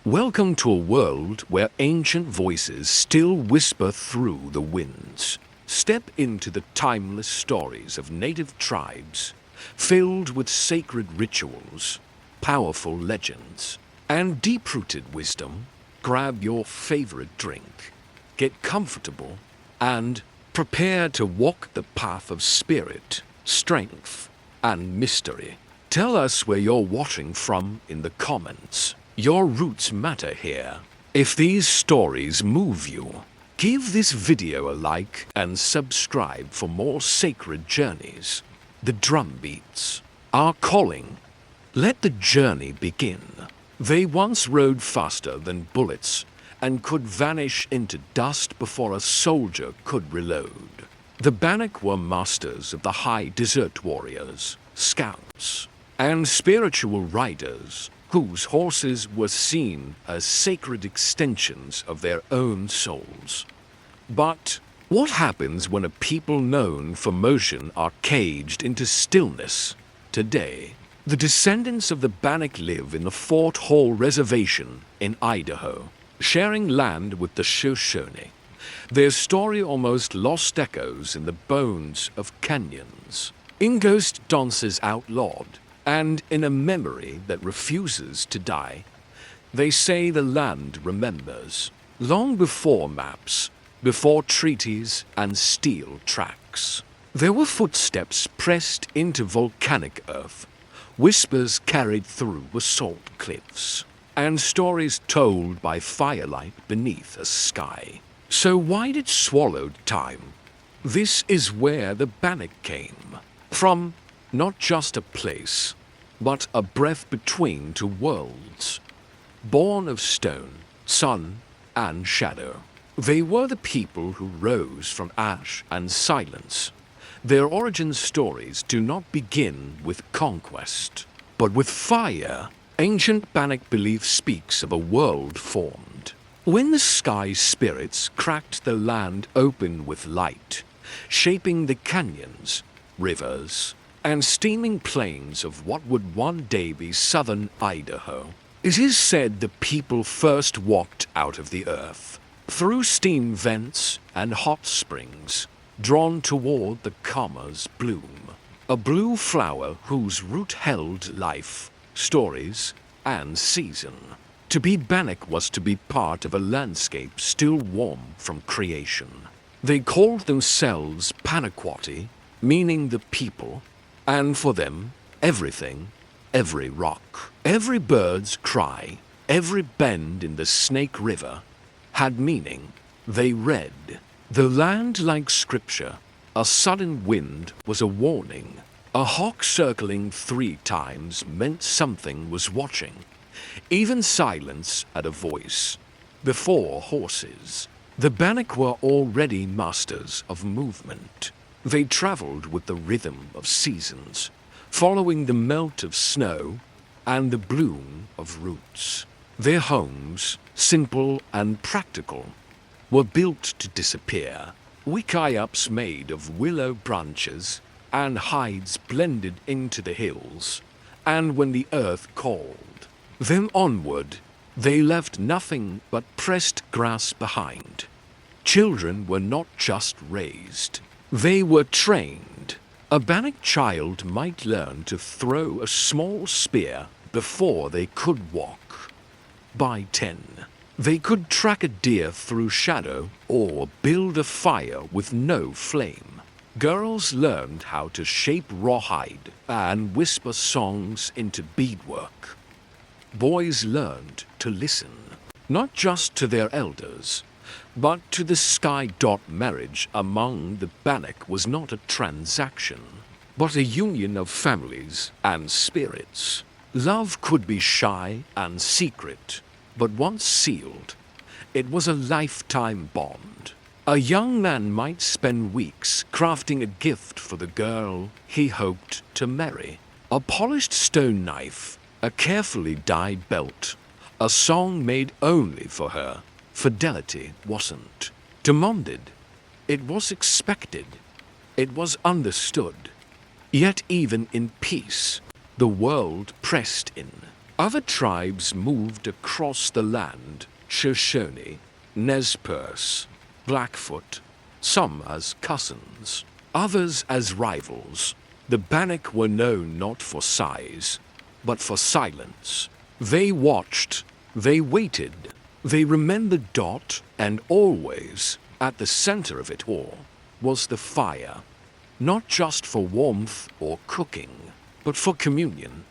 Welcome to a world where ancient voices still whisper through the winds. Step into the timeless stories of native tribes, filled with sacred rituals, powerful legends, and deep-rooted wisdom. Grab your favorite drink, get comfortable, and prepare to walk the path of spirit, strength, and mystery. Tell us where you're watching from in the comments. Your roots matter here. If these stories move you, give this video a like and subscribe for more sacred journeys. The drum beats are calling. Let the journey begin. They once rode faster than bullets and could vanish into dust before a soldier could reload. The Bannock were masters of the high desert warriors, scouts, and spiritual riders whose horses were seen as sacred extensions of their own souls. But what happens when a people known for motion are caged into stillness? Today, the descendants of the Bannock live in the Fort Hall Reservation in Idaho, sharing land with the Shoshone. Their story almost lost echoes in the bones of canyons, in ghost dances outlawed, and in a memory that refuses to die. They say the land remembers, long before maps, before treaties and steel tracks. There were footsteps pressed into volcanic earth, whispers carried through basalt cliffs, and stories told by firelight beneath a sky. So why did swallowed time? This is where the Bannock came from. Not just a place, but a breath between two worlds. Born of stone, sun, and shadow, they were the people who rose from ash and silence. Their origin stories do not begin with conquest, but with fire. Ancient Bannock belief speaks of a world formed when the sky spirits cracked the land open with light, shaping the canyons, rivers, and steaming plains of what would one day be southern Idaho. It is said the people first walked out of the earth, through steam vents and hot springs, drawn toward the Kama's bloom, a blue flower whose root held life, stories, and season. To be Bannock was to be part of a landscape still warm from creation. They called themselves Panaquati, meaning the people, and for them, everything, every rock, every bird's cry, every bend in the Snake River had meaning. They read the land like scripture. A sudden wind was a warning. A hawk circling 3 times meant something was watching. Even silence had a voice. Before horses, the Bannock were already masters of movement. They traveled with the rhythm of seasons, following the melt of snow and the bloom of roots. Their homes, simple and practical, were built to disappear. Wickiups made of willow branches and hides blended into the hills, and when the earth called them onward, they left nothing but pressed grass behind. Children were not just raised, they were trained. A Bannock child might learn to throw a small spear before they could walk. By 10, they could track a deer through shadow or build a fire with no flame. Girls learned how to shape rawhide and whisper songs into beadwork. Boys learned to listen, not just to their elders, but to the sky. Marriage among the Bannock was not a transaction, but a union of families and spirits. Love could be shy and secret, but once sealed, it was a lifetime bond. A young man might spend weeks crafting a gift for the girl he hoped to marry. A polished stone knife, a carefully dyed belt, a song made only for her. Fidelity wasn't demanded. It was expected. It was understood. Yet even in peace, the world pressed in. Other tribes moved across the land, Shoshone, Nez Perce, Blackfoot, some as cousins, others as rivals. The Bannock were known not for size, but for silence. They watched, they waited, they remembered Dot, and always, at the center of it all, was the fire. Not just for warmth or cooking, but for communion.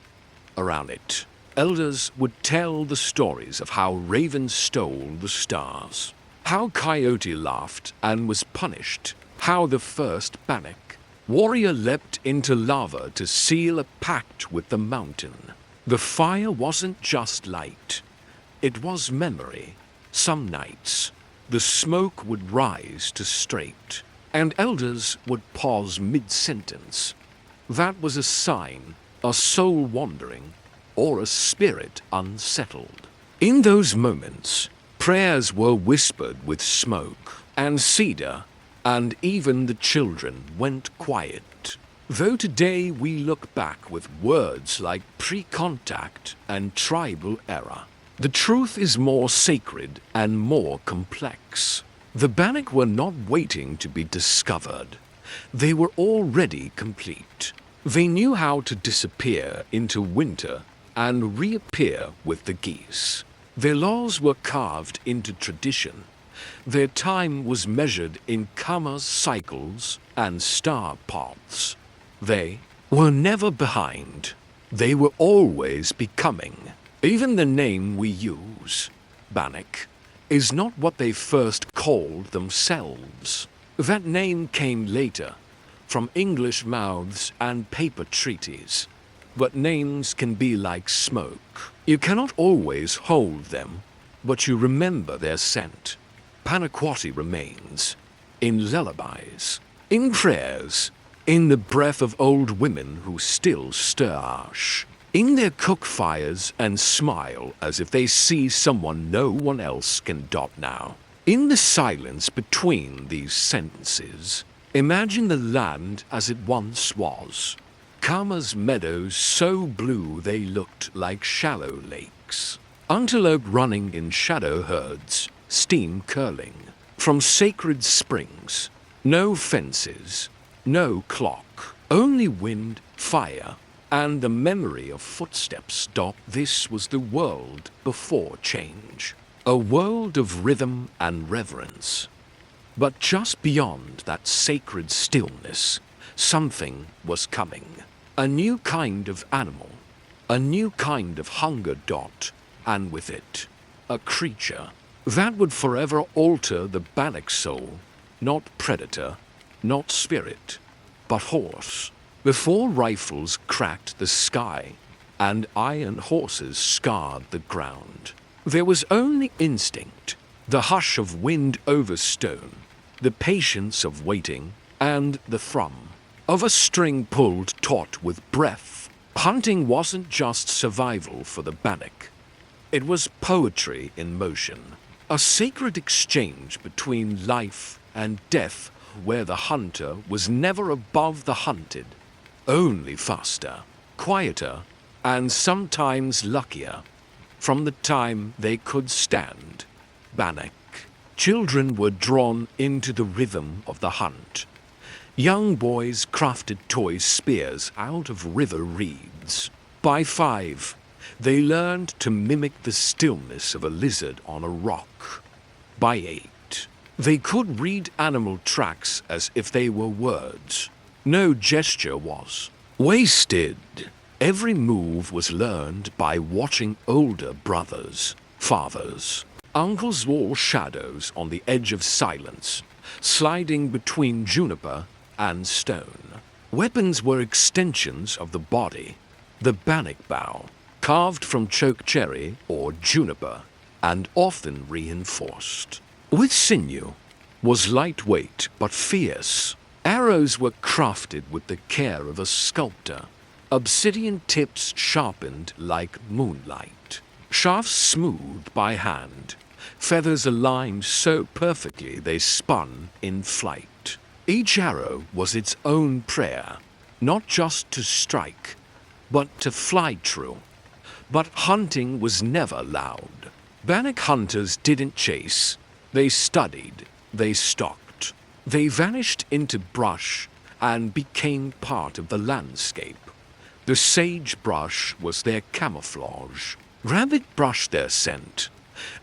Around it, elders would tell the stories of how Raven stole the stars, how Coyote laughed and was punished, how the first Bannock warrior leapt into lava to seal a pact with the mountain. The fire wasn't just light, it was memory. Some nights, the smoke would rise to straight, and elders would pause mid-sentence. That was a sign, a soul wandering, or a spirit unsettled. In those moments, prayers were whispered with smoke and cedar, and even the children went quiet. Though today we look back with words like pre-contact and tribal era, the truth is more sacred and more complex. The Bannock were not waiting to be discovered. They were already complete. They knew how to disappear into winter and reappear with the geese. Their laws were carved into tradition. Their time was measured in Kama cycles and star paths. They were never behind. They were always becoming. Even the name we use, Bannock, is not what they first called themselves. That name came later, from English mouths and paper treaties. But names can be like smoke. You cannot always hold them, but you remember their scent. Panaquati remains, in lullabies, in prayers, in the breath of old women who still stir ash, in their cook fires and smile as if they see someone no one else can dot now. In the silence between these sentences, imagine the land as it once was. Kama's meadows so blue they looked like shallow lakes. Antelope running in shadow herds, steam curling. From sacred springs, no fences, no clock, only wind, fire, and the memory of footsteps. This was the world before change. A world of rhythm and reverence. But just beyond that sacred stillness, something was coming. A new kind of animal, a new kind of hunger. And with it, a creature that would forever alter the Bannock soul. Not predator, not spirit, but horse. Before rifles cracked the sky and iron horses scarred the ground, there was only instinct, the hush of wind over stone, the patience of waiting, and the thrum of a string pulled taut with breath. Hunting wasn't just survival for the Bannock. It was poetry in motion, a sacred exchange between life and death where the hunter was never above the hunted, only faster, quieter, and sometimes luckier. From the time they could stand, Bannock, children were drawn into the rhythm of the hunt. Young boys crafted toy spears out of river reeds. By 5, they learned to mimic the stillness of a lizard on a rock. By 8, they could read animal tracks as if they were words. No gesture was wasted. Every move was learned by watching older brothers, fathers, uncles, all shadows on the edge of silence, sliding between juniper and stone. Weapons were extensions of the body. The bannock bow, carved from choke cherry or juniper, and often reinforced with sinew, was lightweight but fierce. Arrows were crafted with the care of a sculptor, obsidian tips sharpened like moonlight, shafts smoothed by hand, feathers aligned so perfectly they spun in flight. Each arrow was its own prayer, not just to strike, but to fly true, But hunting was never loud. Bannock hunters didn't chase. They studied. They stalked. They vanished into brush and became part of the landscape. The sagebrush was their camouflage. Rabbit brush their scent.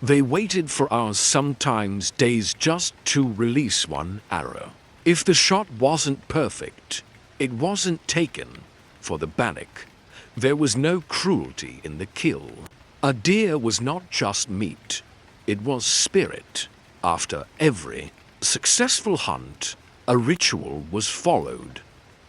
They waited for hours, sometimes days, just to release one arrow. If the shot wasn't perfect, it wasn't taken. For the bannock, there was no cruelty in the kill. A deer was not just meat, it was spirit. After every successful hunt, a ritual was followed.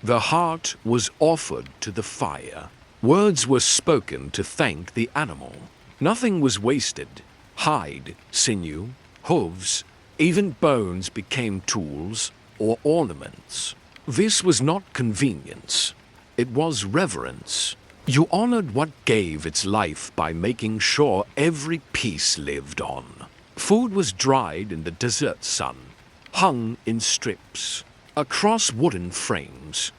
The heart was offered to the fire. Words were spoken to thank the animal. Nothing was wasted. Hide, sinew, hooves, even bones became tools or ornaments. This was not convenience. It was reverence. You honored what gave its life by making sure every piece lived on. Food was dried in the desert sun, hung in strips, across wooden frames.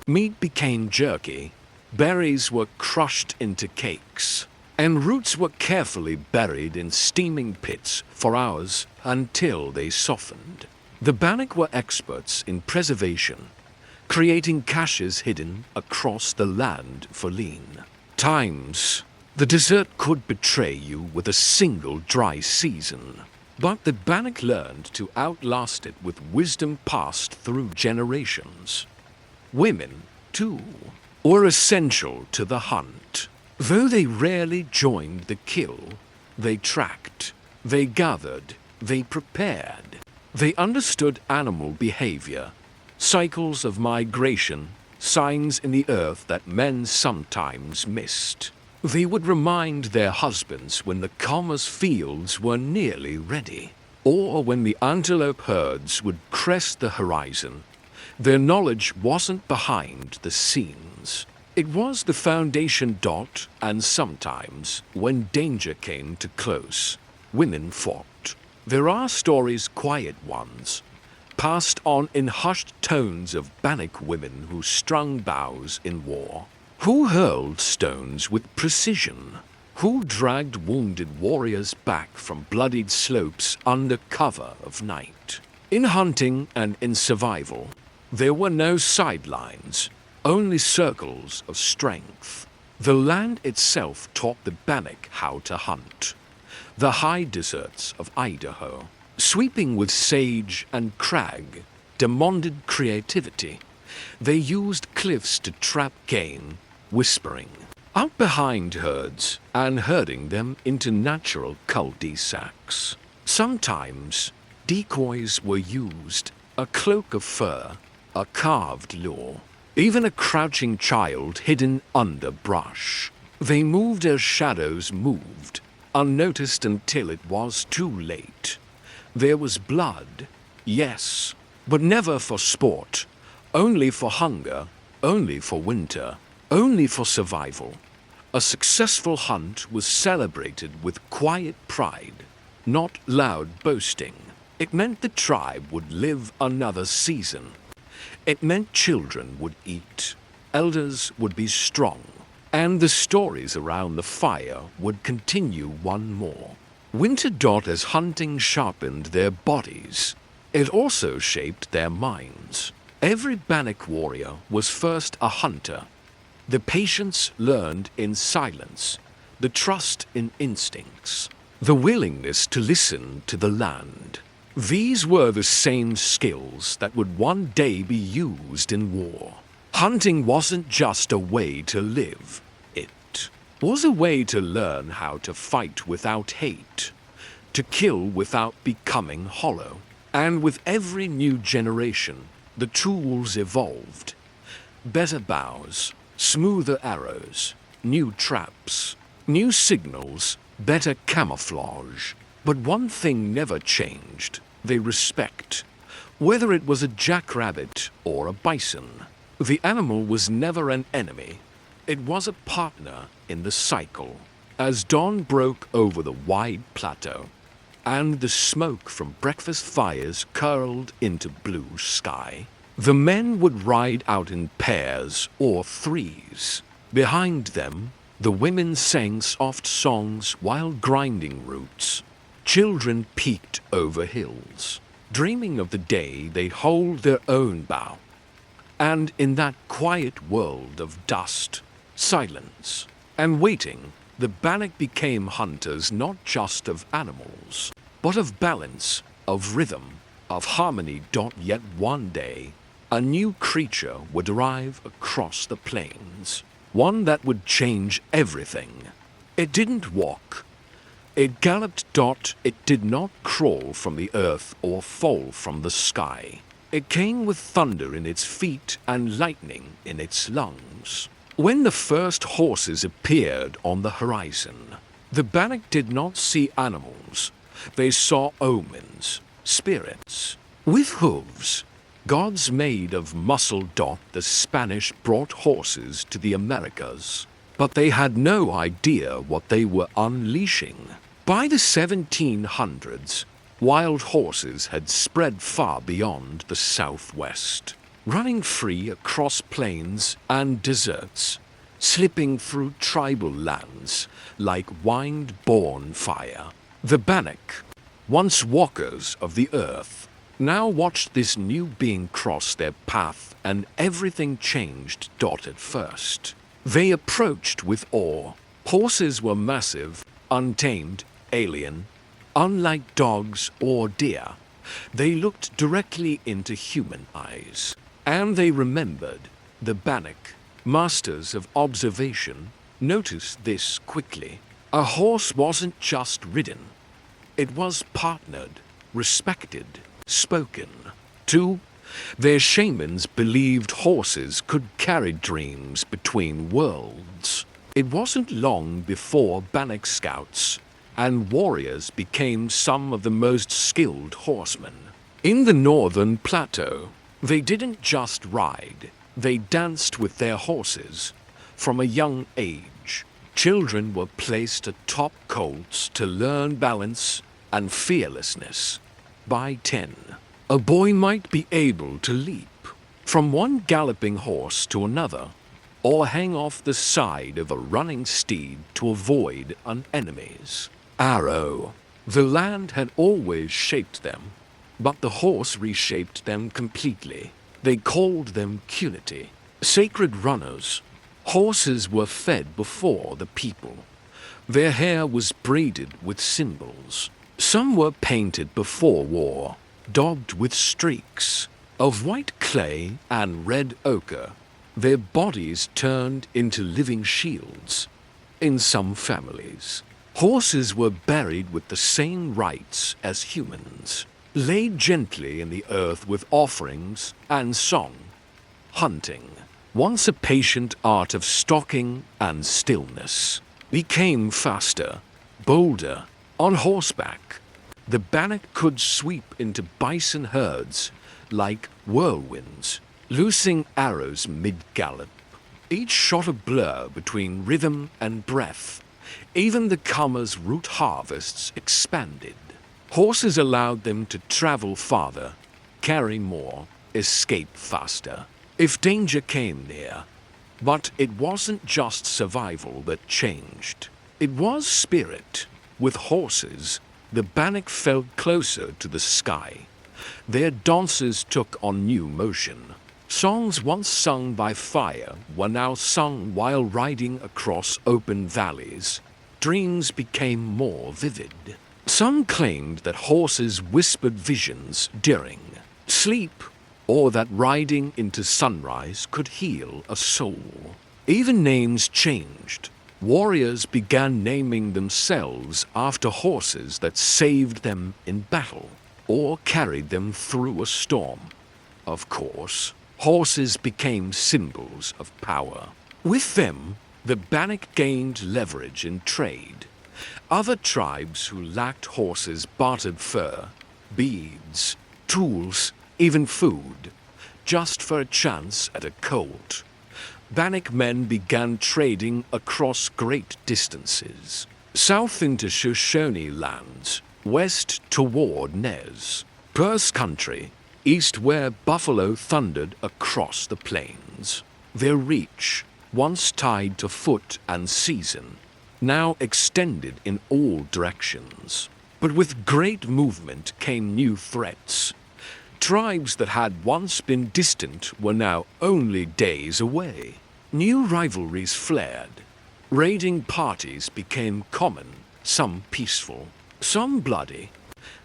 Meat became jerky, berries were crushed into cakes, and roots were carefully buried in steaming pits for hours until they softened. The bannock were experts in preservation, creating caches hidden across the land for lean. Times, the desert could betray you with a single dry season, but the bannock learned to outlast it with wisdom passed through generations. Women, too, were essential to the hunt. Though they rarely joined the kill, they tracked, they gathered, they prepared. They understood animal behavior, cycles of migration, signs in the earth that men sometimes missed. They would remind their husbands when the commerce fields were nearly ready, or when the antelope herds would crest the horizon. Their knowledge wasn't behind the scenes. It was the foundation dot, and sometimes, when danger came too close, women fought. There are stories, quiet ones, passed on in hushed tones of bannock women who strung bows in war, who hurled stones with precision, who dragged wounded warriors back from bloodied slopes under cover of night. In hunting and in survival, there were no sidelines, only circles of strength. The land itself taught the bannock how to hunt. The high deserts of Idaho, sweeping with sage and crag, demanded creativity. They used cliffs to trap game, whispering out behind herds and herding them into natural cul-de-sacs. Sometimes decoys were used, a cloak of fur, a carved lure, even a crouching child hidden under brush. They moved as shadows moved, unnoticed until it was too late. There was blood, yes, but never for sport, only for hunger, only for winter, only for survival. A successful hunt was celebrated with quiet pride, not loud boasting. It meant the tribe would live another season. It meant children would eat, elders would be strong, and the stories around the fire would continue one more. Winter dot as hunting sharpened their bodies. It also shaped their minds. Every bannock warrior was first a hunter. The patience learned in silence, the trust in instincts, the willingness to listen to the land. These were the same skills that would one day be used in war. Hunting wasn't just a way to live. It was a way to learn how to fight without hate, to kill without becoming hollow. And with every new generation, the tools evolved. Better bows, smoother arrows, new traps, new signals, better camouflage. But one thing never changed: they respect. Whether it was a jackrabbit or a bison, the animal was never an enemy. It was a partner in the cycle. As dawn broke over the wide plateau, and the smoke from breakfast fires curled into blue sky, the men would ride out in pairs or threes. Behind them, The women sang soft songs while grinding roots. Children peeked over hills, dreaming of the day they'd hold their own bough. And in that quiet world of dust, silence, and waiting, the Bannock became hunters not just of animals, but of balance, of rhythm, of harmony. Yet one day, a new creature would arrive across the plains, one that would change everything. It didn't walk. It galloped. It did not crawl from the earth or fall from the sky. It came with thunder in its feet and lightning in its lungs. When the first horses appeared on the horizon, the Bannock did not see animals. They saw omens, spirits, with hooves, gods made of muscle. The Spanish brought horses to the Americas, but they had no idea what they were unleashing. By the 1700s, wild horses had spread far beyond the Southwest, running free across plains and deserts, slipping through tribal lands like wind-borne fire. The Bannock, once walkers of the earth, now watched this new being cross their path, and everything changed. At first, they approached with awe. Horses were massive, untamed, alien. Unlike dogs or deer, they looked directly into human eyes. And they remembered. The Bannock, masters of observation, noticed this quickly. A horse wasn't just ridden. It was partnered, respected, spoken to. Their shamans believed horses could carry dreams between worlds. It wasn't long before Bannock scouts and warriors became some of the most skilled horsemen. In the northern plateau, they didn't just ride, they danced with their horses. From a young age, children were placed atop colts to learn balance and fearlessness. By 10, a boy might be able to leap from one galloping horse to another, or hang off the side of a running steed to avoid an enemy's arrow. The land had always shaped them, but the horse reshaped them completely. They called them Kuniti, sacred runners. Horses were fed before the people. Their hair was braided with symbols. Some were painted before war, daubed with streaks of white clay and red ochre. Their bodies turned into living shields. In some families, horses were buried with the same rites as humans, laid gently in the earth with offerings and song. Hunting, once a patient art of stalking and stillness, became faster, bolder. On horseback, the Bannock could sweep into bison herds like whirlwinds, loosing arrows mid-gallop. Each shot a blur between rhythm and breath. Even the Kama's root harvests expanded. Horses allowed them to travel farther, carry more, escape faster, if danger came near. But it wasn't just survival that changed. It was spirit. With horses, the Bannock felt closer to the sky. Their dances took on new motion. Songs once sung by fire were now sung while riding across open valleys. Dreams became more vivid. Some claimed that horses whispered visions during sleep, or that riding into sunrise could heal a soul. Even names changed. Warriors began naming themselves after horses that saved them in battle or carried them through a storm. Of course, horses became symbols of power. With them, the Bannock gained leverage in trade. Other tribes who lacked horses bartered fur, beads, tools, even food, just for a chance at a colt. Bannock men began trading across great distances, south into Shoshone lands, west toward Nez Perce country, east where buffalo thundered across the plains. Their reach, once tied to foot and season, now extended in all directions. But with great movement came new threats. Tribes that had once been distant were now only days away. New rivalries flared. Raiding parties became common, some peaceful, some bloody.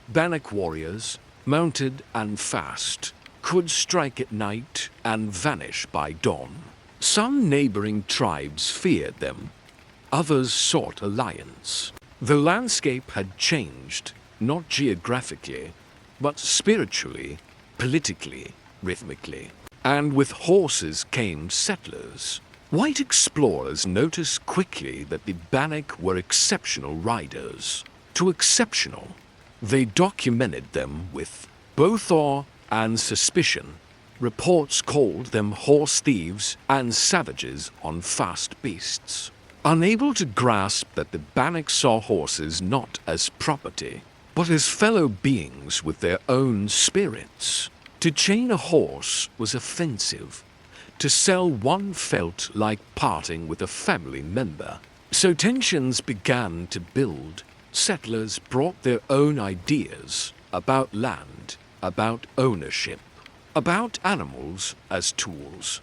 Bannock warriors, mounted and fast, could strike at night and vanish by dawn. Some neighboring tribes feared them, others sought alliance. The landscape had changed, not geographically, but spiritually, politically, rhythmically. And with horses came settlers. White explorers noticed quickly that the Bannock were exceptional riders. Too exceptional. They documented them with both awe and suspicion. Reports called them horse thieves and savages on fast beasts. Unable to grasp that the Bannock saw horses not as property, but as fellow beings with their own spirits. To chain a horse was offensive. To sell one felt like parting with a family member. So tensions began to build. Settlers brought their own ideas about land, about ownership, about animals as tools.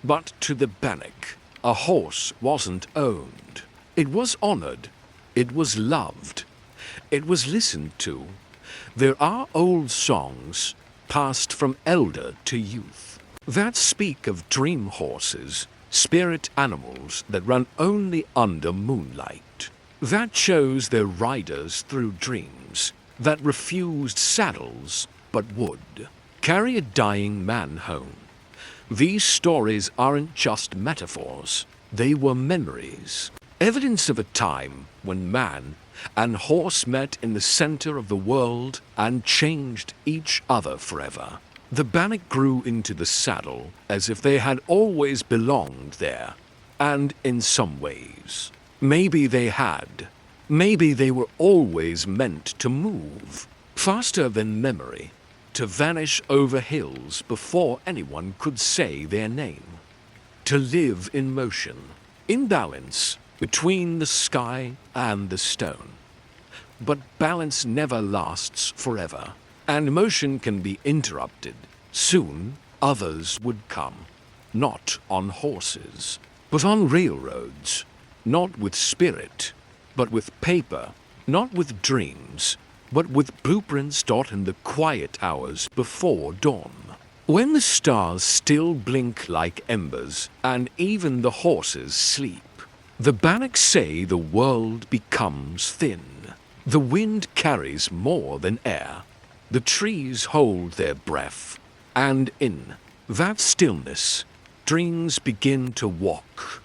But to the Bannock, a horse wasn't owned. It was honored. It was loved. It was listened to. There are old songs passed from elder to youth that speak of dream horses, spirit animals that run only under moonlight, that chose their riders through dreams, that refused saddles but would carry a dying man home. These stories aren't just metaphors, they were memories, evidence of a time when man and horse met in the center of the world and changed each other forever. The Bannock grew into the saddle as if they had always belonged there, and in some ways, maybe they had. Maybe they were always meant to move, faster than memory, to vanish over hills before anyone could say their name, to live in motion, in balance between the sky and the stone. But balance never lasts forever, and motion can be interrupted. Soon others would come, not on horses, but on railroads, not with spirit, but with paper, not with dreams, but with blueprints taught in the quiet hours before dawn. When the stars still blink like embers, and even the horses sleep, the Bannock say the world becomes thin. The wind carries more than air. The trees hold their breath, and in that stillness, dreams begin to walk.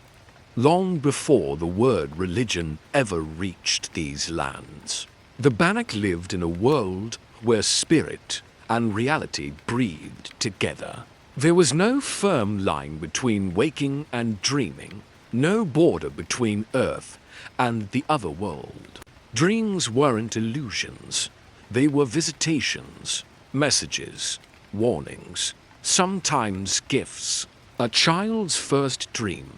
Long before the word religion ever reached these lands, the Bannock lived in a world where spirit and reality breathed together. There was no firm line between waking and dreaming, no border between Earth and the other world. Dreams weren't illusions. They were visitations, messages, warnings, sometimes gifts. A child's first dream,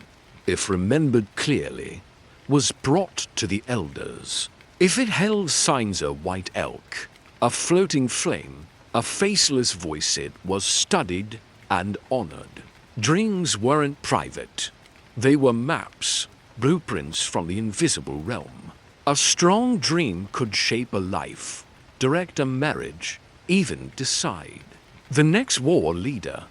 if remembered clearly, was brought to the elders. If it held signs of white elk, a floating flame, a faceless voice, it was studied and honored. Dreams weren't private. They were maps, blueprints from the invisible realm. A strong dream could shape a life, direct a marriage, even decide the next war leader.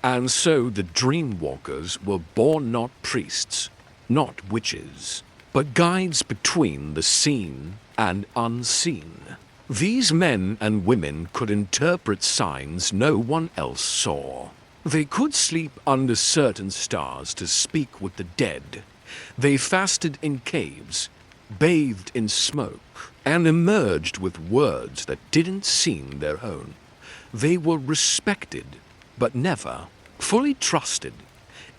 And so the dream walkers were born not priests, not witches, but guides between the seen and unseen. These men and women could interpret signs no one else saw. They could sleep under certain stars to speak with the dead. They fasted in caves, bathed in smoke, and emerged with words that didn't seem their own. They were respected, but never fully trusted.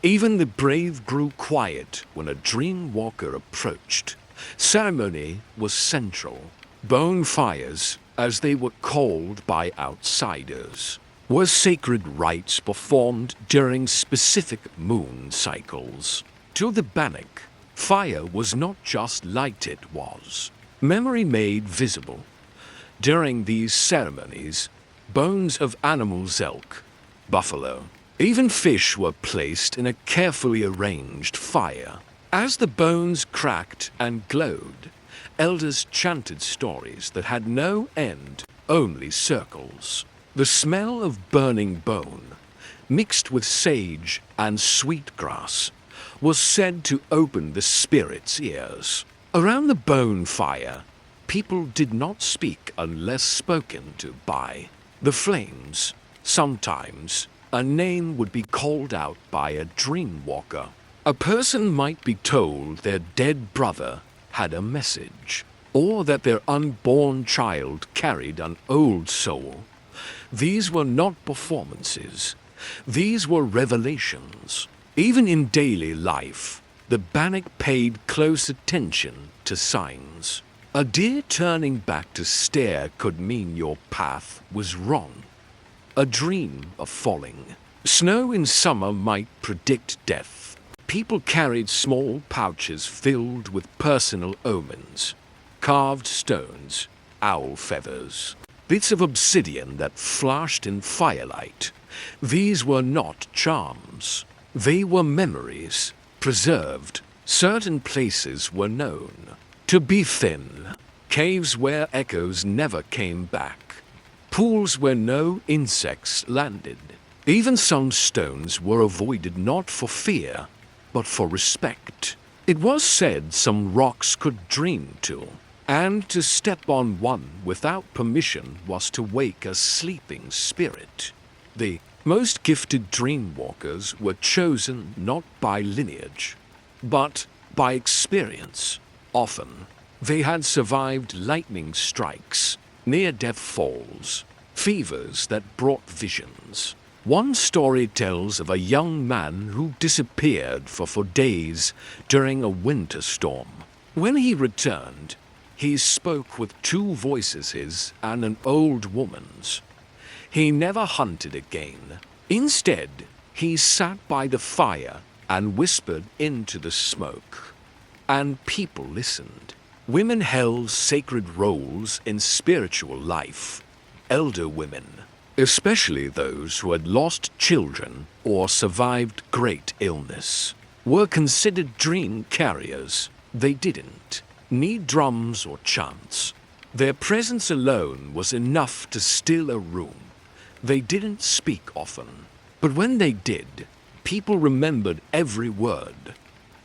Even the brave grew quiet when a dream walker approached. Ceremony was central. Bonfires, as they were called by outsiders, were sacred rites performed during specific moon cycles. To the Bannock, fire was not just light, it was memory made visible. During these ceremonies, bones of animals, elk, buffalo, even fish were placed in a carefully arranged fire. As the bones cracked and glowed, elders chanted stories that had no end, only circles. The smell of burning bone, mixed with sage and sweetgrass, was said to open the spirit's ears. Around the bone fire, people did not speak unless spoken to by the flames. Sometimes, a name would be called out by a dream walker. A person might be told their dead brother had a message, or that their unborn child carried an old soul. These were not performances. These were revelations. Even in daily life, the Bannock paid close attention to signs. A deer turning back to stare could mean your path was wrong. A dream of falling. Snow in summer might predict death. People carried small pouches filled with personal omens, carved stones, owl feathers, bits of obsidian that flashed in firelight. These were not charms. They were memories, preserved. Certain places were known to be thin, caves where echoes never came back, pools where no insects landed. Even some stones were avoided not for fear, but for respect. It was said some rocks could dream too, and to step on one without permission was to wake a sleeping spirit. The most gifted dream walkers were chosen not by lineage, but by experience. Often, they had survived lightning strikes, near-death falls, fevers that brought visions. One story tells of a young man who disappeared for days during a winter storm. When he returned, he spoke with two voices, his and an old woman's. He never hunted again. Instead, he sat by the fire and whispered into the smoke. And people listened. Women held sacred roles in spiritual life. Elder women, especially those who had lost children or survived great illness, were considered dream carriers. They didn't need drums or chants. Their presence alone was enough to still a room. They didn't speak often, but when they did, people remembered every word.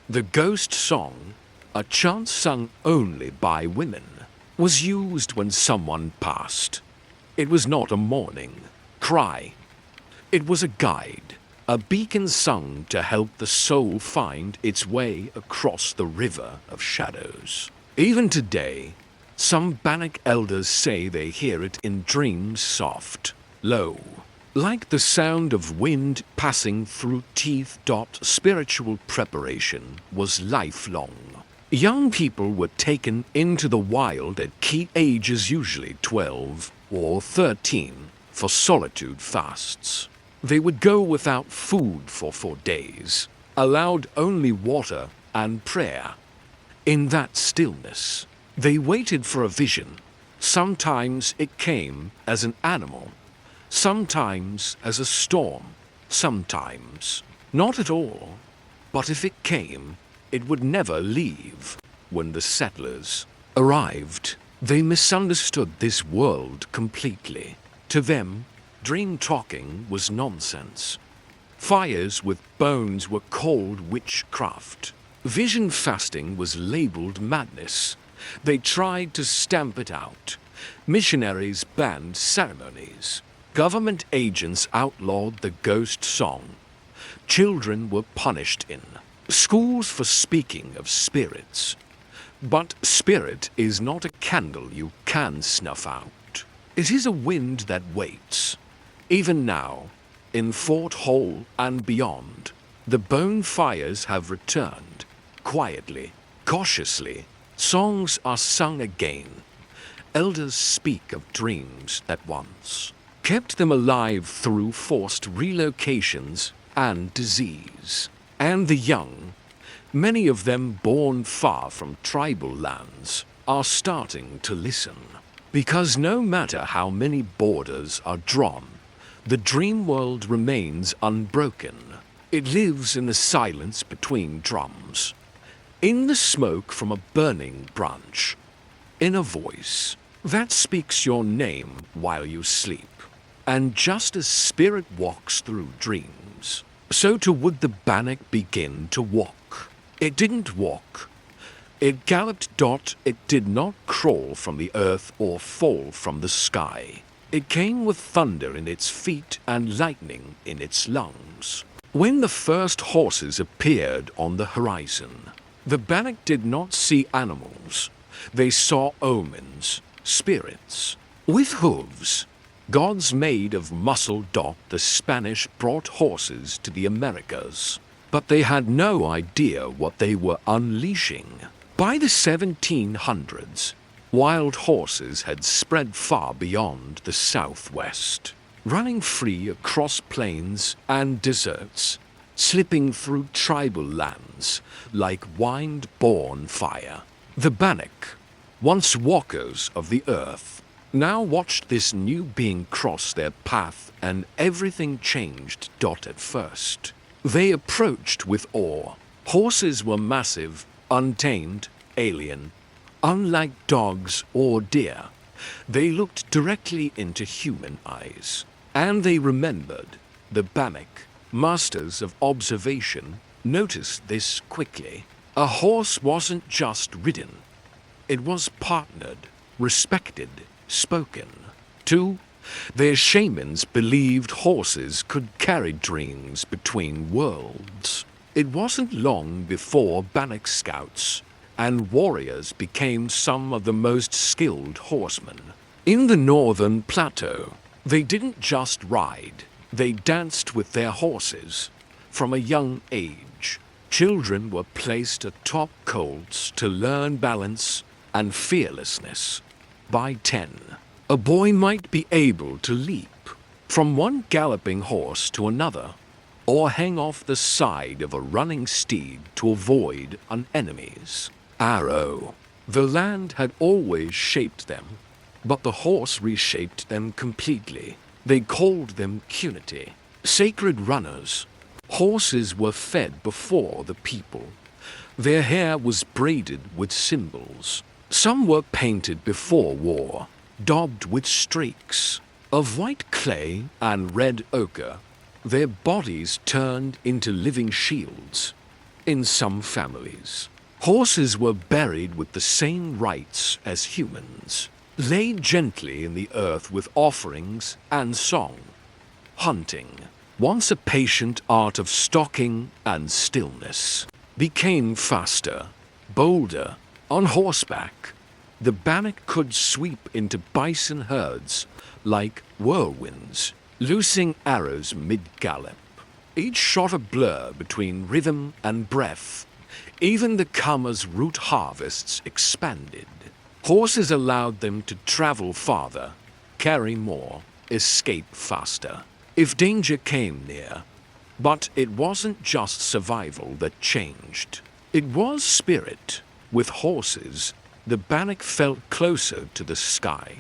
The ghost song, a chant sung only by women, was used when someone passed. It was not a mourning cry. It was a guide, a beacon sung to help the soul find its way across the river of shadows. Even today, some Bannock elders say they hear it in dreams, soft, low, like the sound of wind passing through teeth. Spiritual preparation was lifelong. Young people were taken into the wild at key ages, usually 12 or 13, for solitude fasts. They would go without food for 4 days, allowed only water and prayer. In that stillness, they waited for a vision. Sometimes it came as an animal, sometimes as a storm, sometimes not at all. But if it came, it would never leave. When the settlers arrived, they misunderstood this world completely. To them, dream talking was nonsense. Fires with bones were called witchcraft. Vision fasting was labeled madness. They tried to stamp it out. Missionaries banned ceremonies. Government agents outlawed the ghost song. Children were punished in schools for speaking of spirits. But spirit is not a candle you can snuff out. It is a wind that waits. Even now, in Fort Hall and beyond, the bone fires have returned. Quietly, cautiously, songs are sung again. Elders speak of dreams that once kept them alive through forced relocations and disease. And the young, Many of them born far from tribal lands are starting to listen. Because no matter how many borders are drawn, the dream world remains unbroken. It lives in the silence between drums, in the smoke from a burning branch, in a voice that speaks your name while you sleep. And just as spirit walks through dreams, so too would the Bannock begin to walk. It didn't walk. It galloped. It did not crawl from the earth or fall from the sky. It came with thunder in its feet and lightning in its lungs. When the first horses appeared on the horizon, the Bannock did not see animals. They saw omens, spirits, with hooves. Gods made of muscle. The Spanish brought horses to the Americas, but they had no idea what they were unleashing. By the 1700s, wild horses had spread far beyond the Southwest, running free across plains and deserts, slipping through tribal lands like wind-borne fire. The Bannock, once walkers of the earth, now watched this new being cross their path, and everything changed. At first, they approached with awe. Horses were massive, untamed, alien. Unlike dogs or deer, they looked directly into human eyes. And they remembered. The Bannock, masters of observation, noticed this quickly. A horse wasn't just ridden. It was partnered, respected, spoken to. Their shamans believed horses could carry dreams between worlds. It wasn't long before Bannock scouts and warriors became some of the most skilled horsemen. In the northern plateau, they didn't just ride, they danced with their horses. From a young age, children were placed atop colts to learn balance and fearlessness. By 10, a boy might be able to leap from one galloping horse to another, or hang off the side of a running steed to avoid an enemy's arrow. The land had always shaped them, but the horse reshaped them completely. They called them Cunity, sacred runners. Horses were fed before the people. Their hair was braided with symbols. Some were painted before war, daubed with streaks of white clay and red ochre. Their bodies turned into living shields. In some families, horses were buried with the same rites as humans, laid gently in the earth with offerings and song. Hunting, once a patient art of stalking and stillness, became faster, bolder. On horseback, the Bannock could sweep into bison herds like whirlwinds, loosing arrows mid-gallop. Each shot a blur between rhythm and breath. Even the Kama's root harvests expanded. Horses allowed them to travel farther, carry more, escape faster, if danger came near. But it wasn't just survival that changed. It was spirit. With horses, the Bannock felt closer to the sky.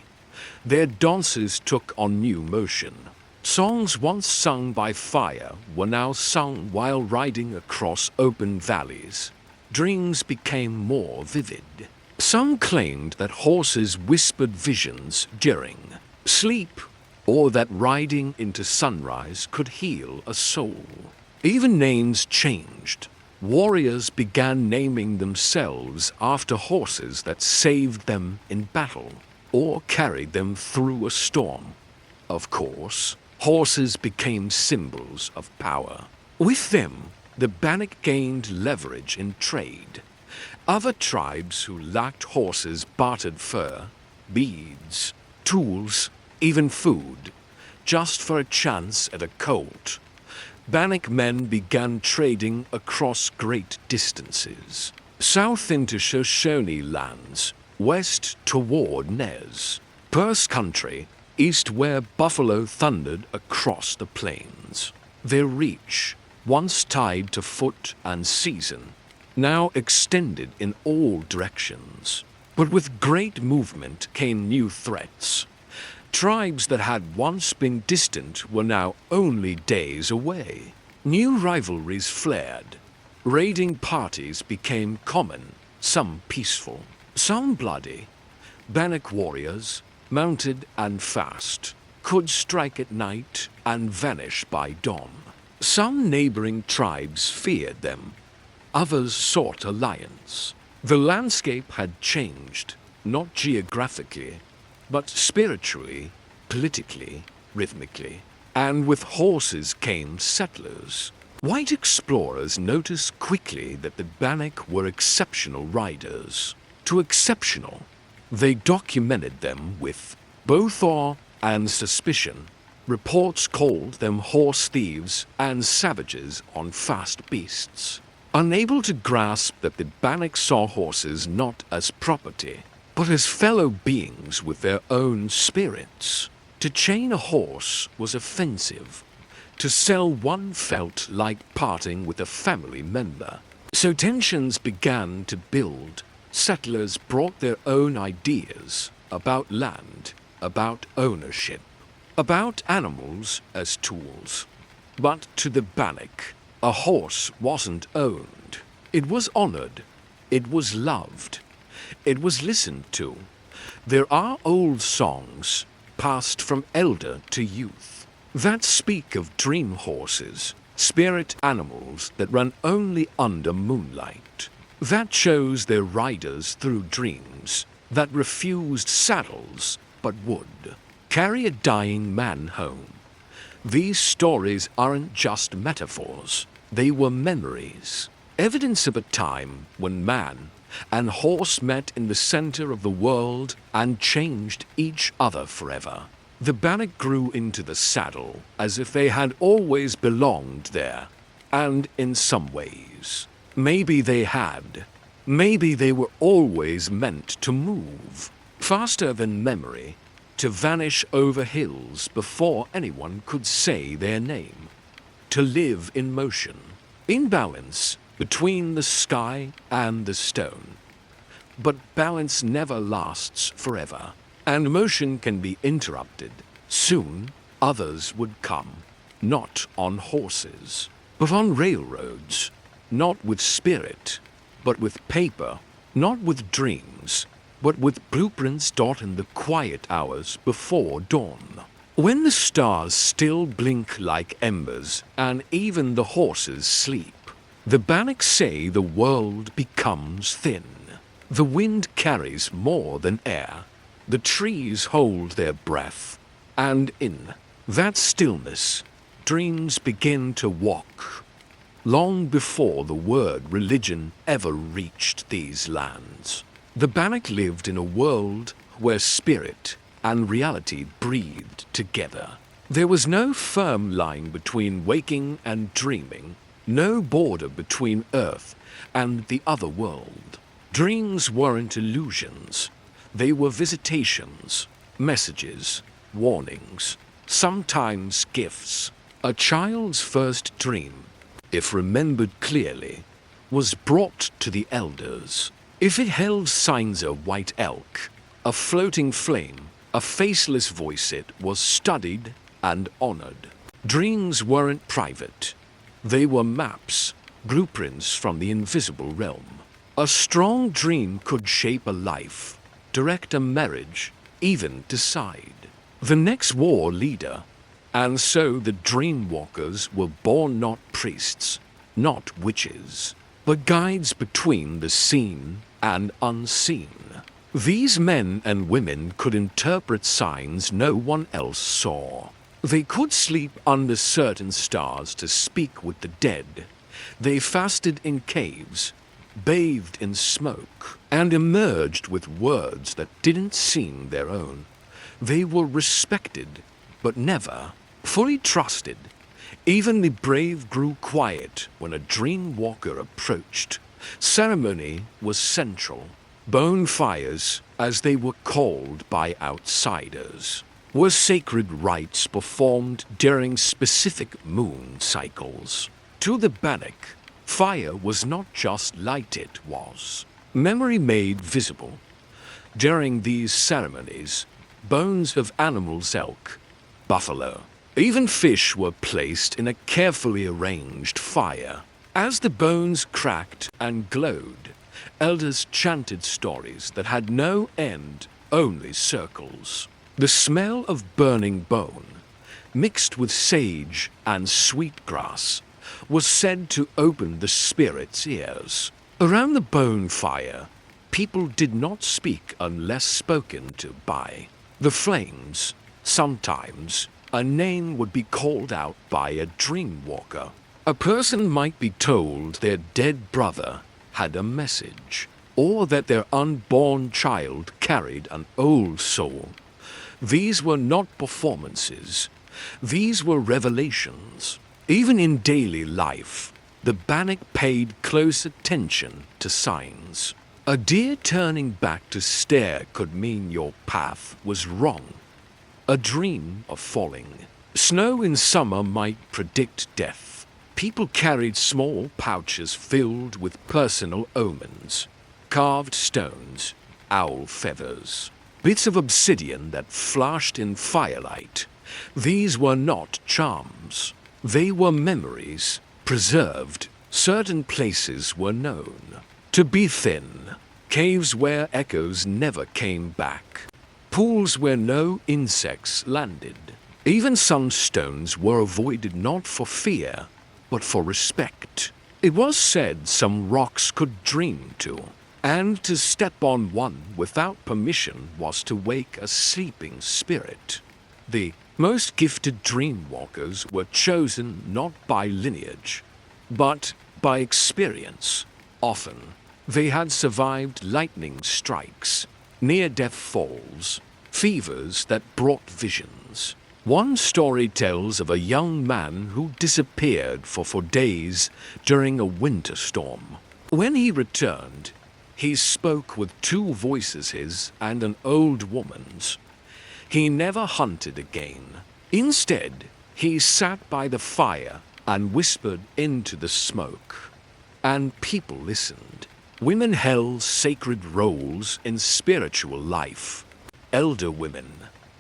Their dances took on new motion. Songs once sung by fire were now sung while riding across open valleys. Dreams became more vivid. Some claimed that horses whispered visions during sleep, or that riding into sunrise could heal a soul. Even names changed. Warriors began naming themselves after horses that saved them in battle or carried them through a storm. Of course, horses became symbols of power. With them, the Bannock gained leverage in trade. Other tribes who lacked horses bartered fur, beads, tools, even food, just for a chance at a colt. Bannock men began trading across great distances, south into Shoshone lands, west toward Nez, Purse country, east where buffalo thundered across the plains. Their reach, once tied to foot and season, now extended in all directions. But with great movement came new threats. Tribes that had once been distant were now only days away. New rivalries flared. Raiding parties became common, some peaceful, some bloody. Bannock warriors, mounted and fast, could strike at night and vanish by dawn. Some neighboring tribes feared them. Others sought alliance. The landscape had changed, not geographically, but spiritually, politically, rhythmically. And with horses came settlers. White explorers noticed quickly that the Bannock were exceptional riders. To exceptional, they documented them with both awe and suspicion. Reports called them horse thieves and savages on fast beasts. Unable to grasp that the Bannock saw horses not as property, but as fellow beings with their own spirits. To chain a horse was offensive. To sell one felt like parting with a family member. So tensions began to build. Settlers brought their own ideas about land, about ownership, about animals as tools. But to the Bannock, a horse wasn't owned. It was honored. It was loved. It was listened to. There are old songs, passed from elder to youth, that speak of dream horses, spirit animals that run only under moonlight, that chose their riders through dreams, that refused saddles but would carry a dying man home. These stories aren't just metaphors, they were memories, evidence of a time when man and horse met in the center of the world and changed each other forever. The Bannock grew into the saddle as if they had always belonged there, and in some ways, maybe they had. Maybe they were always meant to move, faster than memory, to vanish over hills before anyone could say their name, to live in motion, in balance between the sky and the stone. But balance never lasts forever, and motion can be interrupted. Soon, others would come, not on horses, but on railroads, not with spirit, but with paper, not with dreams, but with blueprints dot in the quiet hours before dawn. When the stars still blink like embers, and even the horses sleep, the Bannock say the world becomes thin. The wind carries more than air. The trees hold their breath, and in that stillness, dreams begin to walk. Long before the word religion ever reached these lands, the Bannock lived in a world where spirit and reality breathed together. There was no firm line between waking and dreaming, no border between Earth and the other world. Dreams weren't illusions. They were visitations, messages, warnings, sometimes gifts. A child's first dream, if remembered clearly, was brought to the elders. If it held signs of white elk, a floating flame, a faceless voice, it was studied and honored. Dreams weren't private. They were maps, blueprints from the invisible realm. A strong dream could shape a life, direct a marriage, even decide the next war leader. And so the dream walkers were born not priests, not witches, but guides between the seen and unseen. These men and women could interpret signs no one else saw. They could sleep under certain stars to speak with the dead. They fasted in caves, bathed in smoke, and emerged with words that didn't seem their own. They were respected, but never fully trusted. Even the brave grew quiet when a dream walker approached. Ceremony was central. Bonfires, as they were called by outsiders, were sacred rites performed during specific moon cycles. To the Bannock, Fire was not just light, it was memory made visible. During these ceremonies, bones of animals, elk, buffalo, even fish were placed in a carefully arranged fire. As the bones cracked and glowed, elders chanted stories that had no end, only circles. The smell of burning bone, mixed with sage and sweetgrass, was said to open the spirit's ears. Around the bone fire, people did not speak unless spoken to by the flames. Sometimes a name would be called out by a dream walker. A person might be told their dead brother had a message, or that their unborn child carried an old soul. These were not performances, these were revelations. Even in daily life, the Bannock paid close attention to signs. A deer turning back to stare could mean your path was wrong. A dream of falling. Snow in summer might predict death. People carried small pouches filled with personal omens. Carved stones, owl feathers, bits of obsidian that flashed in firelight. These were not charms. They were memories, preserved. Certain places were known to be thin, caves where echoes never came back, pools where no insects landed. Even some stones were avoided not for fear, but for respect. It was said some rocks could dream too, and to step on one without permission was to wake a sleeping spirit. The most gifted dream walkers were chosen not by lineage, but by experience. Often, they had survived lightning strikes, near-death falls, fevers that brought visions. One story tells of a young man who disappeared for days during a winter storm. When he returned, he spoke with two voices, his and an old woman's. He never hunted again. Instead, he sat by the fire and whispered into the smoke. And people listened. Women held sacred roles in spiritual life. Elder women,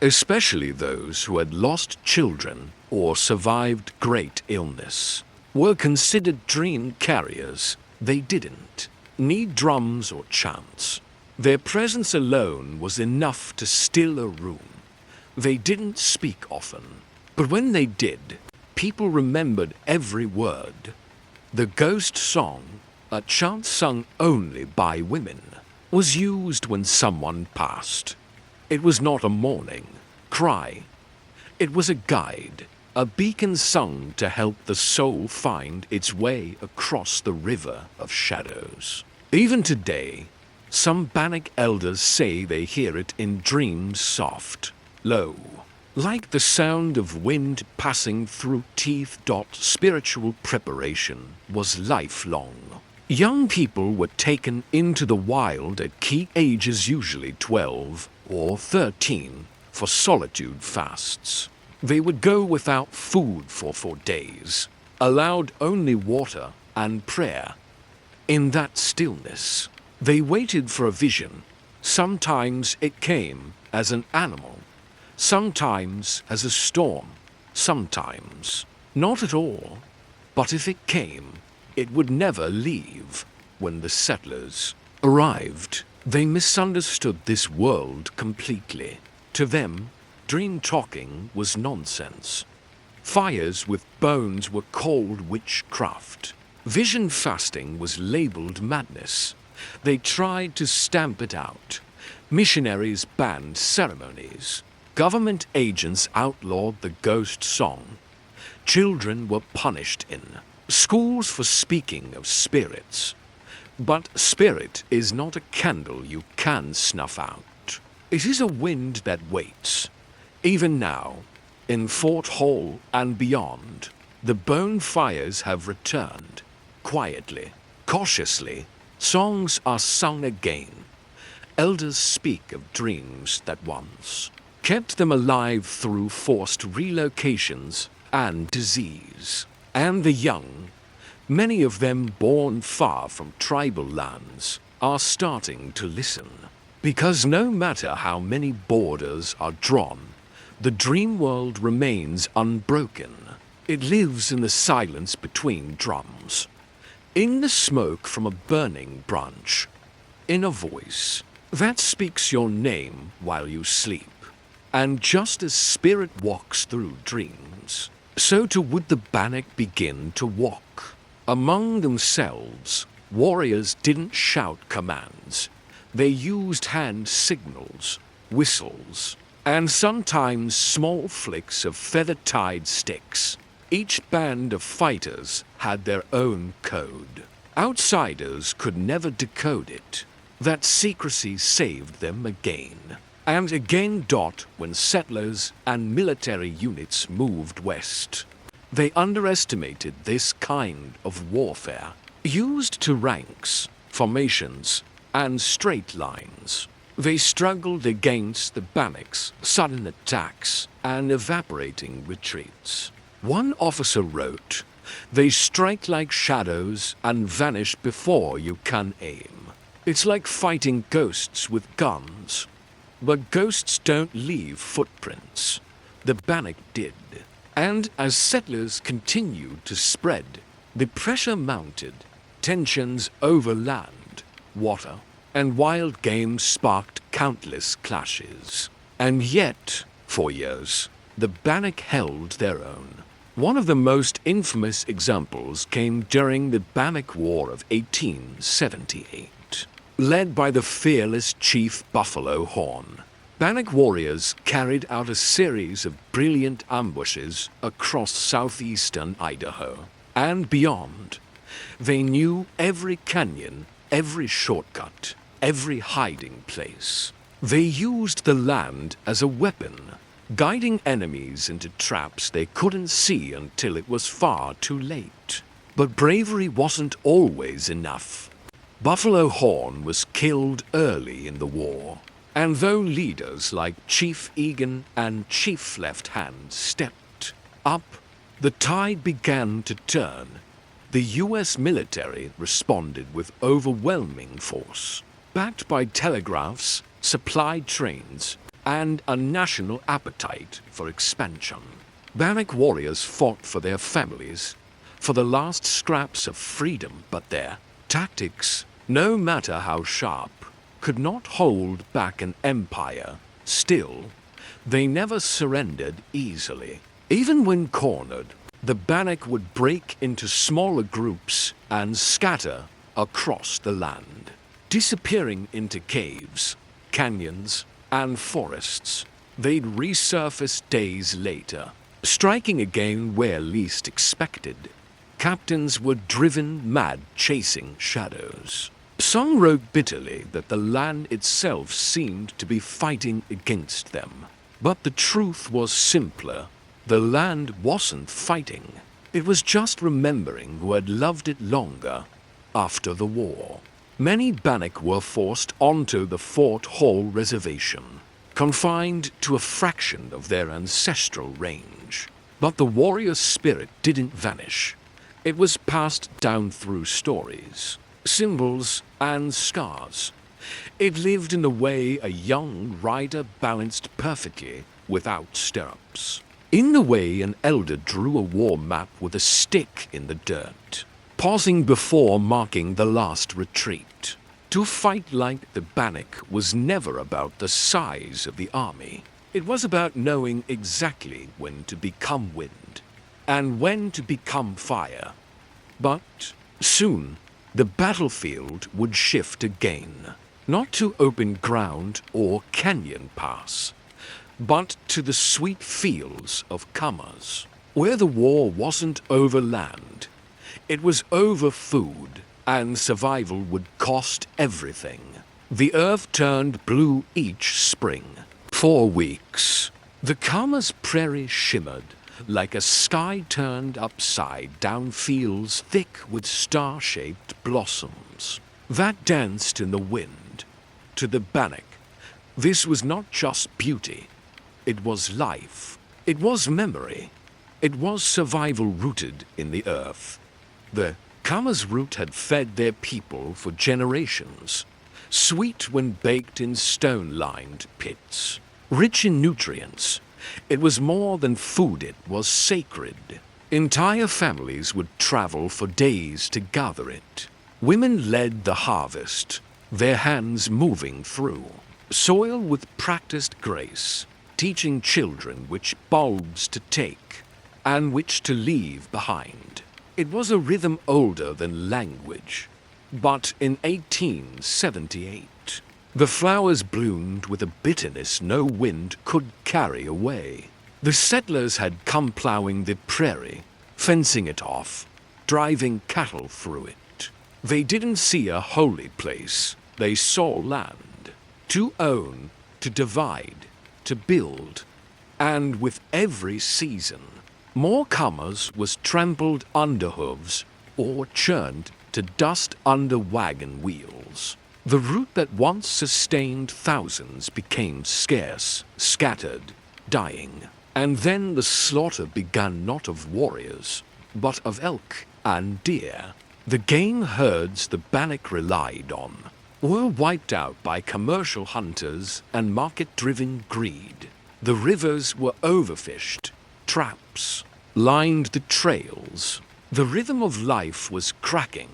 especially those who had lost children or survived great illness, were considered dream carriers. They didn't need drums or chants. Their presence alone was enough to still a room. They didn't speak often, but when they did, people remembered every word. The ghost song, a chant sung only by women, was used when someone passed. It was not a mourning cry. It was a guide, a beacon sung to help the soul find its way across the river of shadows. Even today, some Bannock elders say they hear it in dreams soft, low, like the sound of wind passing through teeth. Spiritual preparation was lifelong. Young people were taken into the wild at key ages, usually 12 or 13, for solitude fasts. They would go without food for 4 days, allowed only water and prayer. In that stillness, they waited for a vision. Sometimes it came as an animal, sometimes as a storm, sometimes not at all. But if it came, it would never leave. When the settlers arrived, they misunderstood this world completely. To them, dream talking was nonsense. Fires with bones were called witchcraft. Vision fasting was labeled madness. They tried to stamp it out. Missionaries banned ceremonies. Government agents outlawed the ghost song. Children were punished in schools for speaking of spirits. But spirit is not a candle you can snuff out. It is a wind that waits. Even now, in Fort Hall and beyond, the bone fires have returned. Quietly, cautiously, songs are sung again. Elders speak of dreams that once kept them alive through forced relocations and disease. And the young, Many of them born far from tribal lands are starting to listen. Because no matter how many borders are drawn, the dream world remains unbroken. It lives in the silence between drums, in the smoke from a burning branch, in a voice that speaks your name while you sleep. And just as spirit walks through dreams, so too would the Bannock begin to walk. Among themselves, warriors didn't shout commands. They used hand signals, whistles, and sometimes small flicks of feather-tied sticks. Each band of fighters had their own code. Outsiders could never decode it. That secrecy saved them again and again. When settlers and military units moved west, they underestimated this kind of warfare, used to ranks, formations, and straight lines. They struggled against the Bannocks' sudden attacks and evaporating retreats. One officer wrote, "They strike like shadows and vanish before you can aim. It's like fighting ghosts with guns. But ghosts don't leave footprints. The Bannock did." And as settlers continued to spread, the pressure mounted. Tensions over land, water, and wild game sparked countless clashes. And yet, for years, the Bannock held their own. One of the most infamous examples came during the Bannock War of 1878. Led by the fearless chief Buffalo Horn, Bannock warriors carried out a series of brilliant ambushes across southeastern Idaho and beyond. They knew every canyon, every shortcut, every hiding place. They used the land as a weapon, guiding enemies into traps they couldn't see until it was far too late. But bravery wasn't always enough. Buffalo Horn was killed early in the war, and though leaders like Chief Egan and Chief Left Hand stepped up, the tide began to turn. The U.S. military responded with overwhelming force, backed by telegraphs, supply trains, and a national appetite for expansion. Bannock warriors fought for their families, for the last scraps of freedom, but their tactics, no matter how sharp, could not hold back an empire. Still, they never surrendered easily. Even when cornered, the Bannock would break into smaller groups and scatter across the land, disappearing into caves, canyons, and forests. They'd resurface days later, striking again where least expected. Captains were driven mad chasing shadows. Some wrote bitterly that the land itself seemed to be fighting against them. But the truth was simpler. The land wasn't fighting. It was just remembering who had loved it longer after the war. Many Bannock were forced onto the Fort Hall Reservation, confined to a fraction of their ancestral range. But the warrior spirit didn't vanish. It was passed down through stories, symbols, and scars. It lived in the way a young rider balanced perfectly without stirrups, in the way an elder drew a war map with a stick in the dirt, pausing before marking the last retreat. To fight like the Bannock was never about the size of the army. It was about knowing exactly when to become wind and when to become fire. But soon, the battlefield would shift again, not to open ground or canyon pass, but to the sweet fields of commerce, where the war wasn't over land, it was over food, and survival would cost everything. The earth turned blue each spring. For weeks, the Kama's prairie shimmered like a sky turned upside down, fields thick with star-shaped blossoms that danced in the wind. To the Bannock, this was not just beauty. It was life. It was memory. It was survival rooted in the earth. The Kama's root had fed their people for generations, sweet when baked in stone-lined pits. Rich in nutrients, it was more than food, it was sacred. Entire families would travel for days to gather it. Women led the harvest, their hands moving through soil with practiced grace, teaching children which bulbs to take and which to leave behind. It was a rhythm older than language. But in 1878, the flowers bloomed with a bitterness no wind could carry away. The settlers had come plowing the prairie, fencing it off, driving cattle through it. They didn't see a holy place, they saw land. To own, to divide, to build, and with every season, more Kamas was trampled under hooves or churned to dust under wagon wheels. The root that once sustained thousands became scarce, scattered, dying. And then the slaughter began not of warriors, but of elk and deer. The game herds the Bannock relied on were wiped out by commercial hunters and market-driven greed. The rivers were overfished, traps lined the trails. The rhythm of life was cracking.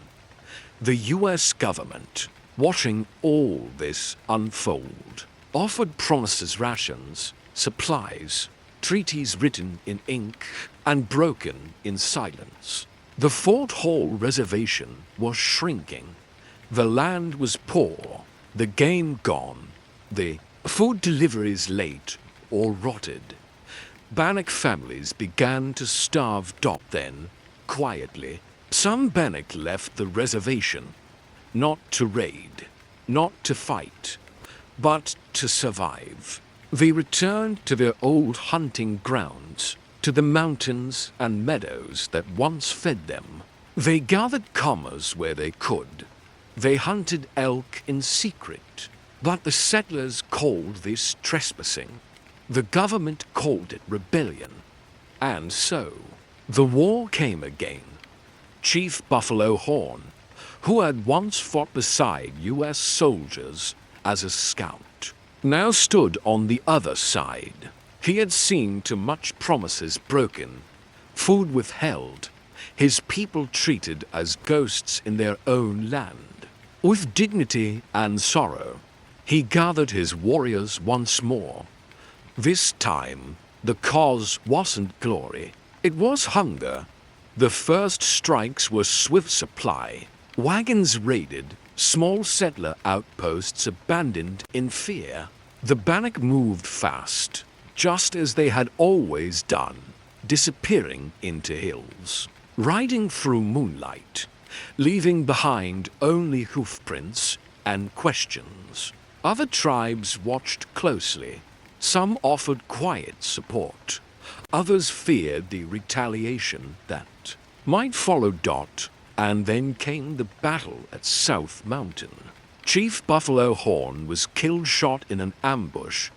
The U.S. government, watching all this unfold, offered promises, rations, supplies, treaties written in ink and broken in silence. The Fort Hall Reservation was shrinking. The land was poor, the game gone, the food deliveries late or rotted. Bannock families began to starve. Then, quietly, some Bannock left the reservation, not to raid, not to fight, but to survive. They returned to their old hunting grounds, to the mountains and meadows that once fed them. They gathered commas where they could. They hunted elk in secret, but the settlers called this trespassing. The government called it rebellion. And so, the war came again. Chief Buffalo Horn, who had once fought beside U.S. soldiers as a scout, now stood on the other side. He had seen too much promises broken, food withheld, his people treated as ghosts in their own land. With dignity and sorrow, he gathered his warriors once more. This time, the cause wasn't glory, it was hunger. The first strikes were swift supply, wagons raided, small settler outposts abandoned in fear. The Bannock moved fast, just as they had always done, disappearing into hills, riding through moonlight, leaving behind only hoofprints and questions. Other tribes watched closely. Some offered quiet support. Others feared the retaliation that might follow. And then came the battle at South Mountain. Chief Buffalo Horn was killed, shot in an ambush,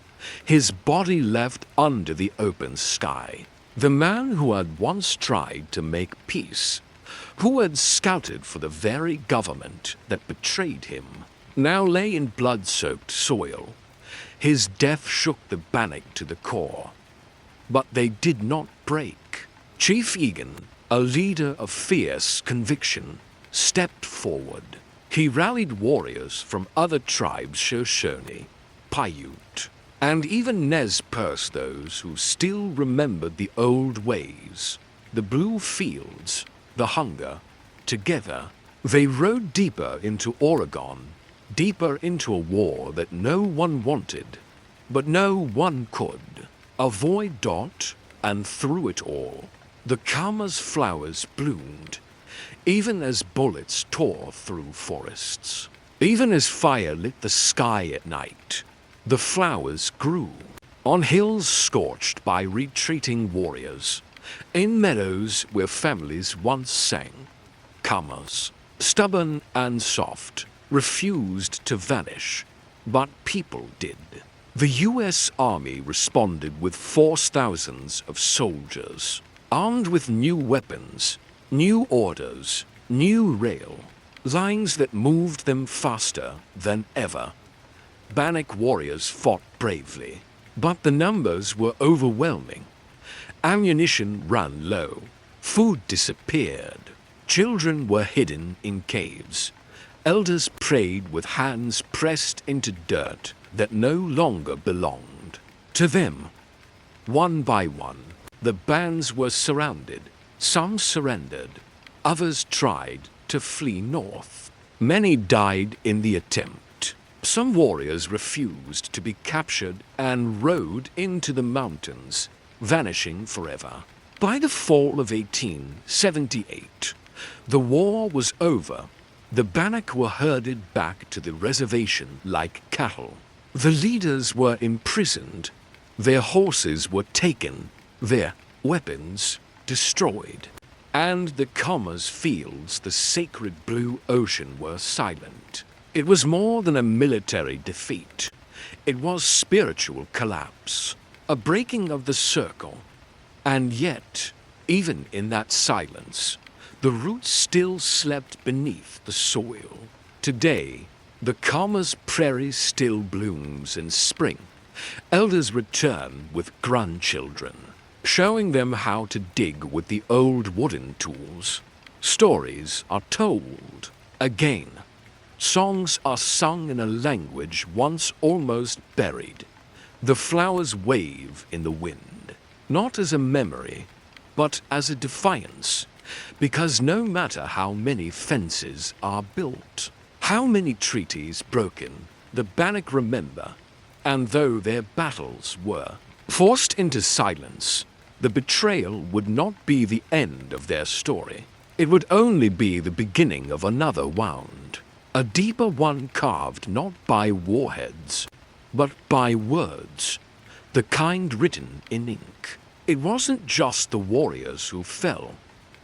his body left under the open sky. The man who had once tried to make peace, who had scouted for the very government that betrayed him, now lay in blood-soaked soil. His death shook the Bannock to the core. But they did not break. Chief Egan, a leader of fierce conviction, stepped forward. He rallied warriors from other tribes, Shoshone, Paiute, and even Nez Perce, those who still remembered the old ways, the blue fields, the hunger. Together, they rode deeper into Oregon, deeper into a war that no one wanted, but no one could avoid. And through it all, the Kama's flowers bloomed, even as bullets tore through forests, even as fire lit the sky at night. The flowers grew on hills scorched by retreating warriors, in meadows where families once sang. Kamas, stubborn and soft, refused to vanish, but people did. The U.S. Army responded with force, thousands of soldiers, armed with new weapons, new orders, new rail, lines that moved them faster than ever. Bannock warriors fought bravely, but the numbers were overwhelming. Ammunition ran low, food disappeared, children were hidden in caves. Elders prayed with hands pressed into dirt that no longer belonged to them. One by one, the bands were surrounded. Some surrendered, others tried to flee north. Many died in the attempt. Some warriors refused to be captured and rode into the mountains, vanishing forever. By the fall of 1878, the war was over. The Bannock were herded back to the reservation like cattle. The leaders were imprisoned, their horses were taken, their weapons destroyed, and the commerce fields, the sacred blue ocean, were silent. It was more than a military defeat. It was spiritual collapse, a breaking of the circle. And yet, even in that silence, the roots still slept beneath the soil. Today, the Commerce Prairie still blooms in spring. Elders return with grandchildren, showing them how to dig with the old wooden tools. Stories are told again. Songs are sung in a language once almost buried. The flowers wave in the wind, not as a memory, but as a defiance. Because no matter how many fences are built, how many treaties broken, the Bannock remember, and though their battles were forced into silence, the betrayal would not be the end of their story. It would only be the beginning of another wound, a deeper one carved not by warheads, but by words, the kind written in ink. It wasn't just the warriors who fell.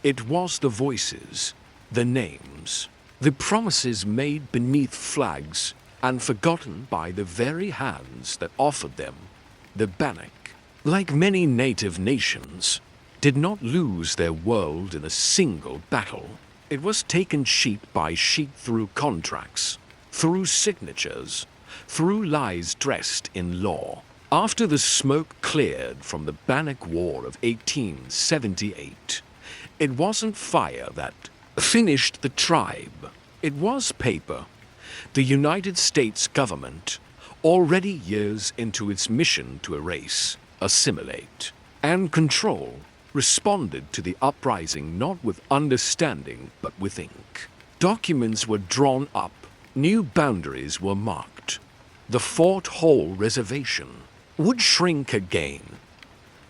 It was the voices, the names, the promises made beneath flags and forgotten by the very hands that offered them. The Bannock, like many native nations, did not lose their world in a single battle. It was taken sheet by sheet through contracts, through signatures, through lies dressed in law. After the smoke cleared from the Bannock War of 1878, it wasn't fire that finished the tribe. It was paper. The United States government, already years into its mission to erase, assimilate, and control, responded to the uprising not with understanding but with ink. Documents were drawn up, new boundaries were marked. The Fort Hall Reservation would shrink again.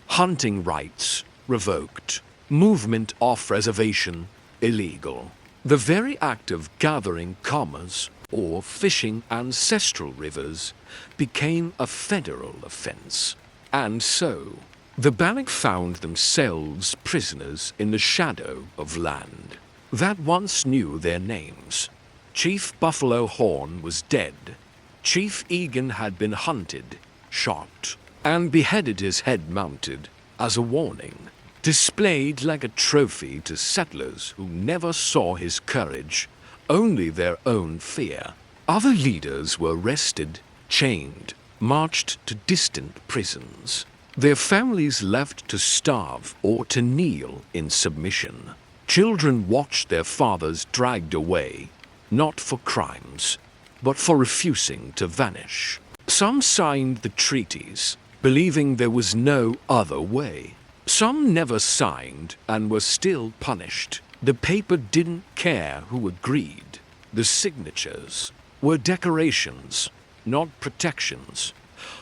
Hunting rights revoked. Movement off reservation illegal. The very act of gathering commerce or fishing ancestral rivers became a federal offense. And so, the Bannock found themselves prisoners in the shadow of land that once knew their names. Chief Buffalo Horn was dead. Chief Egan had been hunted, shot, and beheaded, his head mounted as a warning, displayed like a trophy to settlers who never saw his courage, only their own fear. Other leaders were arrested, chained, marched to distant prisons. Their families left to starve or to kneel in submission. Children watched their fathers dragged away, not for crimes, but for refusing to vanish. Some signed the treaties, believing there was no other way. Some never signed and were still punished. The paper didn't care who agreed. The signatures were decorations, not protections.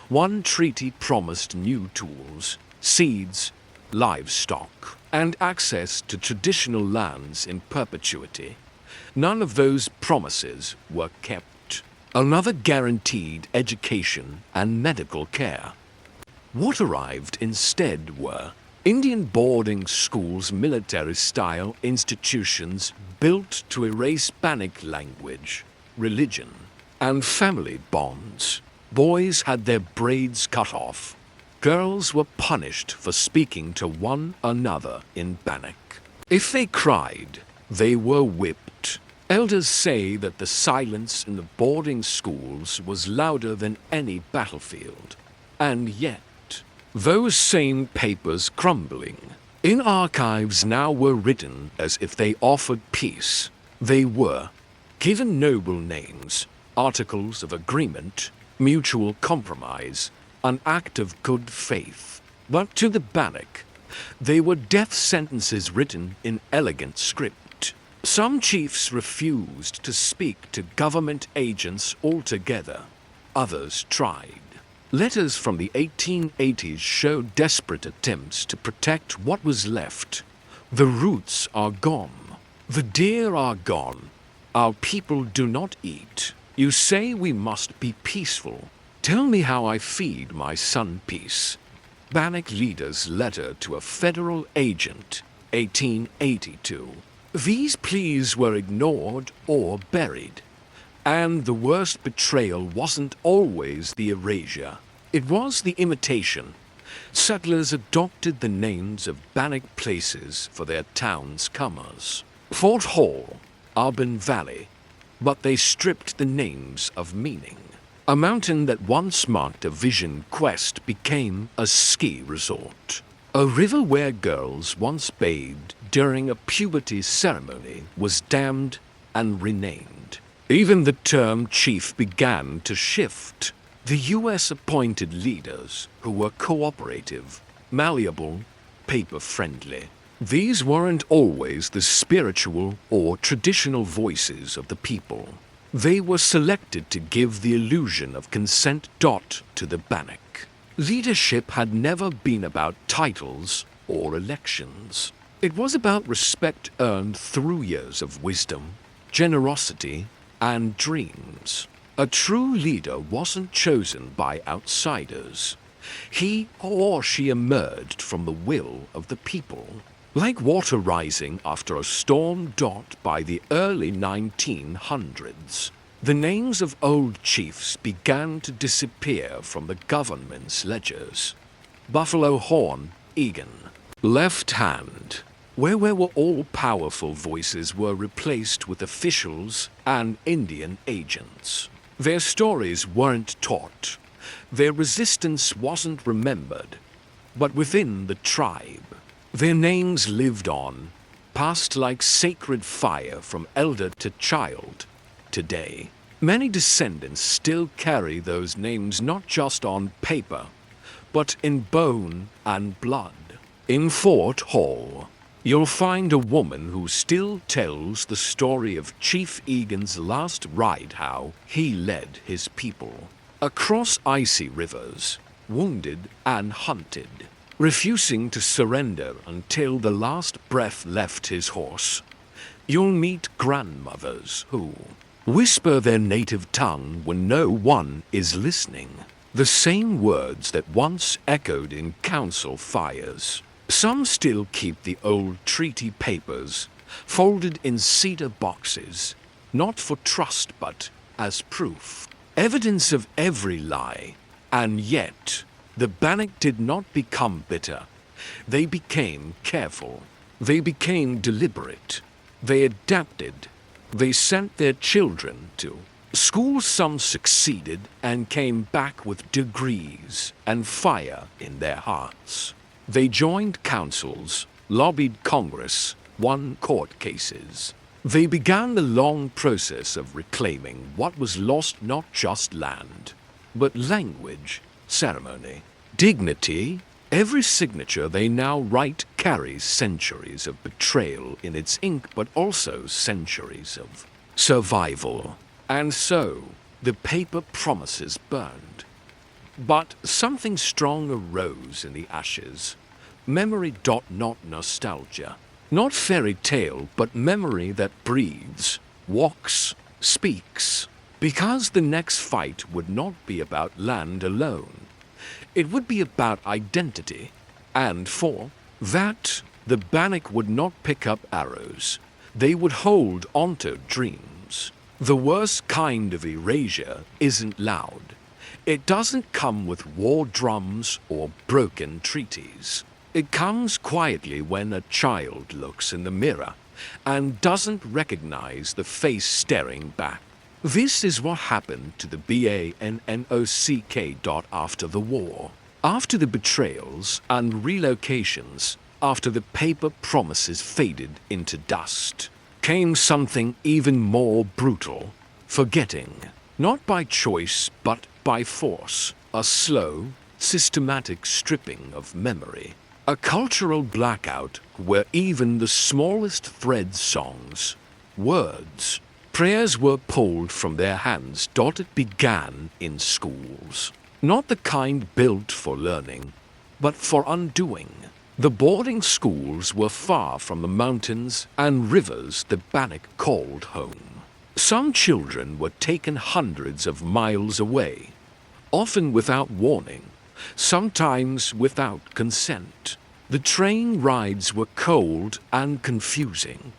One treaty promised new tools, seeds, livestock, and access to traditional lands in perpetuity. None of those promises were kept. Another guaranteed education and medical care. What arrived instead were Indian boarding schools, military-style institutions built to erase Bannock language, religion, and family bonds. Boys had their braids cut off. Girls were punished for speaking to one another in Bannock. If they cried, They were whipped. Elders say that the silence in the boarding schools was louder than any battlefield. And yet, those same papers crumbling in archives now were written as if they offered peace. They were given noble names, articles of agreement, mutual compromise, an act of good faith. But to the Bannock, they were death sentences written in elegant script. Some chiefs refused to speak to government agents altogether. Others tried. Letters from the 1880s show desperate attempts to protect what was left. The roots are gone. The deer are gone. Our people do not eat. You say we must be peaceful. Tell me how I feed my son peace. Bannock leader's letter to a federal agent, 1882. These pleas were ignored or buried. And the worst betrayal wasn't always the erasure. It was the imitation. Settlers adopted the names of Bannock places for their towns' comers. Fort Hall, Auburn Valley, but they stripped the names of meaning. A mountain that once marked a vision quest became a ski resort. A river where girls once bathed during a puberty ceremony was dammed and renamed. Even the term chief began to shift. The U.S. appointed leaders who were cooperative, malleable, paper-friendly. These weren't always the spiritual or traditional voices of the people. They were selected to give the illusion of consent to the Bannock. Leadership had never been about titles or elections. It was about respect earned through years of wisdom, generosity, and dreams. A true leader wasn't chosen by outsiders. He or she emerged from the will of the people. Like water rising after a storm. By the early 1900s, the names of old chiefs began to disappear from the government's ledgers. Buffalo Horn, Egan. Left Hand, where all-powerful voices were replaced with officials and Indian agents. Their stories weren't taught. Their resistance wasn't remembered. But within the tribe, their names lived on, passed like sacred fire from elder to child. Today, many descendants still carry those names not just on paper, but in bone and blood. In Fort Hall, you'll find a woman who still tells the story of Chief Egan's last ride, how he led his people across icy rivers, wounded and hunted, refusing to surrender until the last breath left his horse. You'll meet grandmothers who whisper their native tongue when no one is listening, the same words that once echoed in council fires. Some still keep the old treaty papers, folded in cedar boxes, not for trust but as proof, evidence of every lie. And yet, the Bannock did not become bitter. They became careful. They became deliberate. They adapted. They sent their children to school. Some succeeded and came back with degrees and fire in their hearts. They joined councils, lobbied Congress, won court cases. They began the long process of reclaiming what was lost, not just land, but language, ceremony, dignity. Every signature they now write carries centuries of betrayal in its ink, but also centuries of survival. And so, the paper promises burned. But something strong arose in the ashes. Memory. Not nostalgia. Not fairy tale, but memory that breathes, walks, speaks. Because the next fight would not be about land alone. It would be about identity. And for that, the Bannock would not pick up arrows. They would hold onto dreams. The worst kind of erasure isn't loud. It doesn't come with war drums or broken treaties. It comes quietly when a child looks in the mirror and doesn't recognize the face staring back. This is what happened to the BANNOCK after the war. After the betrayals and relocations, after the paper promises faded into dust, came something even more brutal: forgetting. Not by choice, but by force. A slow, systematic stripping of memory. A cultural blackout where even the smallest thread songs, words, prayers were pulled from their hands. It began in schools. Not the kind built for learning, but for undoing. The boarding schools were far from the mountains and rivers the Bannock called home. Some children were taken hundreds of miles away, often without warning, sometimes without consent. The train rides were cold and confusing.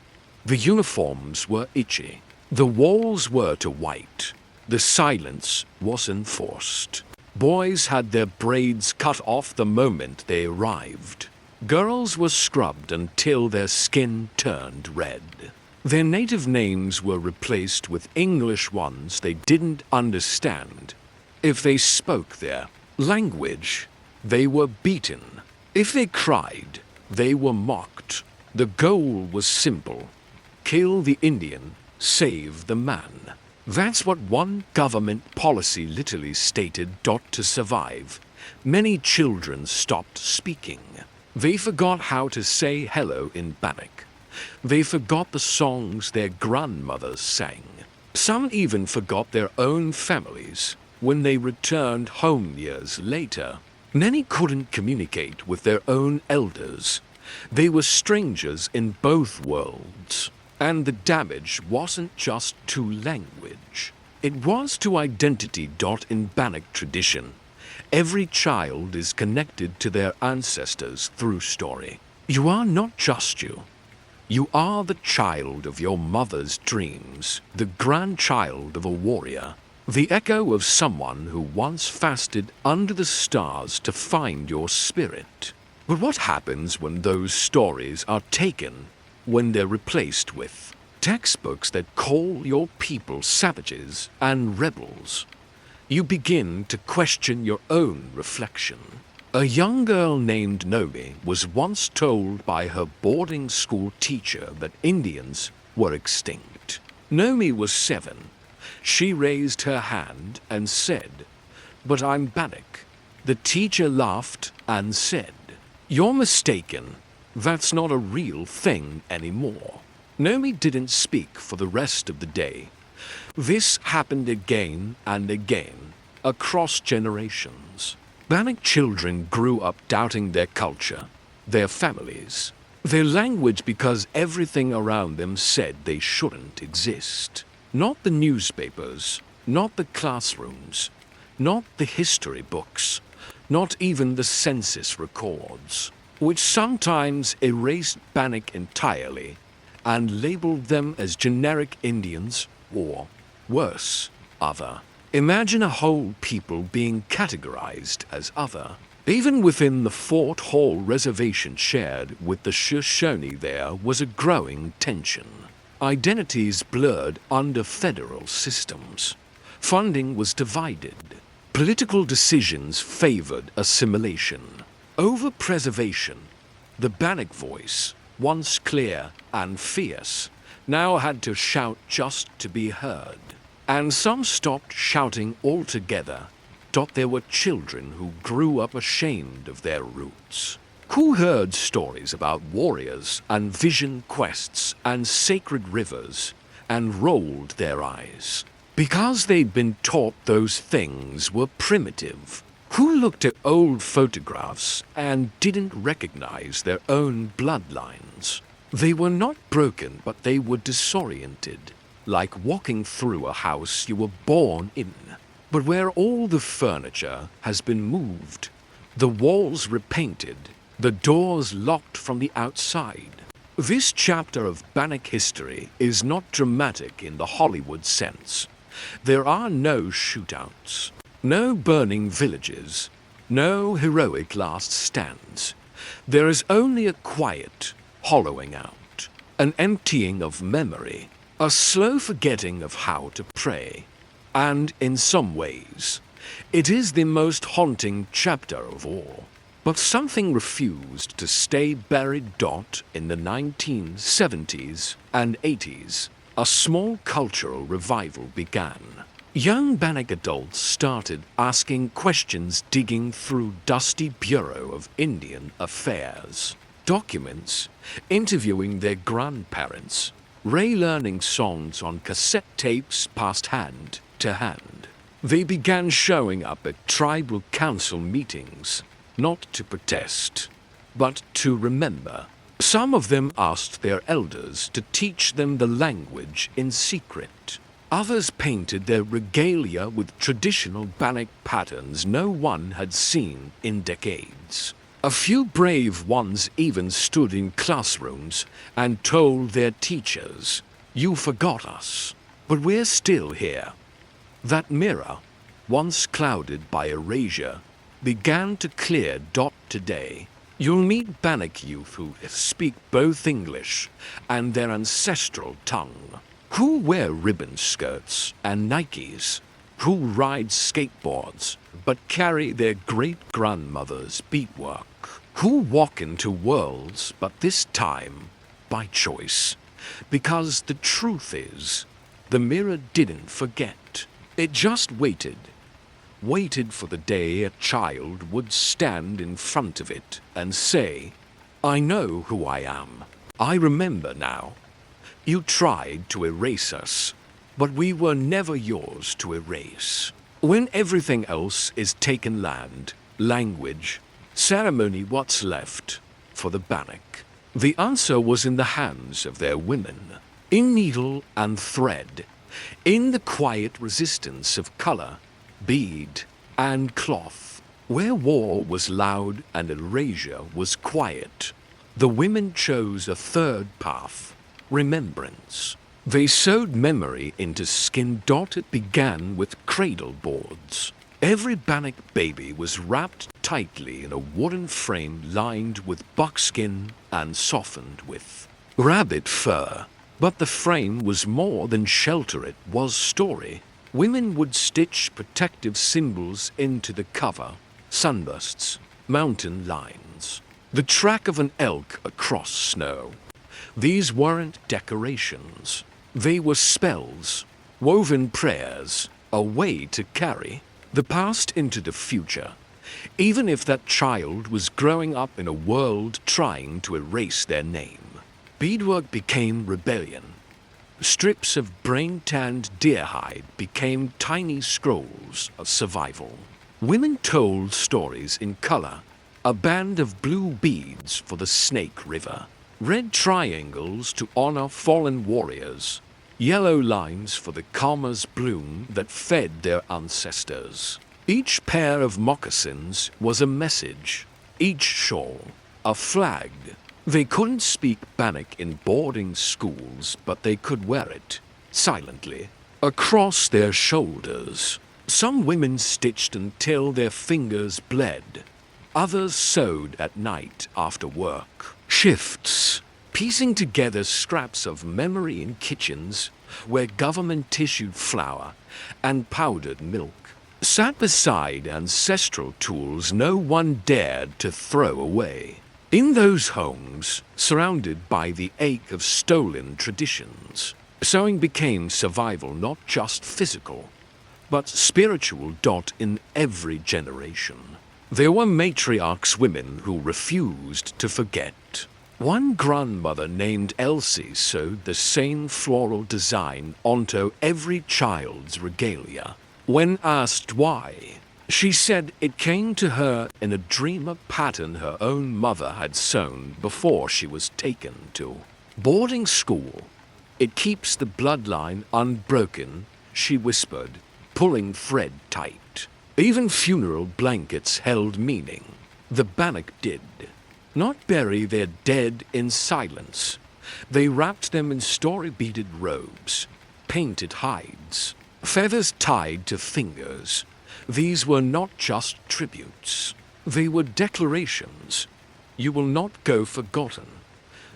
The uniforms were itchy. The walls were to white. The silence was enforced. Boys had their braids cut off the moment they arrived. Girls were scrubbed until their skin turned red. Their native names were replaced with English ones they didn't understand. If they spoke their language, they were beaten. If they cried, they were mocked. The goal was simple: kill the Indian, save the man. That's what one government policy literally stated. To survive, many children stopped speaking. They forgot how to say hello in Bannock. They forgot the songs their grandmothers sang. Some even forgot their own families when they returned home years later. Many couldn't communicate with their own elders. They were strangers in both worlds. And the damage wasn't just to language. It was to identity. In Bannock tradition, every child is connected to their ancestors through story. You are not just you. You are the child of your mother's dreams, the grandchild of a warrior, the echo of someone who once fasted under the stars to find your spirit. But what happens when those stories are taken, when they're replaced with textbooks that call your people savages and rebels? You begin to question your own reflection. A young girl named Nomi was once told by her boarding school teacher that Indians were extinct. Nomi was 7. She raised her hand and said, "But I'm Bannock." The teacher laughed and said, "You're mistaken. That's not a real thing anymore." Nomi didn't speak for the rest of the day. This happened again and again, across generations. Bannock children grew up doubting their culture, their families, their language, because everything around them said they shouldn't exist. Not the newspapers, not the classrooms, not the history books, not even the census records, which sometimes erased Bannock entirely and labeled them as generic Indians or, worse, other. Imagine a whole people being categorized as other. Even within the Fort Hall reservation shared with the Shoshone, there was a growing tension. Identities blurred under federal systems. Funding was divided. Political decisions favored assimilation over preservation. The Bannock voice, once clear and fierce, now had to shout just to be heard. And some stopped shouting altogether. There were children who grew up ashamed of their roots, who heard stories about warriors and vision quests and sacred rivers and rolled their eyes because they'd been taught those things were primitive, who looked at old photographs and didn't recognize their own bloodlines. They were not broken, but they were disoriented, like walking through a house you were born in, but where all the furniture has been moved, the walls repainted, the doors locked from the outside. This chapter of Bannock history is not dramatic in the Hollywood sense. There are no shootouts, no burning villages, no heroic last stands. There is only a quiet hollowing out, an emptying of memory, a slow forgetting of how to pray. And in some ways, it is the most haunting chapter of all. But something refused to stay buried. In the 1970s and 80s, a small cultural revival began. Young Bannock adults started asking questions, digging through dusty Bureau of Indian Affairs documents, interviewing their grandparents, relearning songs on cassette tapes passed hand to hand. They began showing up at tribal council meetings, not to protest, but to remember. Some of them asked their elders to teach them the language in secret. Others painted their regalia with traditional Bannock patterns no one had seen in decades. A few brave ones even stood in classrooms and told their teachers, "You forgot us, but we're still here." That mirror, once clouded by erasure, began to clear. Today, you'll meet Bannock youth who speak both English and their ancestral tongue, who wear ribbon skirts and Nikes, who ride skateboards but carry their great-grandmother's beadwork, who walk into worlds but this time by choice, because the truth is, the mirror didn't forget. It just waited for the day a child would stand in front of it and say, "I know who I am. I remember now. You tried to erase us, but we were never yours to erase." When everything else is taken, land, language, ceremony, what's left for the Bannock? The answer was in the hands of their women, in needle and thread, in the quiet resistance of color, bead, and cloth. Where war was loud and erasure was quiet, the women chose a third path, remembrance. They sewed memory into skin. It began with cradle boards. Every Bannock baby was wrapped tightly in a wooden frame lined with buckskin and softened with rabbit fur. But the frame was more than shelter, it was story. Women would stitch protective symbols into the cover, sunbursts, mountain lines, the track of an elk across snow. These weren't decorations. They were spells, woven prayers, a way to carry the past into the future, even if that child was growing up in a world trying to erase their name. Beadwork became rebellion. Strips of brain-tanned deer hide became tiny scrolls of survival. Women told stories in color, a band of blue beads for the Snake River, red triangles to honor fallen warriors, yellow lines for the commerce bloom that fed their ancestors. Each pair of moccasins was a message, each shawl a flag. They couldn't speak Bannock in boarding schools, but they could wear it, silently, across their shoulders. Some women stitched until their fingers bled. Others sewed at night after work. Shifts, piecing together scraps of memory in kitchens where government issued flour and powdered milk, sat beside ancestral tools no one dared to throw away. In those homes, surrounded by the ache of stolen traditions, sewing became survival, not just physical, but spiritual. In every generation, there were matriarchs, women who refused to forget. One grandmother named Elsie sewed the same floral design onto every child's regalia. When asked why, she said it came to her in a dream, a pattern her own mother had sewn before she was taken to boarding school. "It keeps the bloodline unbroken," she whispered, pulling thread tight. Even funeral blankets held meaning. The Bannock did not bury their dead in silence. They wrapped them in story-beaded robes, painted hides, feathers tied to fingers. These were not just tributes. They were declarations. You will not go forgotten.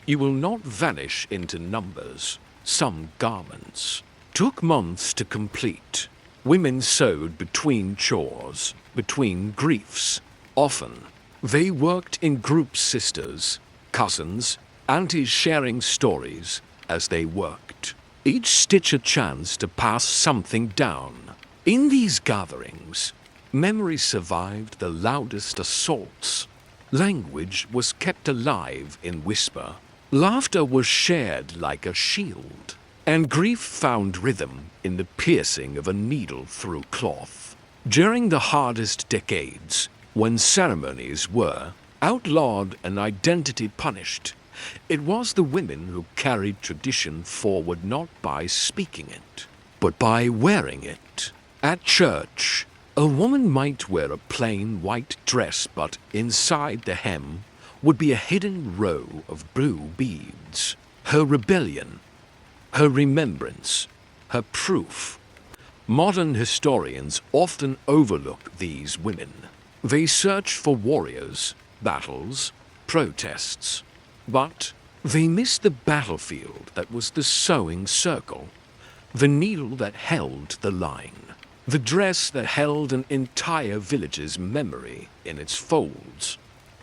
You will not vanish into numbers. Some garments took months to complete. Women sewed between chores, between griefs. Often, they worked in groups, sisters, cousins, aunties sharing stories as they worked. Each stitch a chance to pass something down. In these gatherings, memory survived the loudest assaults. Language was kept alive in whisper. Laughter was shared like a shield, and grief found rhythm in the piercing of a needle through cloth. During the hardest decades, when ceremonies were outlawed and identity punished, it was the women who carried tradition forward not by speaking it, but by wearing it. At church, a woman might wear a plain white dress, but inside the hem would be a hidden row of blue beads. Her rebellion, her remembrance, her proof. Modern historians often overlook these women. They search for warriors, battles, protests. But they miss the battlefield that was the sewing circle, the needle that held the line, the dress that held an entire village's memory in its folds.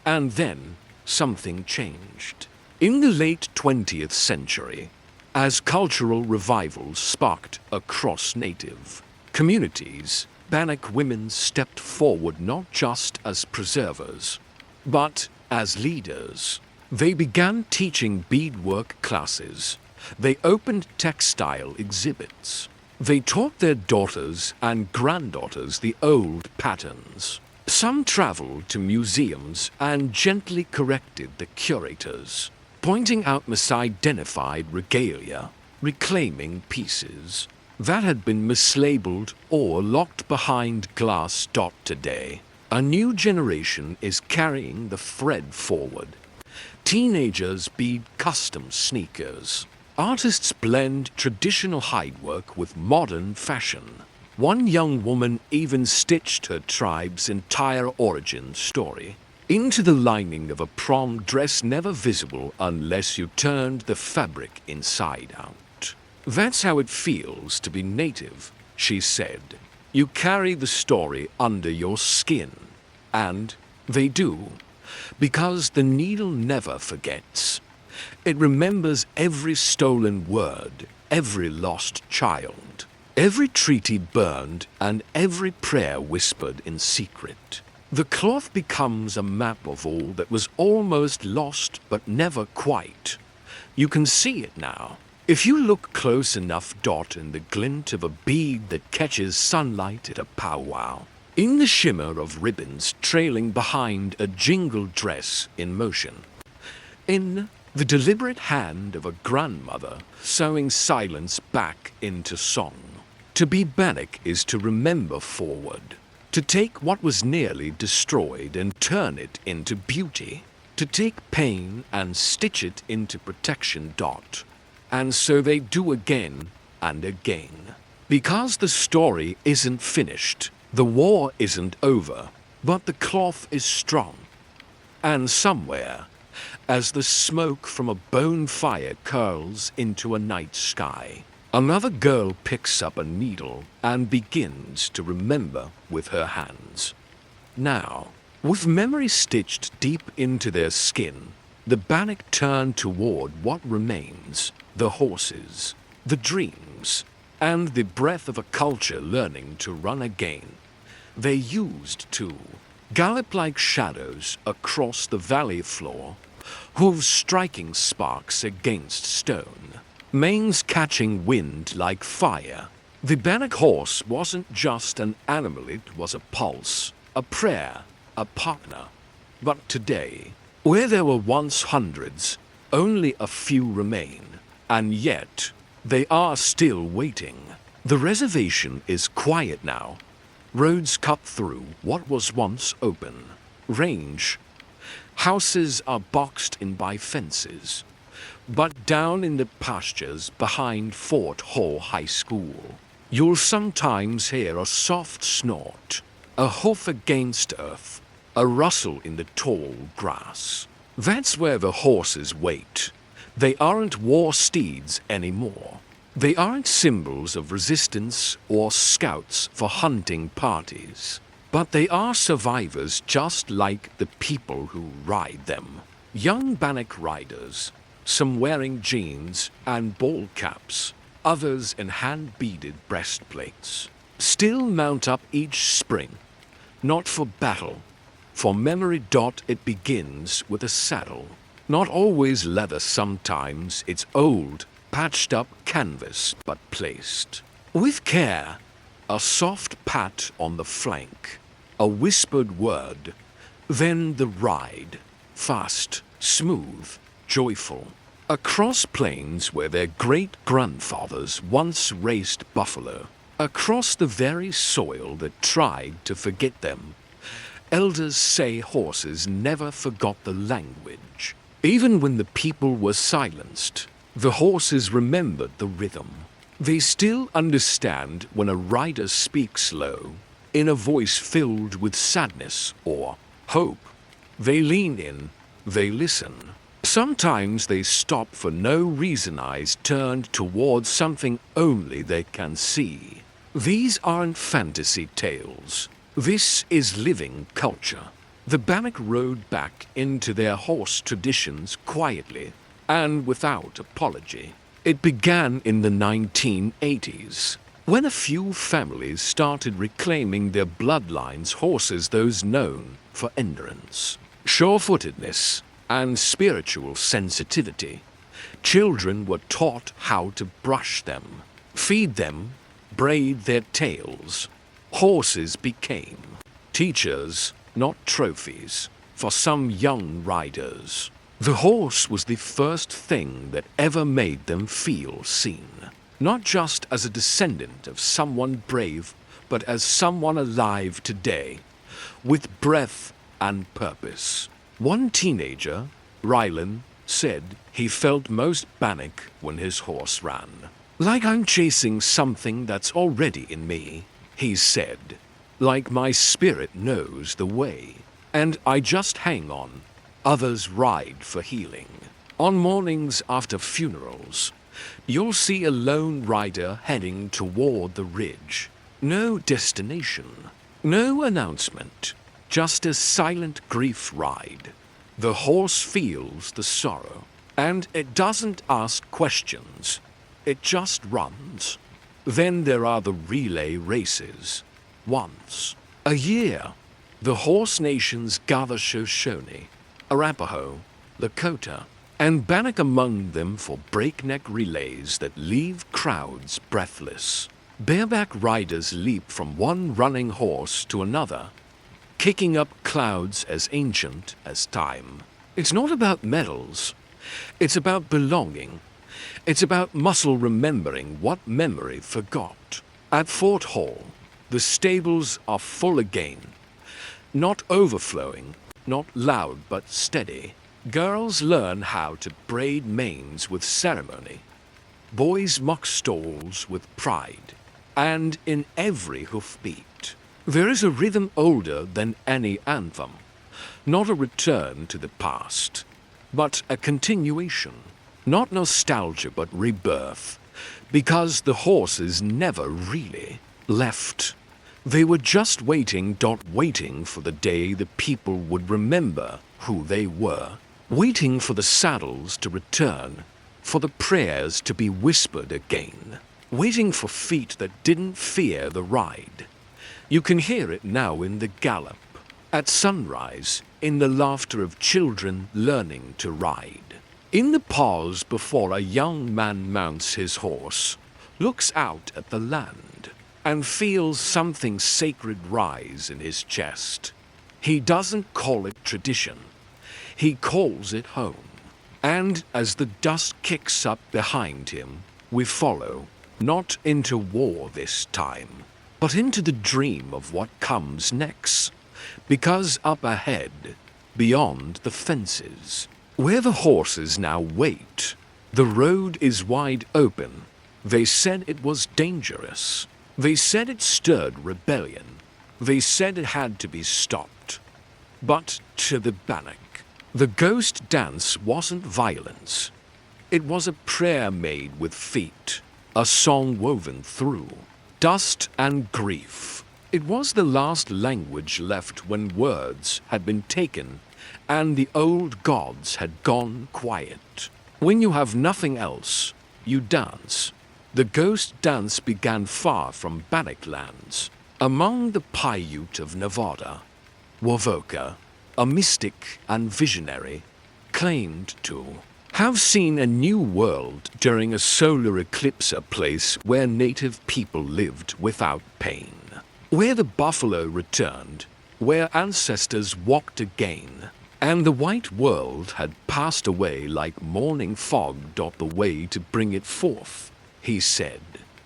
And then something changed. In the late 20th century, as cultural revivals sparked across native communities, Bannock women stepped forward not just as preservers, but as leaders. They began teaching beadwork classes. They opened textile exhibits. They taught their daughters and granddaughters the old patterns. Some traveled to museums and gently corrected the curators, pointing out misidentified regalia, reclaiming pieces that had been mislabeled or locked behind glass. Today, a new generation is carrying the thread forward. Teenagers bead custom sneakers. Artists blend traditional hidework with modern fashion. One young woman even stitched her tribe's entire origin story into the lining of a prom dress, never visible unless you turned the fabric inside out. That's how it feels to be native, she said. You carry the story under your skin. And they do, because the needle never forgets. It remembers every stolen word, every lost child, every treaty burned, and every prayer whispered in secret. The cloth becomes a map of all that was almost lost but never quite. You can see it now. If you look close enough, in the glint of a bead that catches sunlight at a powwow, in the shimmer of ribbons trailing behind a jingled dress in motion, in the deliberate hand of a grandmother sewing silence back into song. To be Bannock is to remember forward, to take what was nearly destroyed and turn it into beauty, to take pain and stitch it into protection. And so they do again and again. Because the story isn't finished, the war isn't over, but the cloth is strong. And somewhere, as the smoke from a bonfire curls into a night sky, another girl picks up a needle and begins to remember with her hands. Now, with memory stitched deep into their skin, the Bannock turn toward what remains, the horses, the dreams, and the breath of a culture learning to run again. They used to gallop like shadows across the valley floor, hooves striking sparks against stone, manes catching wind like fire. The Bannock horse wasn't just an animal, it was a pulse, a prayer, a partner. But today, where there were once hundreds, only a few remain, and yet they are still waiting. The reservation is quiet now. Roads cut through what was once open. Range. Houses are boxed in by fences. But down in the pastures behind Fort Hall High School, you'll sometimes hear a soft snort, a hoof against earth, a rustle in the tall grass. That's where the horses wait. They aren't war steeds anymore. They aren't symbols of resistance or scouts for hunting parties. But they are survivors just like the people who ride them. Young Bannock riders, some wearing jeans and ball caps, others in hand-beaded breastplates, still mount up each spring, not for battle. For memory. It begins with a saddle. Not always leather, sometimes it's old, patched up canvas, but placed with care. A soft pat on the flank, a whispered word, then the ride, fast, smooth, joyful, across plains where their great-grandfathers once raced buffalo, across the very soil that tried to forget them. Elders say horses never forgot the language. Even when the people were silenced, the horses remembered the rhythm. They still understand when a rider speaks low, in a voice filled with sadness or hope. They lean in, they listen. Sometimes they stop for no reason, eyes turned towards something only they can see. These aren't fantasy tales. This is living culture. The Bannock rode back into their horse traditions quietly and without apology. It began in the 1980s, when a few families started reclaiming their bloodlines' horses, those known for endurance, sure-footedness, and spiritual sensitivity. Children were taught how to brush them, feed them, braid their tails. Horses became teachers, not trophies, for some young riders. The horse was the first thing that ever made them feel seen, not just as a descendant of someone brave, but as someone alive today, with breath and purpose. One teenager, Rylan, said he felt most Bannock when his horse ran. Like I'm chasing something that's already in me, he said. Like my spirit knows the way, and I just hang on. Others ride for healing. On mornings after funerals, you'll see a lone rider heading toward the ridge. No destination, no announcement, just a silent grief ride. The horse feels the sorrow, and it doesn't ask questions. It just runs. Then there are the relay races. Once a year, the horse nations gather Shoshone, Arapaho, Lakota, and Bannock among them for breakneck relays that leave crowds breathless. Bareback riders leap from one running horse to another, kicking up clouds as ancient as time. It's not about medals. It's about belonging. It's about muscle remembering what memory forgot. At Fort Hall, the stables are full again. Not overflowing, not loud but steady. Girls learn how to braid manes with ceremony. Boys mock stalls with pride. And in every hoofbeat, there is a rhythm older than any anthem. Not a return to the past, but a continuation. Not nostalgia, but rebirth. Because the horses never really left. They were just waiting for the day the people would remember who they were. Waiting for the saddles to return, for the prayers to be whispered again. Waiting for feet that didn't fear the ride. You can hear it now in the gallop, at sunrise, in the laughter of children learning to ride. In the pause before a young man mounts his horse, looks out at the land, and feels something sacred rise in his chest. He doesn't call it tradition. He calls it home. And as the dust kicks up behind him, we follow, not into war this time, but into the dream of what comes next. Because up ahead, beyond the fences, where the horses now wait, the road is wide open. They said it was dangerous. They said it stirred rebellion. They said it had to be stopped. But to the Bannock, the ghost dance wasn't violence. It was a prayer made with feet, a song woven through dust and grief. It was the last language left when words had been taken and the old gods had gone quiet. When you have nothing else, you dance. The ghost dance began far from Bannock lands, among the Paiute of Nevada. Wovoka, a mystic and visionary, claimed to have seen a new world during a solar eclipse, a place where native people lived without pain, where the buffalo returned, where ancestors walked again, and the white world had passed away like morning fog. The way to bring it forth, he said,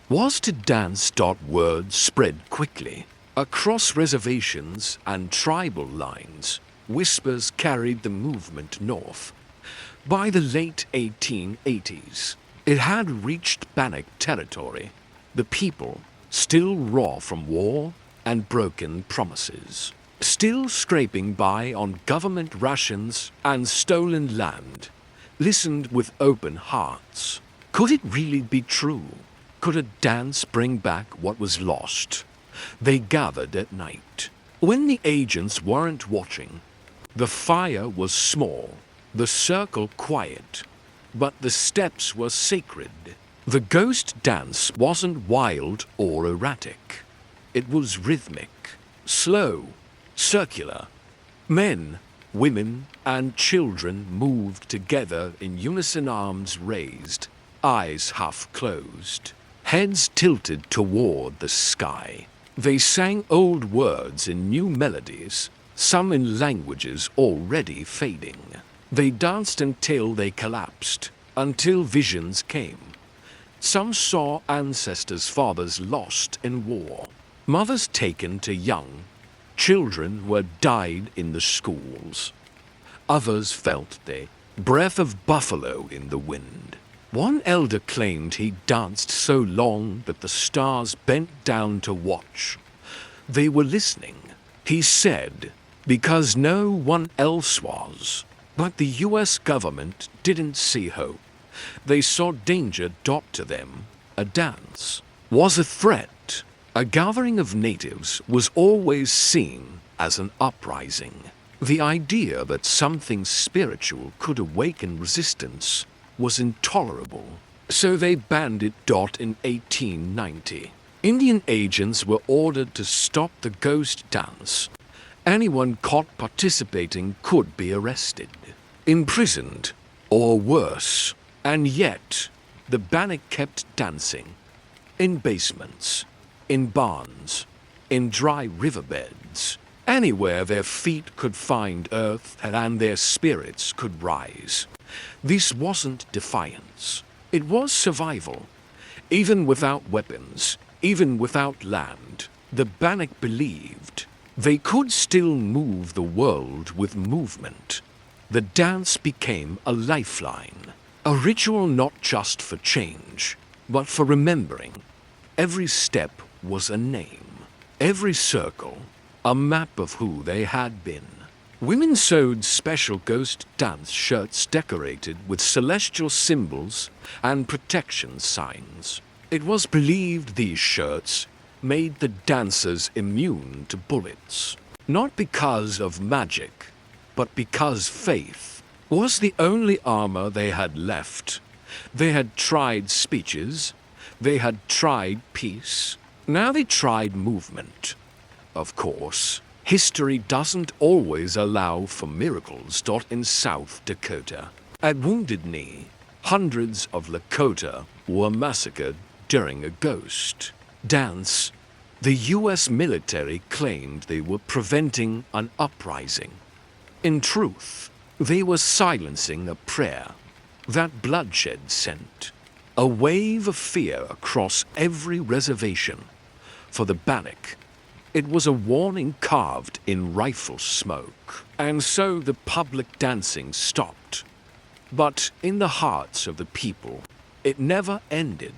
was to dance. Word spread quickly across reservations and tribal lines. Whispers carried the movement north. By the late 1880s, it had reached Bannock territory, the people, still raw from war and broken promises, still scraping by on government rations and stolen land, listened with open hearts. Could it really be true? Could a dance bring back what was lost? They gathered at night, when the agents weren't watching. The fire was small, the circle quiet, but the steps were sacred. The ghost dance wasn't wild or erratic. It was rhythmic, slow, circular. Men, women, and children moved together in unison, arms raised, eyes half closed, heads tilted toward the sky. They sang old words in new melodies, some in languages already fading. They danced until they collapsed, until visions came. Some saw ancestors' fathers lost in war, mothers taken to young, children who had died in the schools. Others felt the breath of buffalo in the wind. One elder claimed he danced so long that the stars bent down to watch. They were listening, he said, because no one else was. But the U.S. government didn't see hope. They saw danger. To them, a dance was a threat. A gathering of natives was always seen as an uprising. The idea that something spiritual could awaken resistance was intolerable. So they banned it. In 1890, Indian agents were ordered to stop the ghost dance. Anyone caught participating could be arrested, imprisoned, or worse. And yet, the Bannock kept dancing. In basements, in barns, in dry riverbeds, anywhere their feet could find earth and their spirits could rise. This wasn't defiance. It was survival. Even without weapons, even without land, the Bannock believed they could still move the world with movement. The dance became a lifeline, a ritual not just for change, but for remembering. Every step was a name, every circle a map of who they had been. Women sewed special ghost dance shirts decorated with celestial symbols and protection signs. It was believed these shirts made the dancers immune to bullets, not because of magic, but because faith was the only armor they had left. They had tried speeches, they had tried peace, now they tried movement. Of course, history doesn't always allow for miracles. In South Dakota, at Wounded Knee, hundreds of Lakota were massacred during a ghost dance. The U.S. military claimed they were preventing an uprising. In truth, they were silencing a prayer that bloodshed sent a wave of fear across every reservation. For the Bannock, it was a warning carved in rifle smoke. And so the public dancing stopped. But in the hearts of the people, it never ended.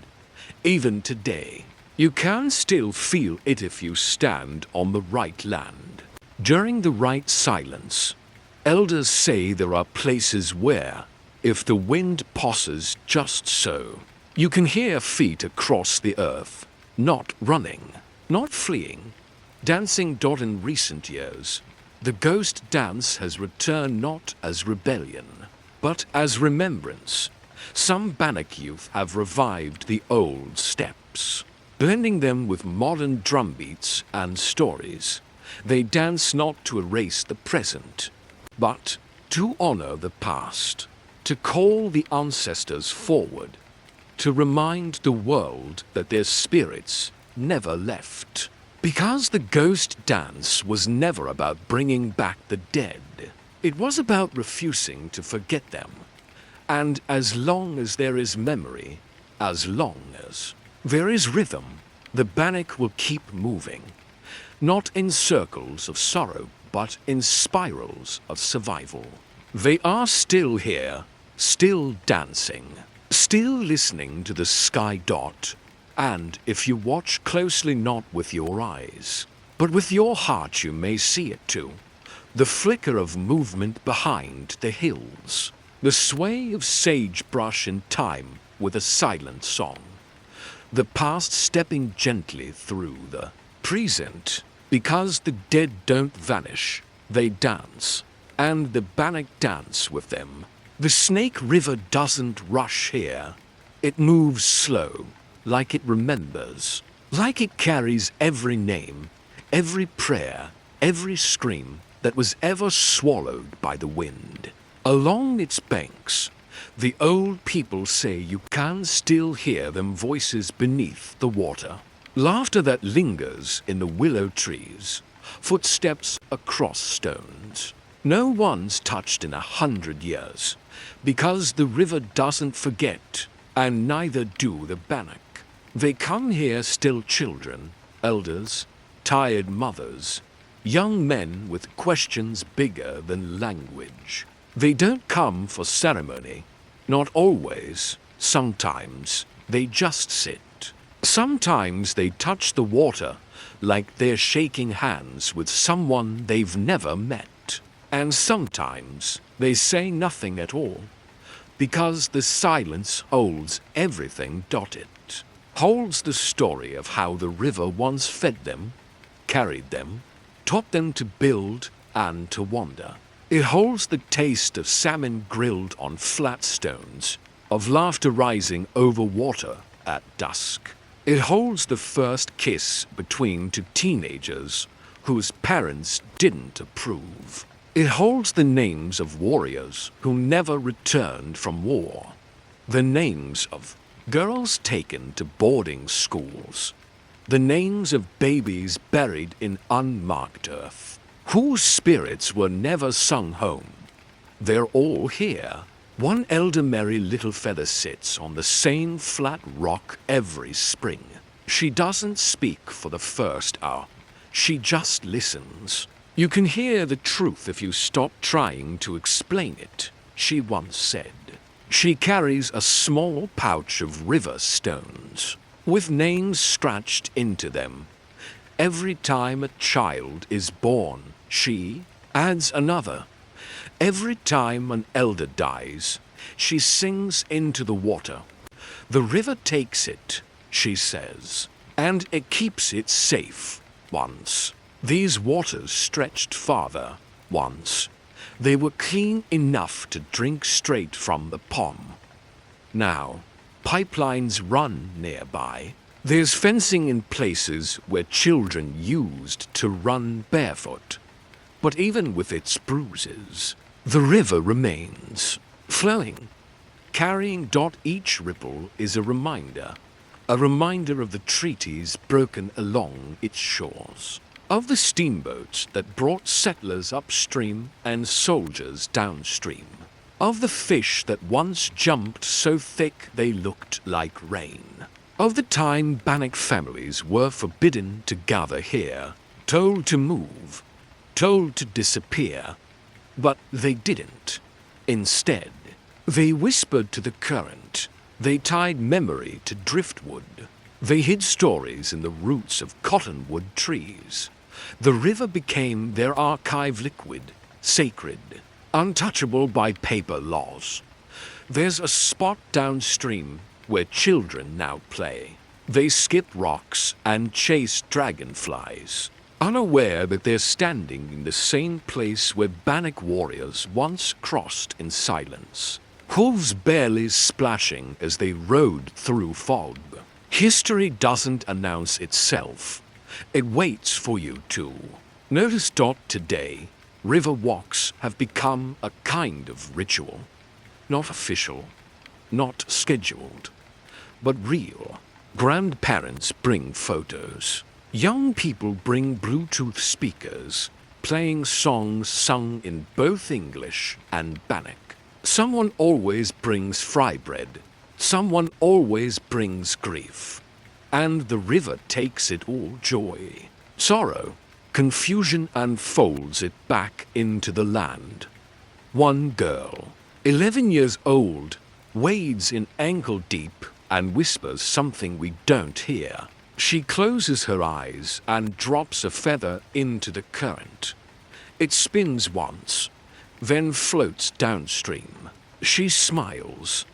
Even today, you can still feel it if you stand on the right land. During the right silence, elders say there are places where if the wind pauses just so. You can hear feet across the earth, not running, not fleeing, dancing. In recent years, the ghost dance has returned not as rebellion, but as remembrance. Some Bannock youth have revived the old steps, blending them with modern drum beats and stories. They dance not to erase the present, but to honor the past, to call the ancestors forward, to remind the world that their spirits never left. Because the ghost dance was never about bringing back the dead. It was about refusing to forget them. And as long as there is memory, as long as there is rhythm, the Bannock will keep moving. Not in circles of sorrow, but in spirals of survival. They are still here, still dancing, still listening to the sky dot. And if you watch closely, not with your eyes, but with your heart, you may see it too. The flicker of movement behind the hills, the sway of sagebrush in time with a silent song, the past stepping gently through the present. Because the dead don't vanish, they dance, and the Bannock dance with them. The Snake River doesn't rush here. It moves slow, like it remembers, like it carries every name, every prayer, every scream that was ever swallowed by the wind. Along its banks, the old people say you can still hear them voices beneath the water. Laughter that lingers in the willow trees, footsteps across stones. No one's touched in 100 years, because the river doesn't forget, and neither do the Bannock. They come here still children, elders, tired mothers, young men with questions bigger than language. They don't come for ceremony, not always. Sometimes they just sit. Sometimes they touch the water like they're shaking hands with someone they've never met. And sometimes they say nothing at all, because the silence holds everything. It holds the story of how the river once fed them, carried them, taught them to build and to wander. It holds the taste of salmon grilled on flat stones, of laughter rising over water at dusk. It holds the first kiss between two teenagers whose parents didn't approve. It holds the names of warriors who never returned from war, the names of girls taken to boarding schools, the names of babies buried in unmarked earth, whose spirits were never sung home. They're all here. One elder Mary Littlefeather sits on the same flat rock every spring. She doesn't speak for the first hour. She just listens. You can hear the truth if you stop trying to explain it, she once said. She carries a small pouch of river stones, with names scratched into them. Every time a child is born, she adds another. Every time an elder dies, she sings into the water. The river takes it, she says, and it keeps it safe. Once, these waters stretched farther. Once, they were clean enough to drink straight from the pond. Now, pipelines run nearby. There's fencing in places where children used to run barefoot. But even with its bruises, the river remains, flowing, carrying. Each ripple is a reminder of the treaties broken along its shores, of the steamboats that brought settlers upstream and soldiers downstream, of the fish that once jumped so thick they looked like rain, of the time Bannock families were forbidden to gather here, told to move, told to disappear, but they didn't. Instead, they whispered to the current. They tied memory to driftwood. They hid stories in the roots of cottonwood trees. The river became their archive, liquid, sacred, untouchable by paper laws. There's a spot downstream where children now play. They skip rocks and chase dragonflies, unaware that they're standing in the same place where Bannock warriors once crossed in silence, hooves barely splashing as they rode through fog. History doesn't announce itself. It waits for you to. Notice today, river walks have become a kind of ritual. Not official, not scheduled, but real. Grandparents bring photos. Young people bring Bluetooth speakers, playing songs sung in both English and Bannock. Someone always brings fry bread. Someone always brings grief. And the river takes it all joy. Sorrow, confusion unfolds it back into the land. One girl, 11 years old, wades in ankle deep and whispers something we don't hear. She closes her eyes and drops a feather into the current. It spins once, then floats downstream. She smiles.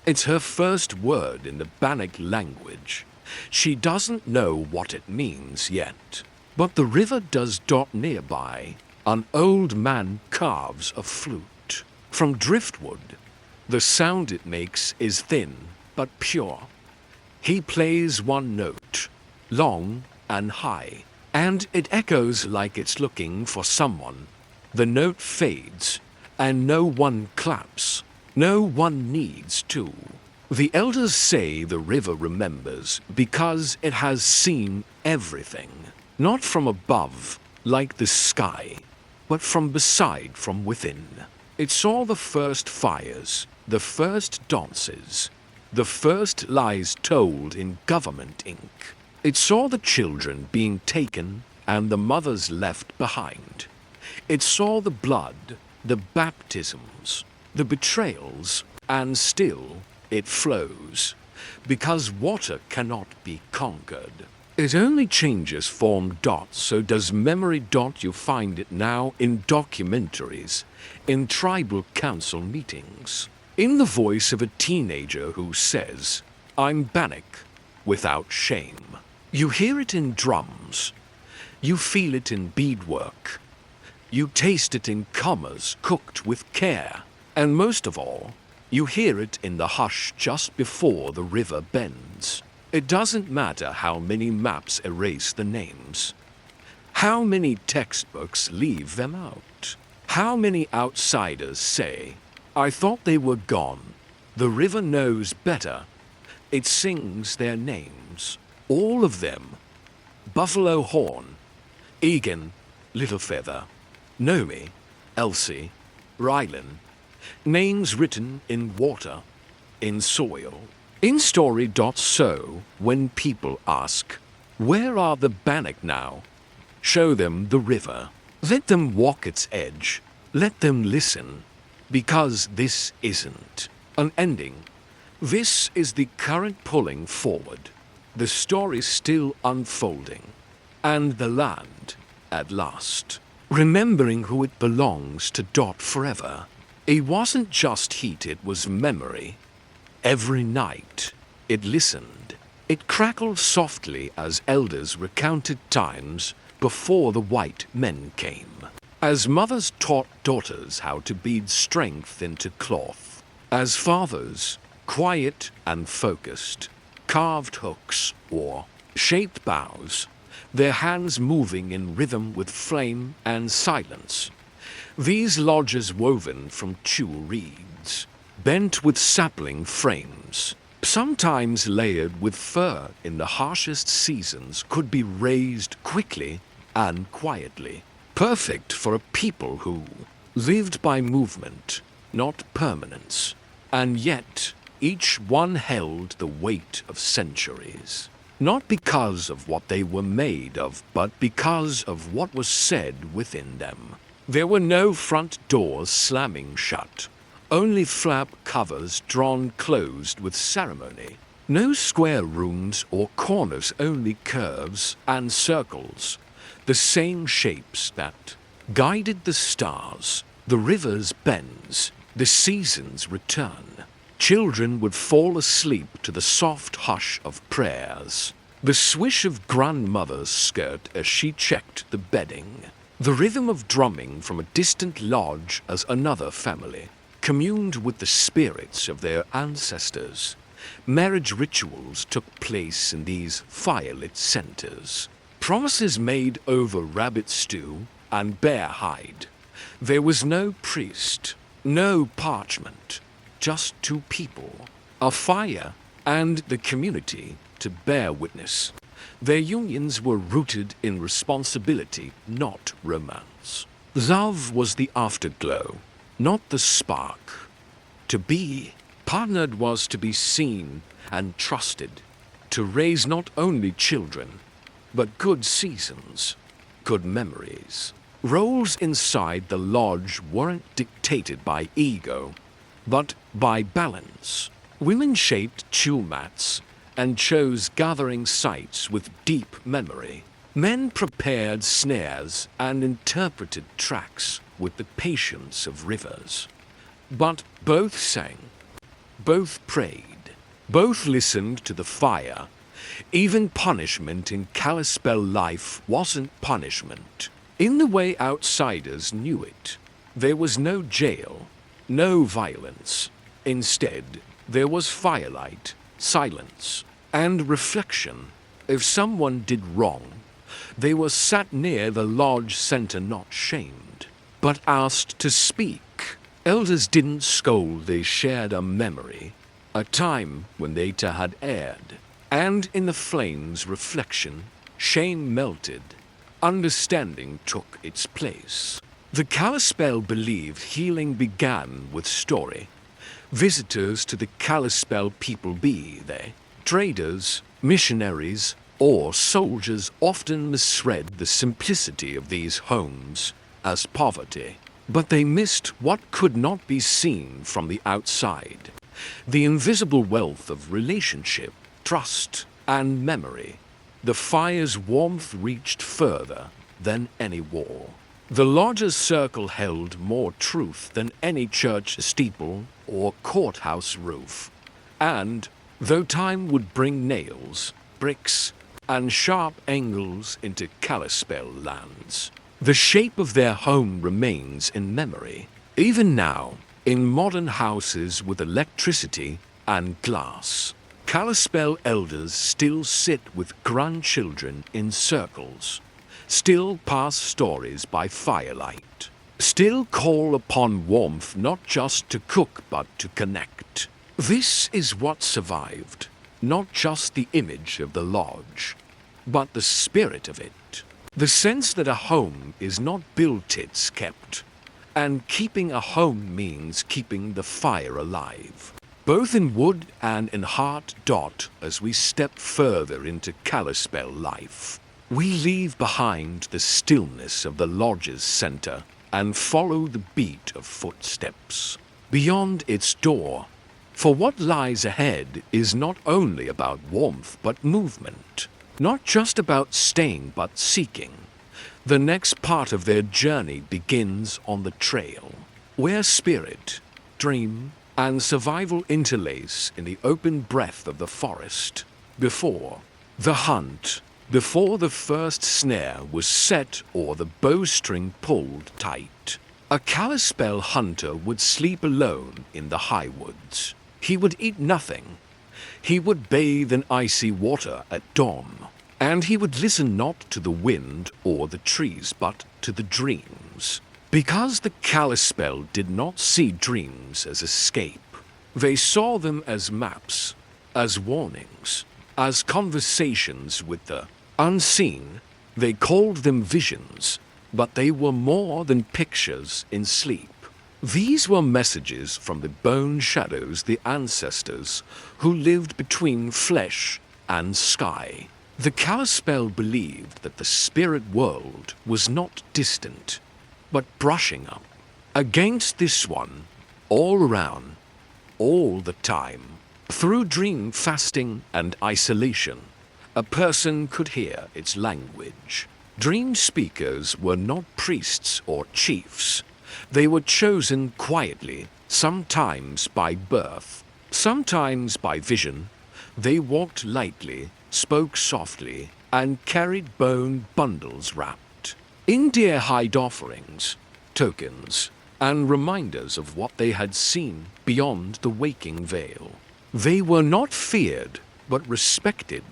It's her first word in the Bannock language. She doesn't know what it means yet. But the river does. Nearby, an old man carves a flute. From driftwood, the sound it makes is thin but pure. He plays one note, long and high, and it echoes like it's looking for someone. The note fades, and no one claps. No one needs to. The elders say the river remembers because it has seen everything. Not from above, like the sky, but from beside, from within. It saw the first fires, the first dances, the first lies told in government ink. It saw the children being taken and the mothers left behind. It saw the blood, the baptisms, the betrayals, and still it flows, because water cannot be conquered. It only changes form. So does memory. You find it now in documentaries, in tribal council meetings, in the voice of a teenager who says, "I'm Bannock," without shame. You hear it in drums. You feel it in beadwork. You taste it in commas cooked with care. And most of all, you hear it in the hush just before the river bends. It doesn't matter how many maps erase the names, how many textbooks leave them out, how many outsiders say, "I thought they were gone." The river knows better. It sings their names, all of them. Buffalo Horn, Egan, Littlefeather, Nomi, Elsie, Rylan. Names written in water, in soil. In story. So, when people ask, "Where are the Bannock now?" show them the river. Let them walk its edge. Let them listen. Because this isn't an ending. This is the current pulling forward. The story still unfolding. And the land, at last, remembering who it belongs to. Forever. It wasn't just heat, it was memory. Every night, it listened. It crackled softly as elders recounted times before the white men came. As mothers taught daughters how to bead strength into cloth. As fathers, quiet and focused, carved hooks or shaped bows, their hands moving in rhythm with flame and silence. These lodges woven from tule reeds, bent with sapling frames, sometimes layered with fur in the harshest seasons, could be raised quickly and quietly, perfect for a people who lived by movement, not permanence, and yet each one held the weight of centuries. Not because of what they were made of, but because of what was said within them. There were no front doors slamming shut, only flap covers drawn closed with ceremony. No square rooms or corners, only curves and circles, the same shapes that guided the stars, the river's bends, the seasons' return. Children would fall asleep to the soft hush of prayers, the swish of grandmother's skirt as she checked the bedding, the rhythm of drumming from a distant lodge as another family communed with the spirits of their ancestors. Marriage rituals took place in these firelit centers. Promises made over rabbit stew and bear hide. There was no priest, no parchment, just two people, a fire, and the community to bear witness. Their unions were rooted in responsibility, not romance. Love was the afterglow, not the spark. To be partnered was to be seen and trusted, to raise not only children, but good seasons, good memories. Roles inside the lodge weren't dictated by ego, but by balance. Women shaped tulle mats and chose gathering sites with deep memory. Men prepared snares and interpreted tracks with the patience of rivers. But both sang, both prayed, both listened to the fire. Even punishment in Kalispel life wasn't punishment. In the way outsiders knew it, there was no jail, no violence. Instead, there was firelight, silence, and reflection. If someone did wrong, they were sat near the lodge center not shamed, but asked to speak. Elders didn't scold, they shared a memory, a time when they had erred. And in the flames' reflection, shame melted, understanding took its place. The Kalispel believed healing began with story. Visitors to the Kalispel people, be they traders, missionaries, or soldiers, often misread the simplicity of these homes as poverty. But they missed what could not be seen from the outside: the invisible wealth of relationship, trust, and memory. The fire's warmth reached further than any wall. The lodge's circle held more truth than any church steeple or courthouse roof. And, though time would bring nails, bricks, and sharp angles into Kalispel lands, the shape of their home remains in memory. Even now, in modern houses with electricity and glass, Kalispel elders still sit with grandchildren in circles, still pass stories by firelight, still call upon warmth not just to cook but to connect. This is what survived, not just the image of the lodge, but the spirit of it. The sense that a home is not built, it's kept. And keeping a home means keeping the fire alive, both in wood and in heart. As we step further into Kalispel life, we leave behind the stillness of the lodge's center and follow the beat of footsteps beyond its door. For what lies ahead is not only about warmth but movement, not just about staying but seeking. The next part of their journey begins on the trail, where spirit, dream, and survival interlace in the open breath of the forest. Before the hunt, before the first snare was set or the bowstring pulled tight, a Kalispel hunter would sleep alone in the high woods. He would eat nothing. He would bathe in icy water at dawn. And he would listen not to the wind or the trees, but to the dreams. Because the Kalispel did not see dreams as escape. They saw them as maps, as warnings, as conversations with the unseen. They called them visions, but they were more than pictures in sleep. These were messages from the bone shadows, the ancestors who lived between flesh and sky. The Kalispel believed that the spirit world was not distant, but brushing up against this one, all around, all the time. Through dream fasting and isolation, a person could hear its language. Dream speakers were not priests or chiefs. They were chosen quietly, sometimes by birth, Sometimes by vision, they walked lightly, spoke softly, and carried bone bundles wrapped in deer hide offerings, tokens, and reminders of what they had seen beyond the waking veil. They were not feared, but respected.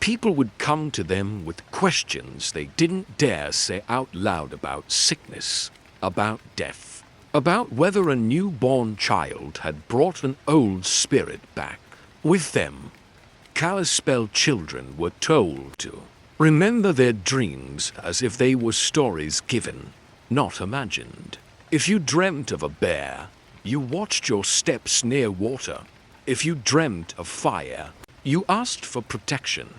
People would come to them with questions they didn't dare say out loud about sickness, about death, about whether a newborn child had brought an old spirit back with them. Kalispel children were told to remember their dreams as if they were stories given, not imagined. If you dreamt of a bear, you watched your steps near water. If you dreamt of fire, you asked for protection.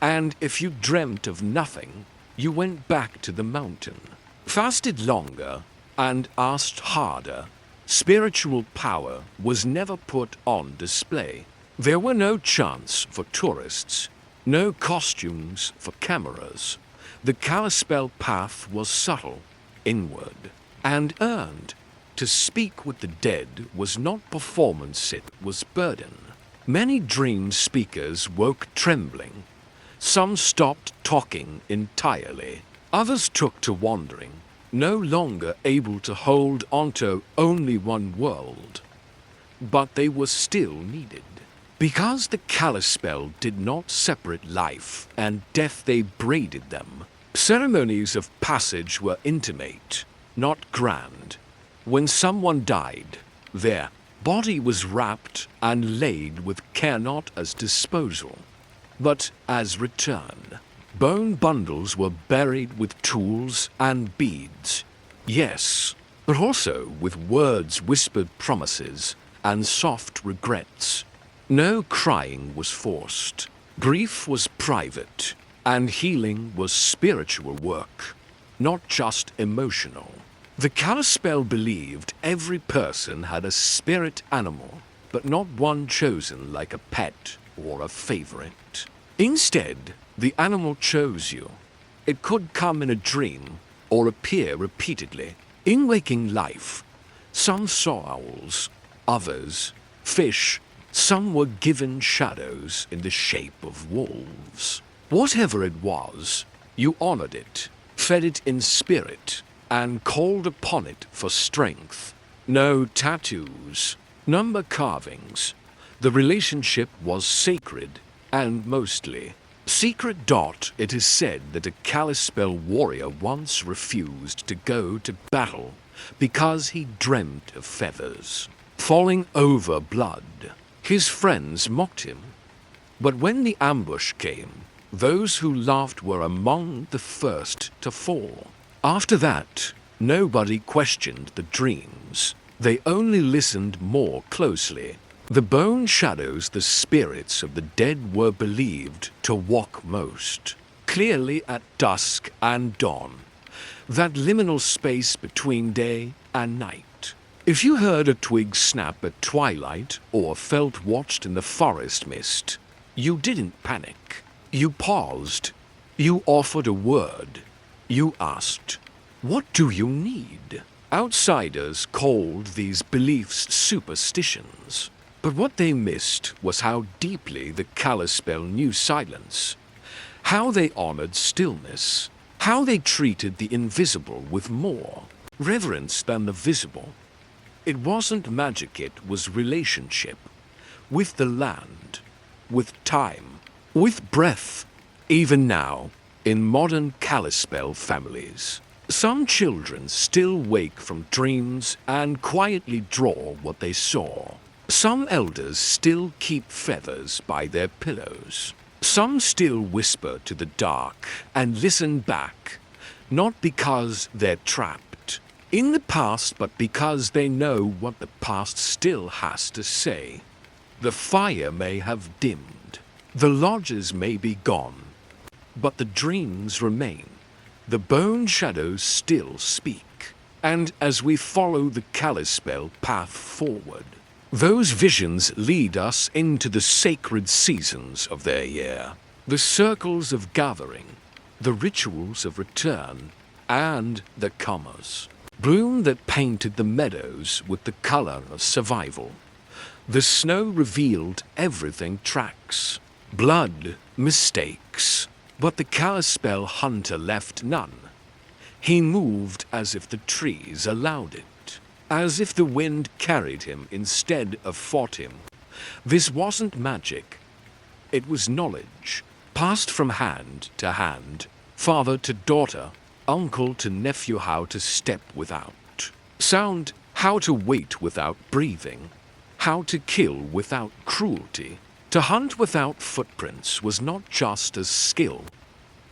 And if you dreamt of nothing, you went back to the mountain, fasted longer, and asked harder. Spiritual power was never put on display. There were no chants for tourists, no costumes for cameras. The Kalispel path was subtle, inward, and earned. To speak with the dead was not performance, it was burden. Many dream speakers woke trembling. Some stopped talking entirely. Others took to wandering, no longer able to hold onto only one world. But they were still needed. Because the Kalispel did not separate life and death, they braided them. Ceremonies of passage were intimate, not grand. When someone died, their body was wrapped and laid with care, not as disposal, but as return. Bone bundles were buried with tools and beads, yes, but also with words, whispered promises, and soft regrets. No crying was forced. Grief was private, and healing was spiritual work, not just emotional. The Kalispel believed every person had a spirit animal, but not one chosen like a pet or a favorite. Instead, the animal chose you. It could come in a dream or appear repeatedly in waking life. Some saw owls, others fish. Some were given shadows in the shape of wolves. Whatever it was, you honored it, fed it in spirit, and called upon it for strength. No tattoos, number carvings. The relationship was sacred and mostly secret. It is said that a Kalispel warrior once refused to go to battle because he dreamt of feathers falling over blood. His friends mocked him, but when the ambush came, those who laughed were among the first to fall. After that, nobody questioned the dreams. They only listened more closely. The bone shadows, the spirits of the dead, were believed to walk most clearly at dusk and dawn, that liminal space between day and night. If you heard a twig snap at twilight or felt watched in the forest mist, you didn't panic. You paused. You offered a word. You asked, "What do you need?" Outsiders called these beliefs superstitions. But what they missed was how deeply the Kalispel knew silence, how they honored stillness, how they treated the invisible with more reverence than the visible. It wasn't magic, it was relationship with the land, with time, with breath. Even now, in modern Kalispel families, some children still wake from dreams and quietly draw what they saw. Some elders still keep feathers by their pillows. Some still whisper to the dark and listen back, not because they're trapped in the past, but because they know what the past still has to say. The fire may have dimmed, the lodges may be gone, but the dreams remain. The bone shadows still speak. And as we follow the Kalispel path forward, those visions lead us into the sacred seasons of their year, the circles of gathering, the rituals of return, and the comers. Bloom that painted the meadows with the color of survival. The snow revealed everything: tracks, blood, mistakes. But the Kalispel hunter left none. He moved as if the trees allowed it, as if the wind carried him instead of fought him. This wasn't magic. It was knowledge, passed from hand to hand, father to daughter, uncle to nephew, how to step without sound, how to wait without breathing, how to kill without cruelty. To hunt without footprints was not just a skill.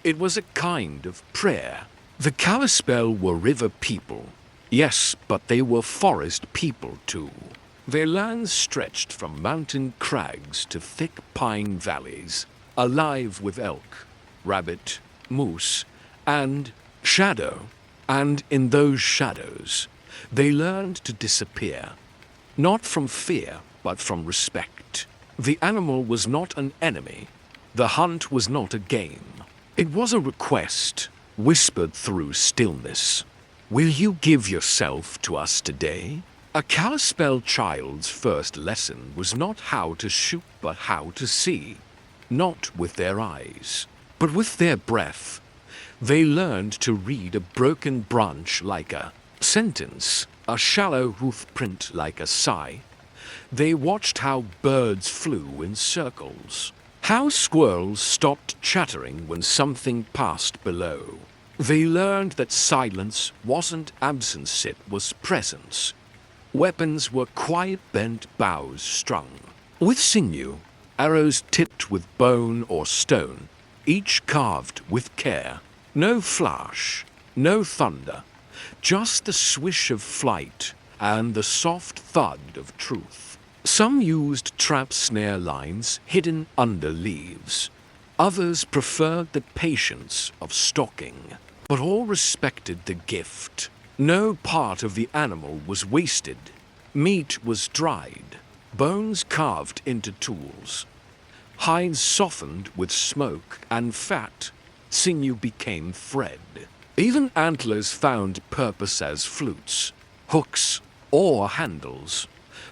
It was a kind of prayer. The Kalispel were river people, yes, but they were forest people too. Their lands stretched from mountain crags to thick pine valleys, alive with elk, rabbit, moose, and shadow. And in those shadows, they learned to disappear, not from fear, but from respect. The animal was not an enemy. The hunt was not a game. It was a request, whispered through stillness. Will you give yourself to us today? A Kalispel child's first lesson was not how to shoot, but how to see. Not with their eyes, but with their breath. They learned to read a broken branch like a sentence, a shallow hoof print like a sigh. They watched how birds flew in circles, how squirrels stopped chattering when something passed below. They learned that silence wasn't absence, it was presence. Weapons were quiet bent bows strung with sinew, arrows tipped with bone or stone, each carved with care. No flash, no thunder, just the swish of flight and the soft thud of truth. Some used trap snare lines hidden under leaves. Others preferred the patience of stalking, but all respected the gift. No part of the animal was wasted. Meat was dried, bones carved into tools, hides softened with smoke and fat. Sinew became thread. Even antlers found purpose as flutes, hooks, or handles.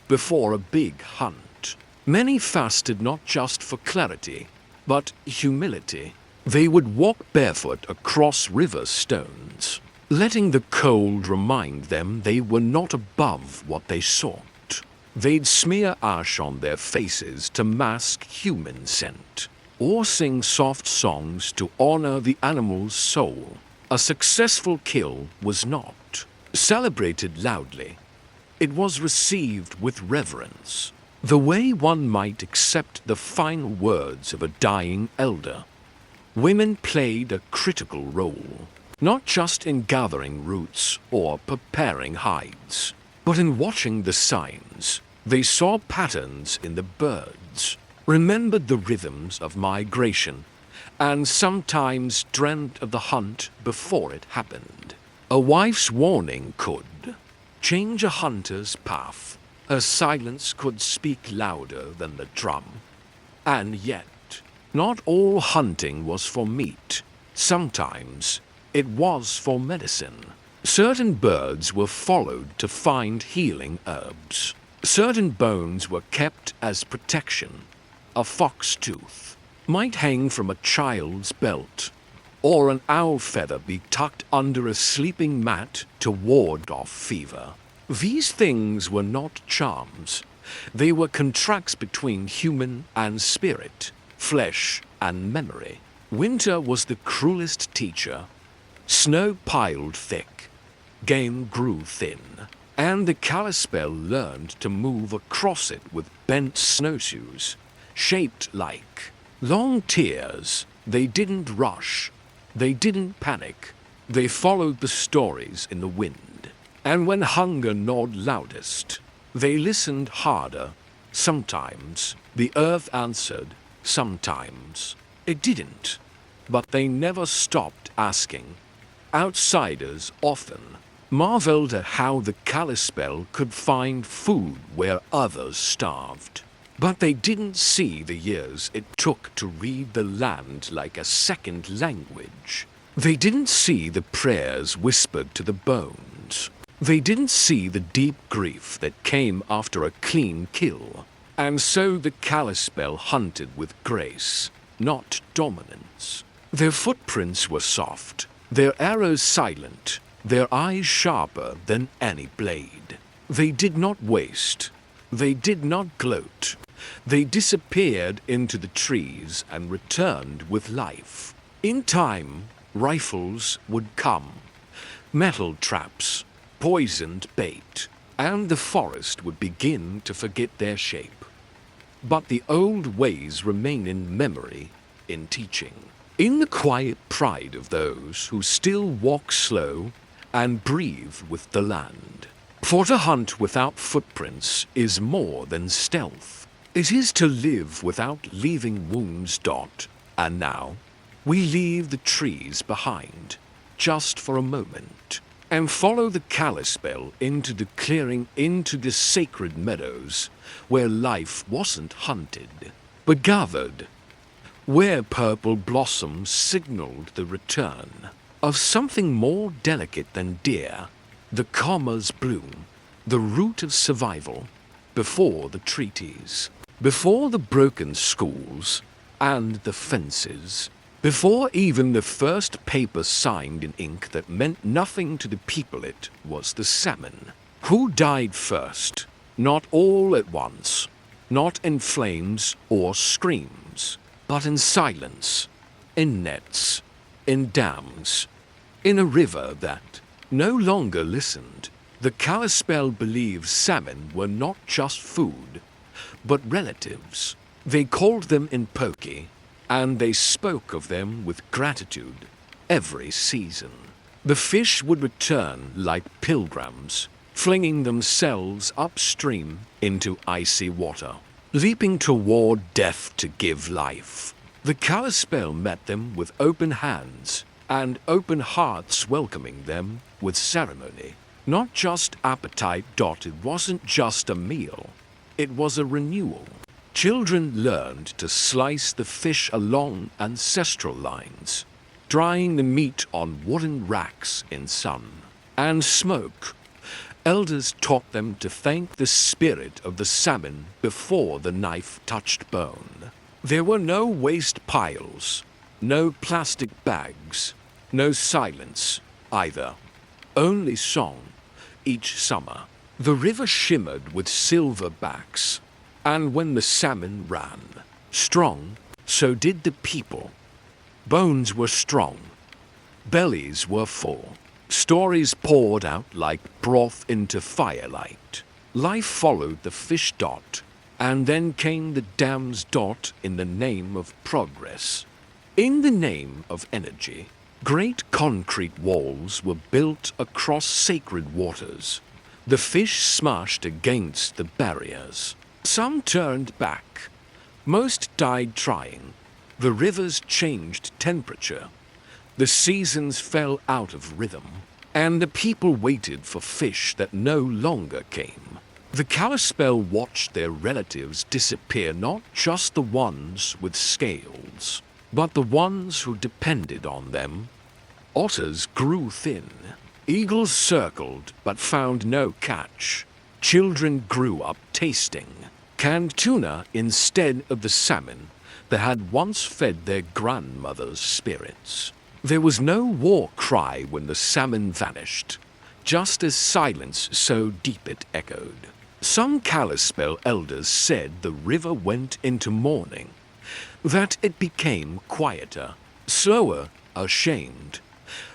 Before a big hunt, many fasted not just for clarity, but humility. They would walk barefoot across river stones, letting the cold remind them they were not above what they sought. They'd smear ash on their faces to mask human scent, or sing soft songs to honor the animal's soul. A successful kill was not celebrated loudly. It was received with reverence, the way one might accept the final words of a dying elder. Women played a critical role, not just in gathering roots or preparing hides, but in watching the signs. They saw patterns in the birds, remembered the rhythms of migration, and sometimes dreamt of the hunt before it happened. A wife's warning could change a hunter's path. Her silence could speak louder than the drum. And yet, not all hunting was for meat. Sometimes it was for medicine. Certain birds were followed to find healing herbs. Certain bones were kept as protection. A fox tooth might hang from a child's belt, or an owl feather be tucked under a sleeping mat to ward off fever. These things were not charms. They were contracts between human and spirit, flesh and memory. Winter was the cruelest teacher. Snow piled thick, game grew thin, and the Kalispel learned to move across it with bent snowshoes, shaped like long tears. They didn't rush. They didn't panic. They followed the stories in the wind. And when hunger gnawed loudest, they listened harder. Sometimes the earth answered, sometimes it didn't. But they never stopped asking. Outsiders often marveled at how the Kalispel could find food where others starved. But they didn't see the years it took to read the land like a second language. They didn't see the prayers whispered to the bones. They didn't see the deep grief that came after a clean kill. And so the Kalispel hunted with grace, not dominance. Their footprints were soft, their arrows silent, their eyes sharper than any blade. They did not waste. They did not gloat. They disappeared into the trees and returned with life. In time, rifles would come, metal traps, poisoned bait, and the forest would begin to forget their shape. But the old ways remain in memory, in teaching, in the quiet pride of those who still walk slow and breathe with the land. For to hunt without footprints is more than stealth. It is to live without leaving wounds. And now, we leave the trees behind, just for a moment, and follow the Kalispel into the clearing, into the sacred meadows, where life wasn't hunted, but gathered, where purple blossoms signaled the return of something more delicate than deer, the commer's bloom, the root of survival, before the treaties, before the broken schools and the fences, before even the first paper signed in ink that meant nothing to the people. It was the salmon who died first, not all at once, not in flames or screams, but in silence, in nets, in dams, in a river that no longer listened. The Kalispel believed salmon were not just food, but relatives. They called them in Pokey, and they spoke of them with gratitude every season. The fish would return like pilgrims, flinging themselves upstream into icy water, leaping toward death to give life. The Kalispel met them with open hands and open hearts, welcoming them with ceremony. Not just appetite. It wasn't just a meal, it was a renewal. Children learned to slice the fish along ancestral lines, drying the meat on wooden racks in sun and smoke. Elders taught them to thank the spirit of the salmon before the knife touched bone. There were no waste piles, no plastic bags, no silence either, only song. Each summer, the river shimmered with silver backs, and when the salmon ran strong, so did the people. Bones were strong, bellies were full, stories poured out like broth into firelight. Life followed the fish. And then came the dams. In the name of progress, in the name of energy. Great concrete walls were built across sacred waters. The fish smashed against the barriers. Some turned back. Most died trying. The rivers changed temperature. The seasons fell out of rhythm. And the people waited for fish that no longer came. The Kalispel watched their relatives disappear, not just the ones with scales, but the ones who depended on them. Otters grew thin. Eagles circled but found no catch. Children grew up tasting canned tuna instead of the salmon that had once fed their grandmothers' spirits. There was no war cry when the salmon vanished, just as silence so deep it echoed. Some Kalispel elders said the river went into mourning, that it became quieter, slower, ashamed,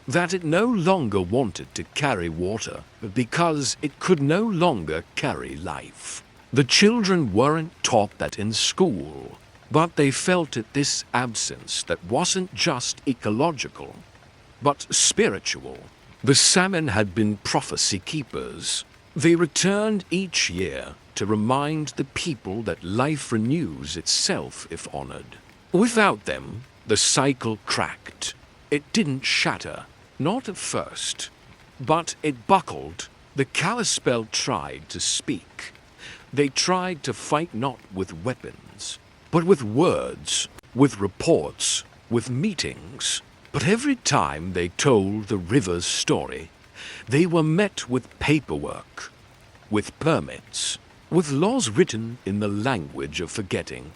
that it no longer wanted to carry water because it could no longer carry life. The children weren't taught that in school, but they felt it, this absence that wasn't just ecological, but spiritual. The salmon had been prophecy keepers. They returned each year to remind the people that life renews itself if honored. Without them, the cycle cracked. It didn't shatter, not at first, but it buckled. The Kalispel tried to speak. They tried to fight not with weapons, but with words, with reports, with meetings. But every time they told the river's story, they were met with paperwork, with permits, With laws written in the language of forgetting,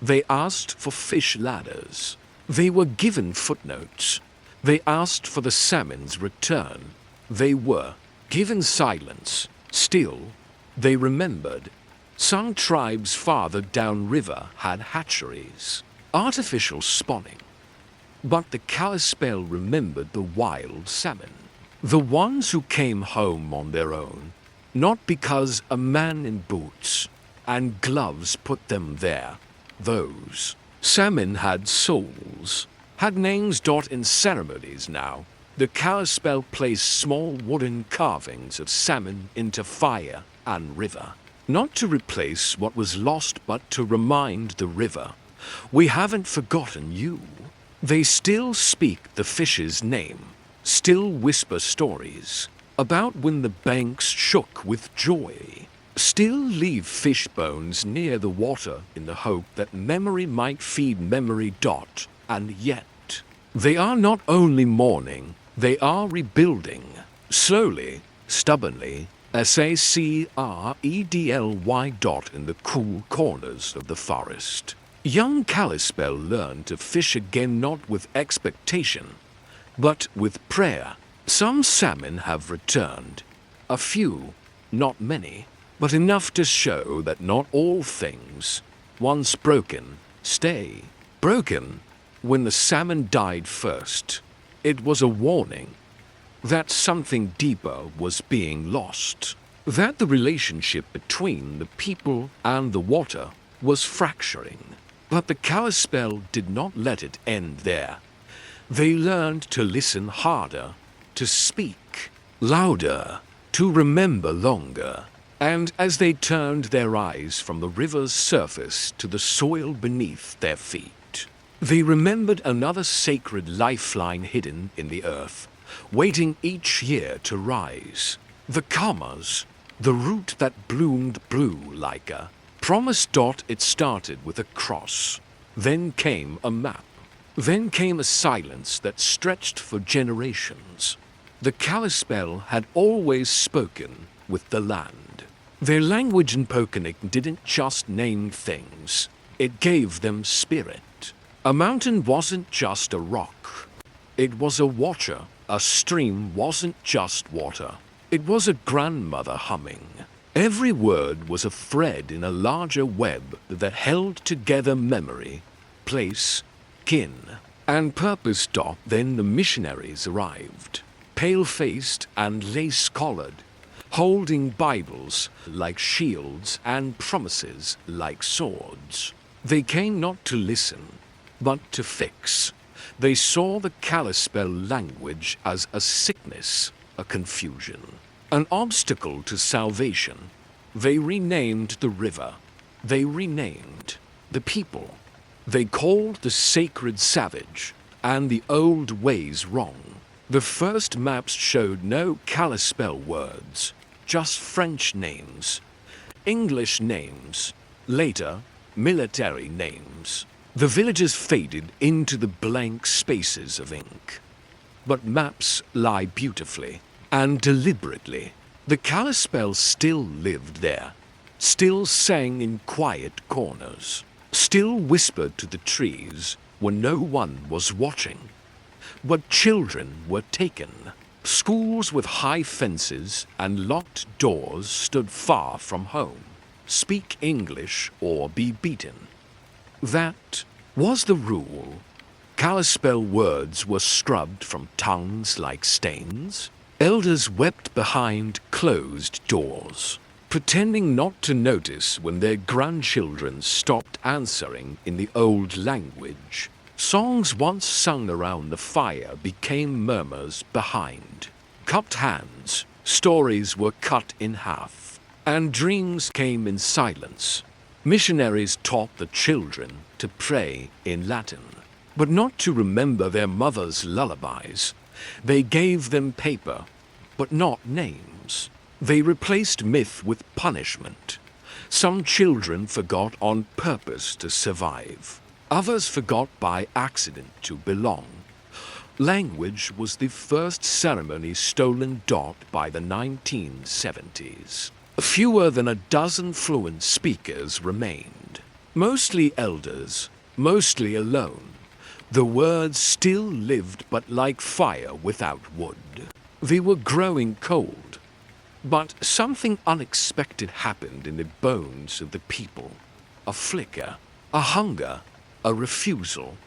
they asked for fish ladders. They were given footnotes. They asked for the salmon's return. They were given silence. Still, they remembered. Some tribes farther downriver had hatcheries, artificial spawning. But the Kalispel remembered the wild salmon, the ones who came home on their own, not because a man in boots and gloves put them there. Those salmon had souls, had names in ceremonies now. The Kalispel placed small wooden carvings of salmon into fire and river, not to replace what was lost but to remind the river, we haven't forgotten you. They still speak the fish's name, still whisper stories about when the banks shook with joy, still leave fish bones near the water in the hope that memory might feed memory. And yet, they are not only mourning, they are rebuilding, slowly, stubbornly, SACREDLY. In the cool corners of the forest. Young Kalispel learned to fish again, not with expectation, but with prayer. Some salmon have returned. A few, not many, but enough to show that not all things, once broken, stay broken. When the salmon died first, it was a warning that something deeper was being lost, that the relationship between the people and the water was fracturing. But the Kalispel did not let it end there. They learned to listen harder, to speak louder, to remember longer. And as they turned their eyes from the river's surface to the soil beneath their feet, they remembered another sacred lifeline hidden in the earth, waiting each year to rise. The commas, the root that bloomed blue like a promise. It started with a cross. Then came a map. Then came a silence that stretched for generations. The Kalispel had always spoken with the land. Their language in Pokanik didn't just name things. It gave them spirit. A mountain wasn't just a rock. It was a watcher. A stream wasn't just water. It was a grandmother humming. Every word was a thread in a larger web that held together memory, place, kin, and purpose. Then the missionaries arrived, pale-faced and lace-collared, holding Bibles like shields and promises like swords. They came not to listen, but to fix. They saw the Kalispel language as a sickness, a confusion, an obstacle to salvation. They renamed the river. They renamed the people. They called the sacred savage and the old ways wrong. The first maps showed no Kalispel words, just French names, English names, later military names. The villages faded into the blank spaces of ink. But maps lie beautifully and deliberately. The Kalispel still lived there, still sang in quiet corners, still whispered to the trees when no one was watching. But children were taken. Schools with high fences and locked doors stood far from home. Speak English or be beaten. That was the rule. Kalispel words were scrubbed from tongues like stains. Elders wept behind closed doors, pretending not to notice when their grandchildren stopped answering in the old language. Songs once sung around the fire became murmurs behind. Cupped hands, stories were cut in half, and dreams came in silence. Missionaries taught the children to pray in Latin, but not to remember their mothers' lullabies. They gave them paper, but not names. They replaced myth with punishment. Some children forgot on purpose to survive. Others forgot by accident to belong. Language was the first ceremony stolen by the 1970s. Fewer than a dozen fluent speakers remained, mostly elders, mostly alone. The words still lived, but like fire without wood. They were growing cold, but something unexpected happened in the bones of the people. A flicker, a hunger, a refusal.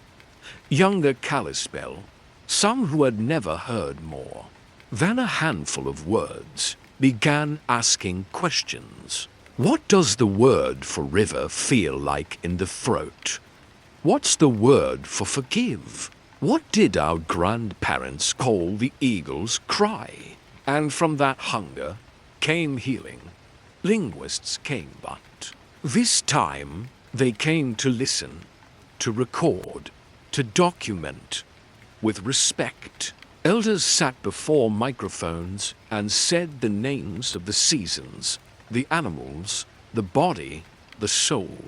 Younger Kalispel, some who had never heard more than a handful of words, began asking questions. What does the word for river feel like in the throat? What's the word for forgive? What did our grandparents call the eagle's cry? And from that hunger came healing. Linguists came, but this time they came to listen, to record, to document. With respect, elders sat before microphones and said the names of the seasons, the animals, the body, the soul.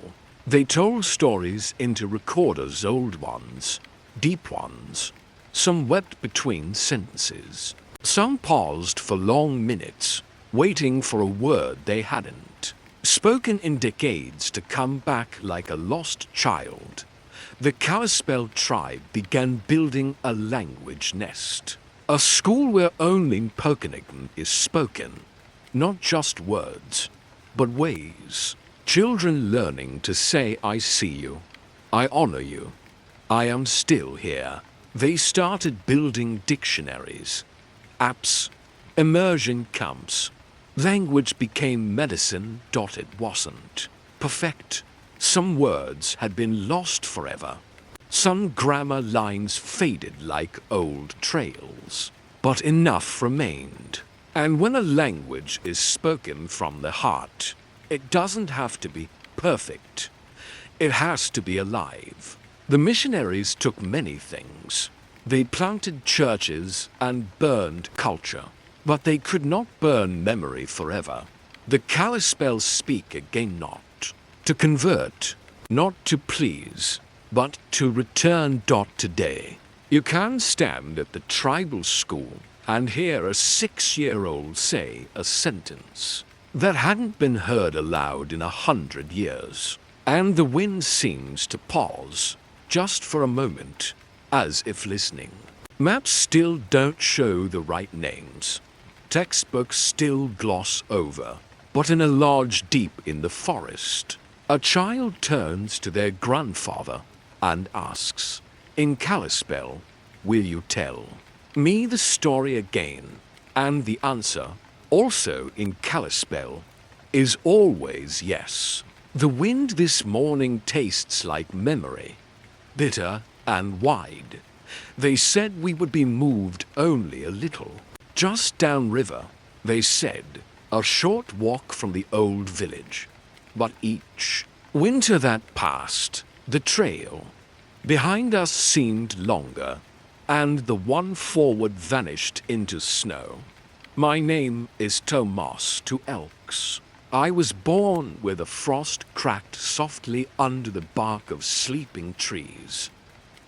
They told stories into recorders, old ones, deep ones. Some wept between sentences. Some paused for long minutes, waiting for a word they hadn't spoken in decades to come back like a lost child. The Kalispel tribe began building a language nest, a school where only Pokinigm is spoken, not just words, but ways. Children learning to say, I see you, I honor you, I am still here. They started building dictionaries, apps, immersion camps. Language became medicine. It wasn't perfect. Some words had been lost forever. Some grammar lines faded like old trails. But enough remained. And when a language is spoken from the heart, it doesn't have to be perfect. It has to be alive. The missionaries took many things. They planted churches and burned culture. But they could not burn memory forever. The Kalispel speak again not. To convert, not to please, but to return. Today, you can stand at the tribal school and hear a 6-year-old say a sentence that hadn't been heard aloud in 100 years. And the wind seems to pause, just for a moment, as if listening. Maps still don't show the right names. Textbooks still gloss over. But in a lodge deep in the forest, a child turns to their grandfather and asks, in Kalispel, will you tell me the story again? And the answer, also in Kalispel, is always yes. The wind this morning tastes like memory, bitter and wide. They said we would be moved only a little. Just downriver, they said, a short walk from the old village. But each winter that passed, the trail behind us seemed longer, and the one forward vanished into snow. My name is Tomas to Elks. I was born where the frost cracked softly under the bark of sleeping trees.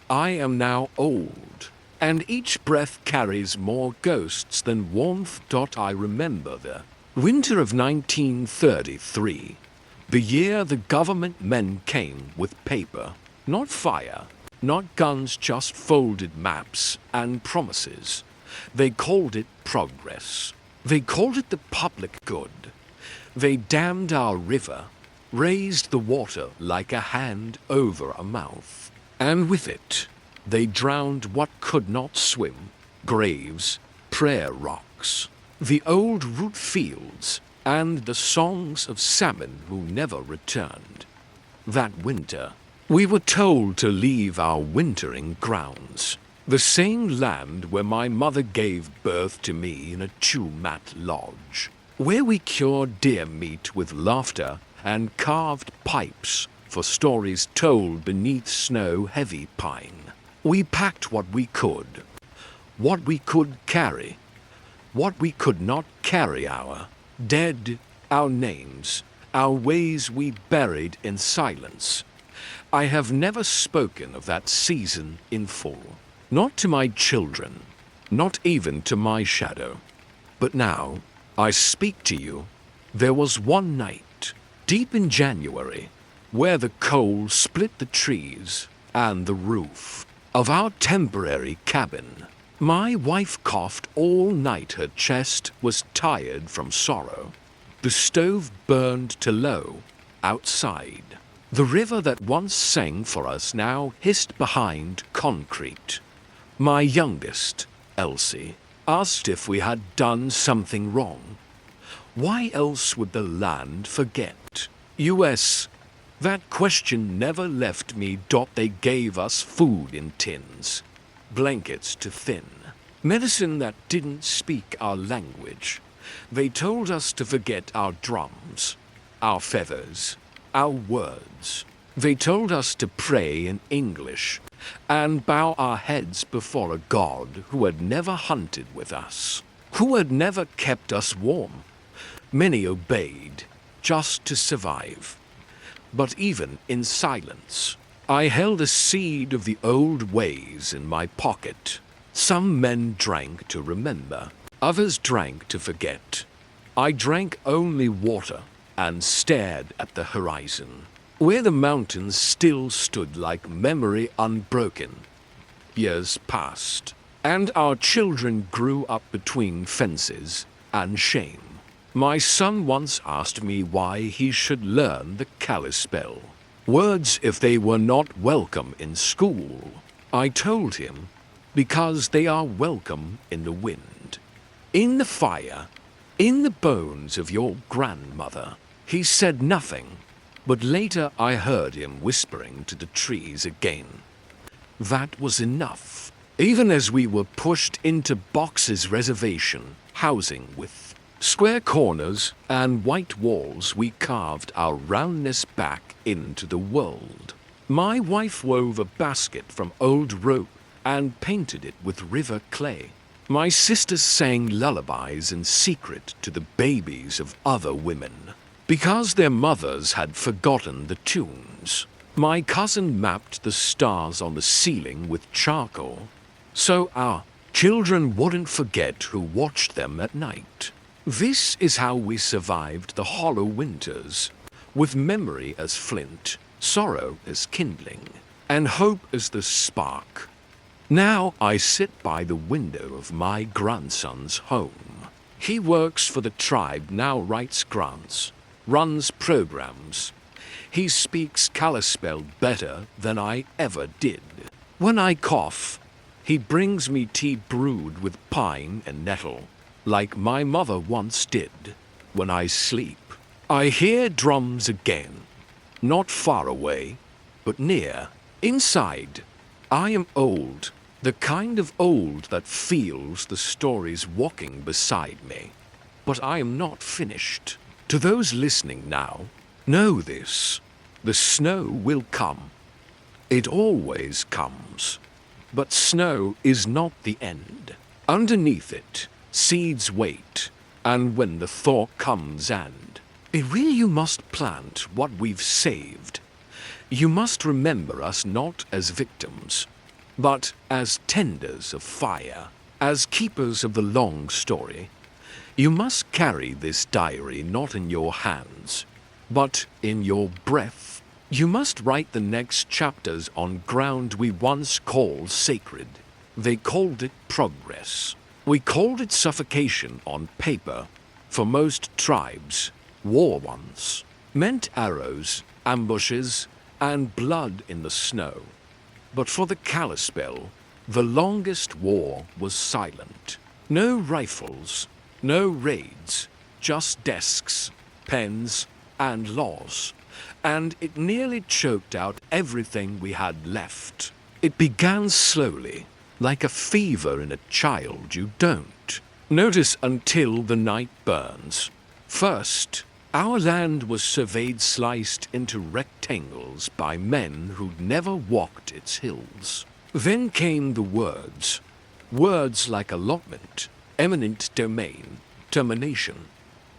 I am now old, and each breath carries more ghosts than warmth. I remember the winter of 1933, the year the government men came with paper, not fire, not guns, just folded maps and promises. They called it progress. They called it the public good. They dammed our river, raised the water like a hand over a mouth, and with it, they drowned what could not swim, graves, prayer rocks, the old root fields, and the songs of salmon who never returned. That winter, we were told to leave our wintering grounds, the same land where my mother gave birth to me in a Chumat lodge, where we cured deer meat with laughter and carved pipes for stories told beneath snow-heavy pine. We packed what we could carry, what we could not carry, our dead, our names, our ways we buried in silence. I have never spoken of that season in full, not to my children, not even to my shadow. But now I speak to you There was one night, deep in January, where the cold split the trees and the roof of our temporary cabin. My wife coughed all night. Her chest was tired from sorrow. The stove burned to low outside. The river that once sang for us now hissed behind concrete. My youngest, Elsie, asked if we had done something wrong. Why else would the land forget? US, that question never left me. They gave us food in tins, blankets to thin, medicine that didn't speak our language. They told us to forget our drums, our feathers, our words. They told us to pray in English and bow our heads before a God who had never hunted with us, who had never kept us warm. Many obeyed just to survive. But even in silence, I held a seed of the old ways in my pocket. Some men drank to remember, others drank to forget. I drank only water and stared at the horizon, where the mountains still stood like memory unbroken. Years passed, and our children grew up between fences and shame. My son once asked me why he should learn the Kalispel. Words if they were not welcome in school. I told him, because they are welcome in the wind, in the fire, in the bones of your grandmother. He said nothing, but later I heard him whispering to the trees again. That was enough. Even as we were pushed into boxes, reservation housing with square corners and white walls, we carved our roundness back into the world. My wife wove a basket from old rope and painted it with river clay. My sisters sang lullabies in secret to the babies of other women, because their mothers had forgotten the tunes. My cousin mapped the stars on the ceiling with charcoal, so our children wouldn't forget who watched them at night. This is how we survived the hollow winters, with memory as flint, sorrow as kindling, and hope as the spark. Now I sit by the window of my grandson's home. He works for the tribe, now writes grants, runs programs. He speaks Kalispel better than I ever did. When I cough, he brings me tea brewed with pine and nettle, like my mother once did. When I sleep, I hear drums again, not far away, but near. Inside, I am old, the kind of old that feels the stories walking beside me. But I am not finished. To those listening now, know this: the snow will come. It always comes. But snow is not the end. Underneath it, seeds wait, and when the thaw comes and really you must plant what we've saved. You must remember us not as victims, but as tenders of fire, as keepers of the long story. You must carry this diary not in your hands, but in your breath. You must write the next chapters on ground we once called sacred. They called it progress. We called it suffocation on paper. For most tribes, war once meant arrows, ambushes, and blood in the snow. But for the Kalispel, the longest war was silent. No rifles, no raids, just desks, pens, and laws. And it nearly choked out everything we had left. It began slowly, like a fever in a child you don't notice until the night burns. First, our land was surveyed, sliced into rectangles by men who'd never walked its hills. Then came the words. Words like allotment, eminent domain, termination,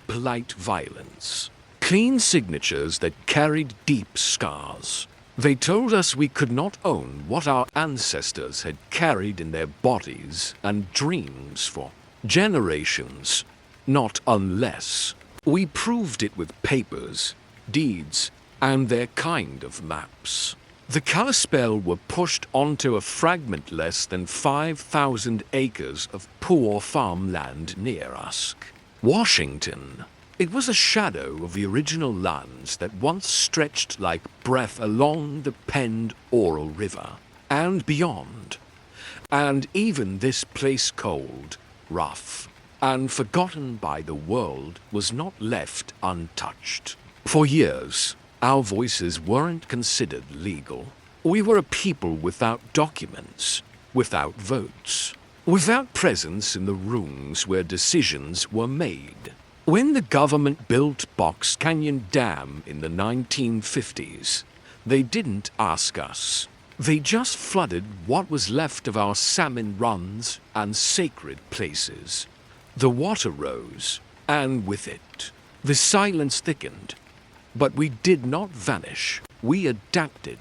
polite violence. Clean signatures that carried deep scars. They told us we could not own what our ancestors had carried in their bodies and dreams for generations, not unless We proved it with papers, deeds, and their kind of maps. The Kalispel were pushed onto a fragment less than 5,000 acres of poor farmland near us. Washington. It was a shadow of the original lands that once stretched like breath along the penned Oral River and beyond. And even this place cold, rough, and forgotten by the world was not left untouched. For years, our voices weren't considered legal. We were a people without documents, without votes, without presence in the rooms where decisions were made. When the government built Box Canyon Dam in the 1950s, they didn't ask us. They just flooded what was left of our salmon runs and sacred places. The water rose, and with it, the silence thickened. But we did not vanish. We adapted.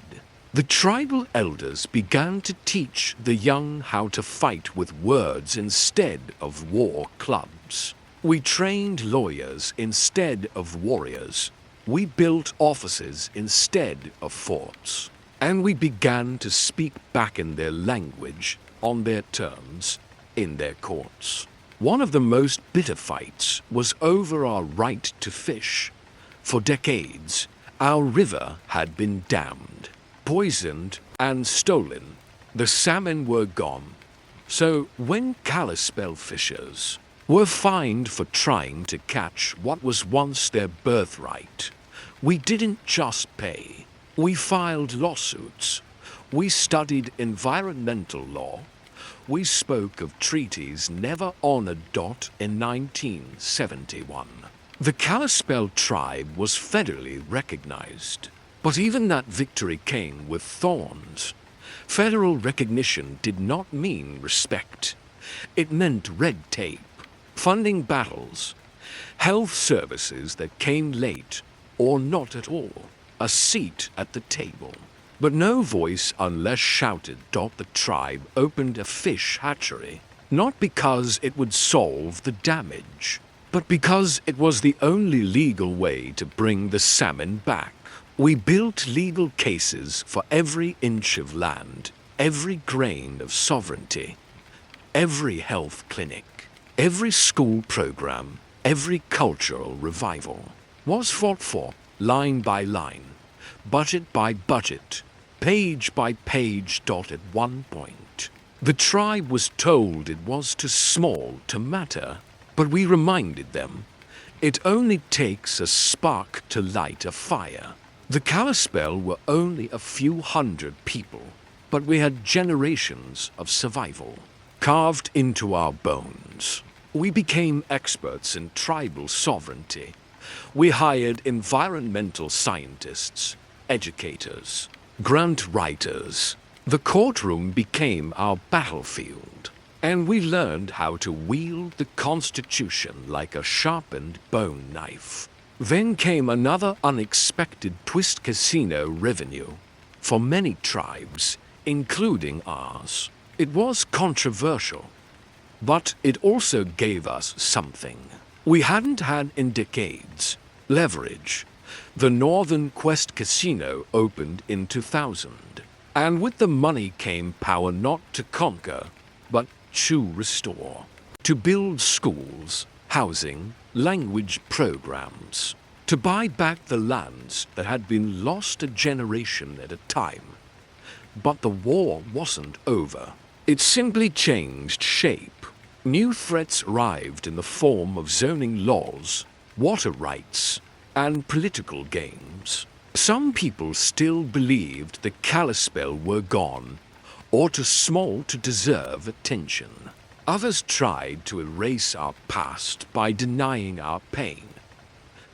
The tribal elders began to teach the young how to fight with words instead of war clubs. We trained lawyers instead of warriors. We built offices instead of forts. And we began to speak back in their language, on their terms, in their courts. One of the most bitter fights was over our right to fish. For decades, our river had been dammed, poisoned, and stolen. The salmon were gone. So when Kalispel fishers were fined for trying to catch what was once their birthright, we didn't just pay. We filed lawsuits. We studied environmental law. We spoke of treaties never honored. In 1971. The Kalispel tribe was federally recognized. But even that victory came with thorns. Federal recognition did not mean respect. It meant red tape, funding battles, health services that came late or not at all, a seat at the table. But no voice unless shouted. The tribe opened a fish hatchery, not because it would solve the damage, but because it was the only legal way to bring the salmon back. We built legal cases for every inch of land, every grain of sovereignty, every health clinic, every school program, every cultural revival was fought for, line by line, budget by budget, page by page. At one point, the tribe was told it was too small to matter, but we reminded them it only takes a spark to light a fire. The Kalispel were only a few hundred people, but we had generations of survival carved into our bones. We became experts in tribal sovereignty. We hired environmental scientists, educators, grant writers. The courtroom became our battlefield, and we learned how to wield the Constitution like a sharpened bone knife. Then came another unexpected twist: casino revenue. For many tribes, including ours, it was controversial, but it also gave us something we hadn't had in decades: leverage. The Northern Quest Casino opened in 2000, and with the money came power not to conquer, but to restore, to build schools, housing, language programs, to buy back the lands that had been lost a generation at a time. But the war wasn't over. It simply changed shape. New threats arrived in the form of zoning laws, water rights, and political games. Some people still believed the Kalispel were gone, or too small to deserve attention. Others tried to erase our past by denying our pain.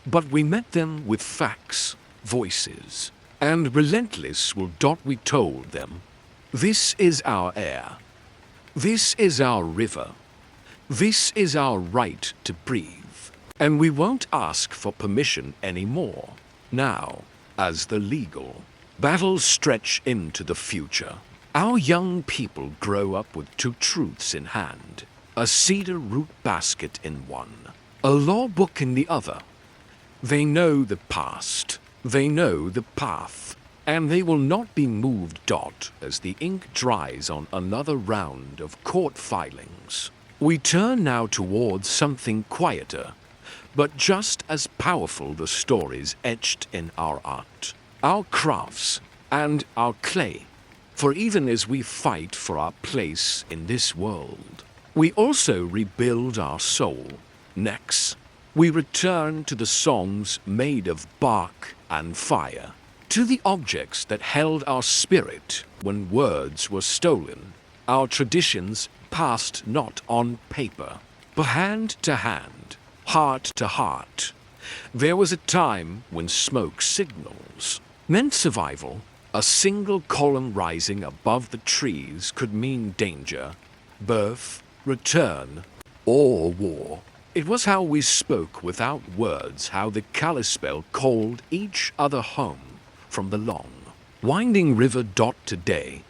But we met them with facts, voices, and relentless will. We told them, this is our air. This is our river. This is our right to breathe. And we won't ask for permission anymore. Now, as the legal battles stretch into the future, our young people grow up with two truths in hand: a cedar root basket in one, a law book in the other. They know the past. They know the path. And they will not be moved. As the ink dries on another round of court filings. We turn now towards something quieter, but just as powerful: the stories etched in our art, our crafts, and our clay. For even as we fight for our place in this world, we also rebuild our soul. Next, we return to the songs made of bark and fire, to the objects that held our spirit when words were stolen, our traditions passed not on paper, but hand to hand, heart to heart. There was a time when smoke signals meant survival. A single column rising above the trees could mean danger, birth, return, or war. It was how we spoke without words, how the Kalispel called each other home from the long, winding river. Today,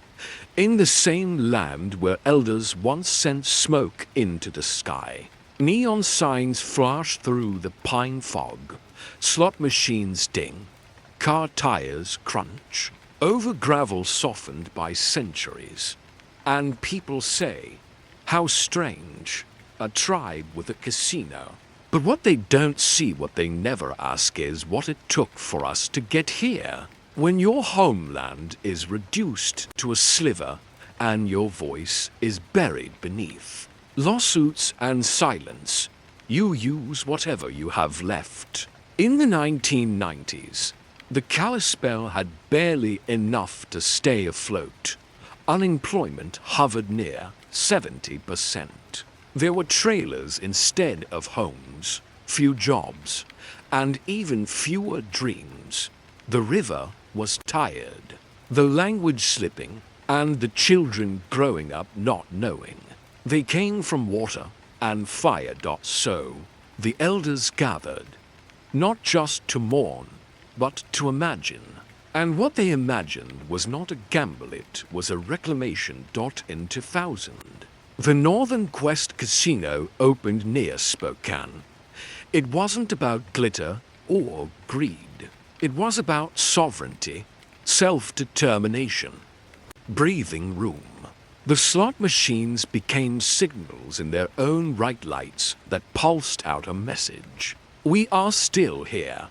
in the same land where elders once sent smoke into the sky, neon signs flash through the pine fog, slot machines ding, car tires crunch, over gravel softened by centuries, and people say, how strange, a tribe with a casino. But what they don't see, what they never ask, is what it took for us to get here. When your homeland is reduced to a sliver and your voice is buried beneath lawsuits and silence, you use whatever you have left. In the 1990s, the Kalispel had barely enough to stay afloat. Unemployment hovered near 70%. There were trailers instead of homes, few jobs, and even fewer dreams. The river was tired, the language slipping, and the children growing up not knowing. They came from water and fire. So the elders gathered, not just to mourn, but to imagine. And what they imagined was not a gamble, it was a reclamation. In 2000, the Northern Quest Casino opened near Spokane. It wasn't about glitter or greed. It was about sovereignty, self-determination, breathing room. The slot machines became signals in their own right, lights that pulsed out a message. We are still here,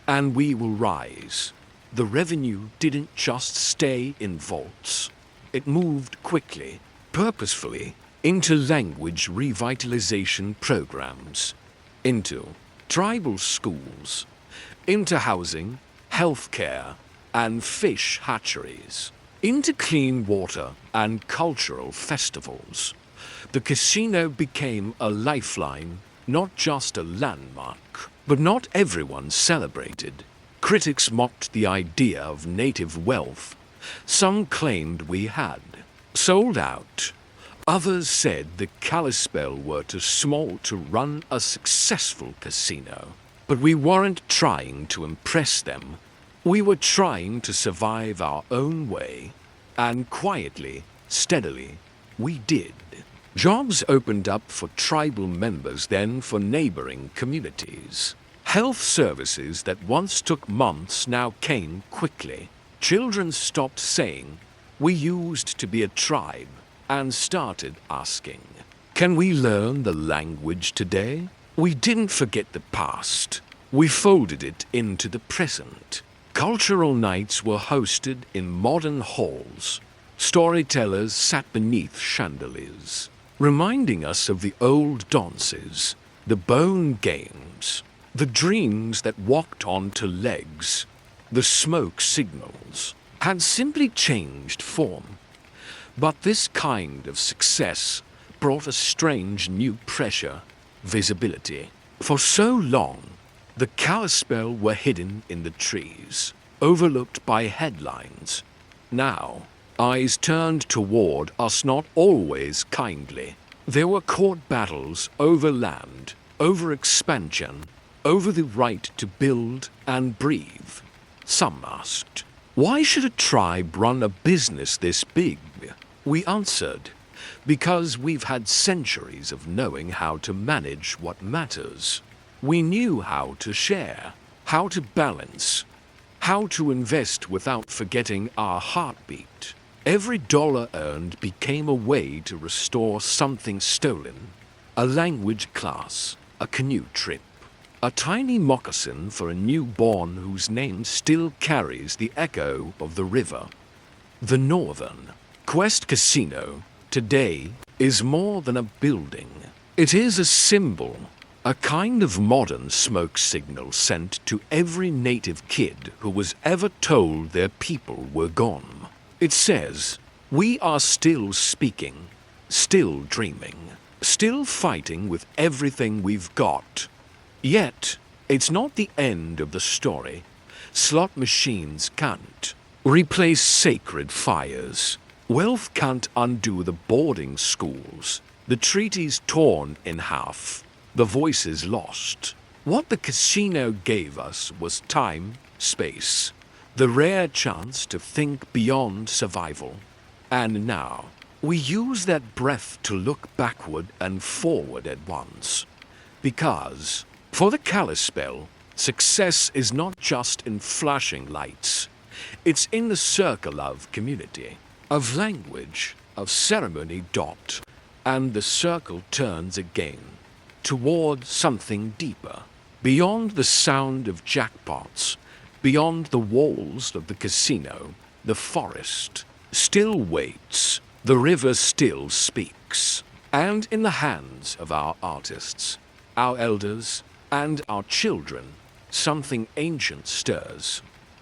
and we will rise. The revenue didn't just stay in vaults. It moved quickly, purposefully, into language revitalization programs, into tribal schools, into housing, healthcare, and fish hatcheries, into clean water and cultural festivals. The casino became a lifeline, not just a landmark. But not everyone celebrated. Critics mocked the idea of native wealth. Some claimed we had sold out. Others said the Kalispel were too small to run a successful casino. But we weren't trying to impress them. We were trying to survive our own way. And quietly, steadily, we did. Jobs opened up for tribal members, then for neighboring communities. Health services that once took months now came quickly. Children stopped saying, "We used to be a tribe," and started asking, "Can we learn the language today?" We didn't forget the past. We folded it into the present. Cultural nights were hosted in modern halls. Storytellers sat beneath chandeliers, reminding us of the old dances, the bone games, the dreams that walked onto legs. The smoke signals had simply changed form. But this kind of success brought a strange new pressure, visibility. For so long, the Kalispel were hidden in the trees, overlooked by headlines. Now, eyes turned toward us, not always kindly. There were court battles over land, over expansion, over the right to build and breathe. Some asked, "Why should a tribe run a business this big?" We answered, "Because we've had centuries of knowing how to manage what matters." We knew how to share, how to balance, how to invest without forgetting our heartbeat. Every dollar earned became a way to restore something stolen: a language class, a canoe trip, a tiny moccasin for a newborn whose name still carries the echo of the river. The Northern Quest Casino today is more than a building. It is a symbol, a kind of modern smoke signal sent to every native kid who was ever told their people were gone. It says, we are still speaking, still dreaming, still fighting with everything we've got. Yet, it's not the end of the story. Slot machines can't replace sacred fires. Wealth can't undo the boarding schools, the treaties torn in half, the voices lost. What the casino gave us was time, space, the rare chance to think beyond survival. And now, we use that breath to look backward and forward at once. Because, for the Kalispel, success is not just in flashing lights. It's in the circle of community, of language, of ceremony. And the circle turns again, toward something deeper, beyond the sound of jackpots, beyond the walls of the casino. The forest still waits, the river still speaks, and in the hands of our artists, our elders, and our children, something ancient stirs.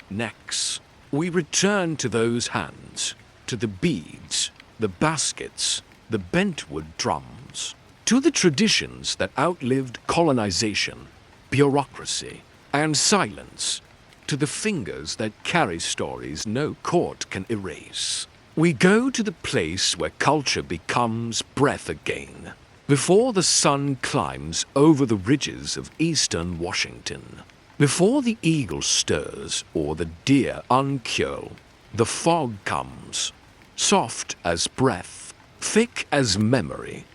Next, we return to those hands, to the beads, the baskets, the bentwood drums, to the traditions that outlived colonization, bureaucracy, and silence, to the fingers that carry stories no court can erase. We go to the place where culture becomes breath again, before the sun climbs over the ridges of eastern Washington, before the eagle stirs or the deer uncurl. The fog comes, soft as breath, thick as memory.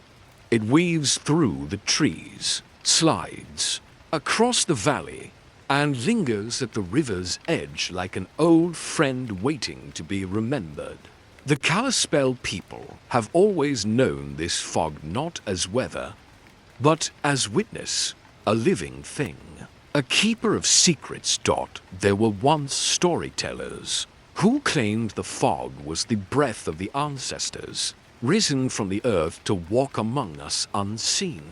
It weaves through the trees, slides across the valley, and lingers at the river's edge like an old friend waiting to be remembered. The Kalispel people have always known this fog not as weather, but as witness, a living thing, a keeper of secrets. There were once storytellers who claimed the fog was the breath of the ancestors, risen from the earth to walk among us unseen.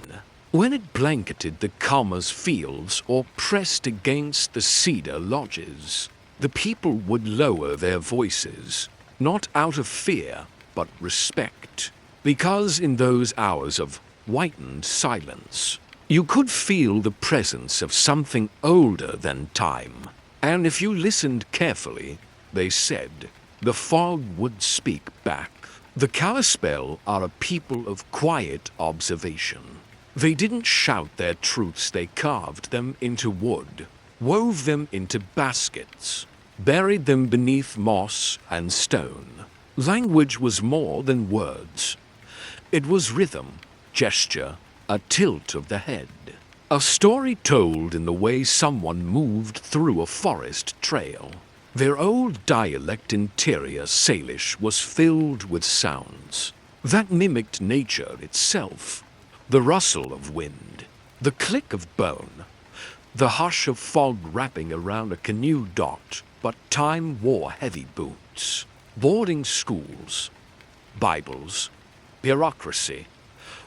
When it blanketed the Kalma's fields or pressed against the cedar lodges, the people would lower their voices, not out of fear, but respect, because in those hours of whitened silence, you could feel the presence of something older than time. And if you listened carefully, they said, the fog would speak back. The Kalispel are a people of quiet observation. They didn't shout their truths, they carved them into wood, wove them into baskets, buried them beneath moss and stone. Language was more than words. It was rhythm, gesture, a tilt of the head. A story told in the way someone moved through a forest trail. Their old dialect interior Salish was filled with sounds that mimicked nature itself. The rustle of wind, the click of bone, the hush of fog wrapping around a canoe. But time wore heavy boots. Boarding schools, Bibles, bureaucracy.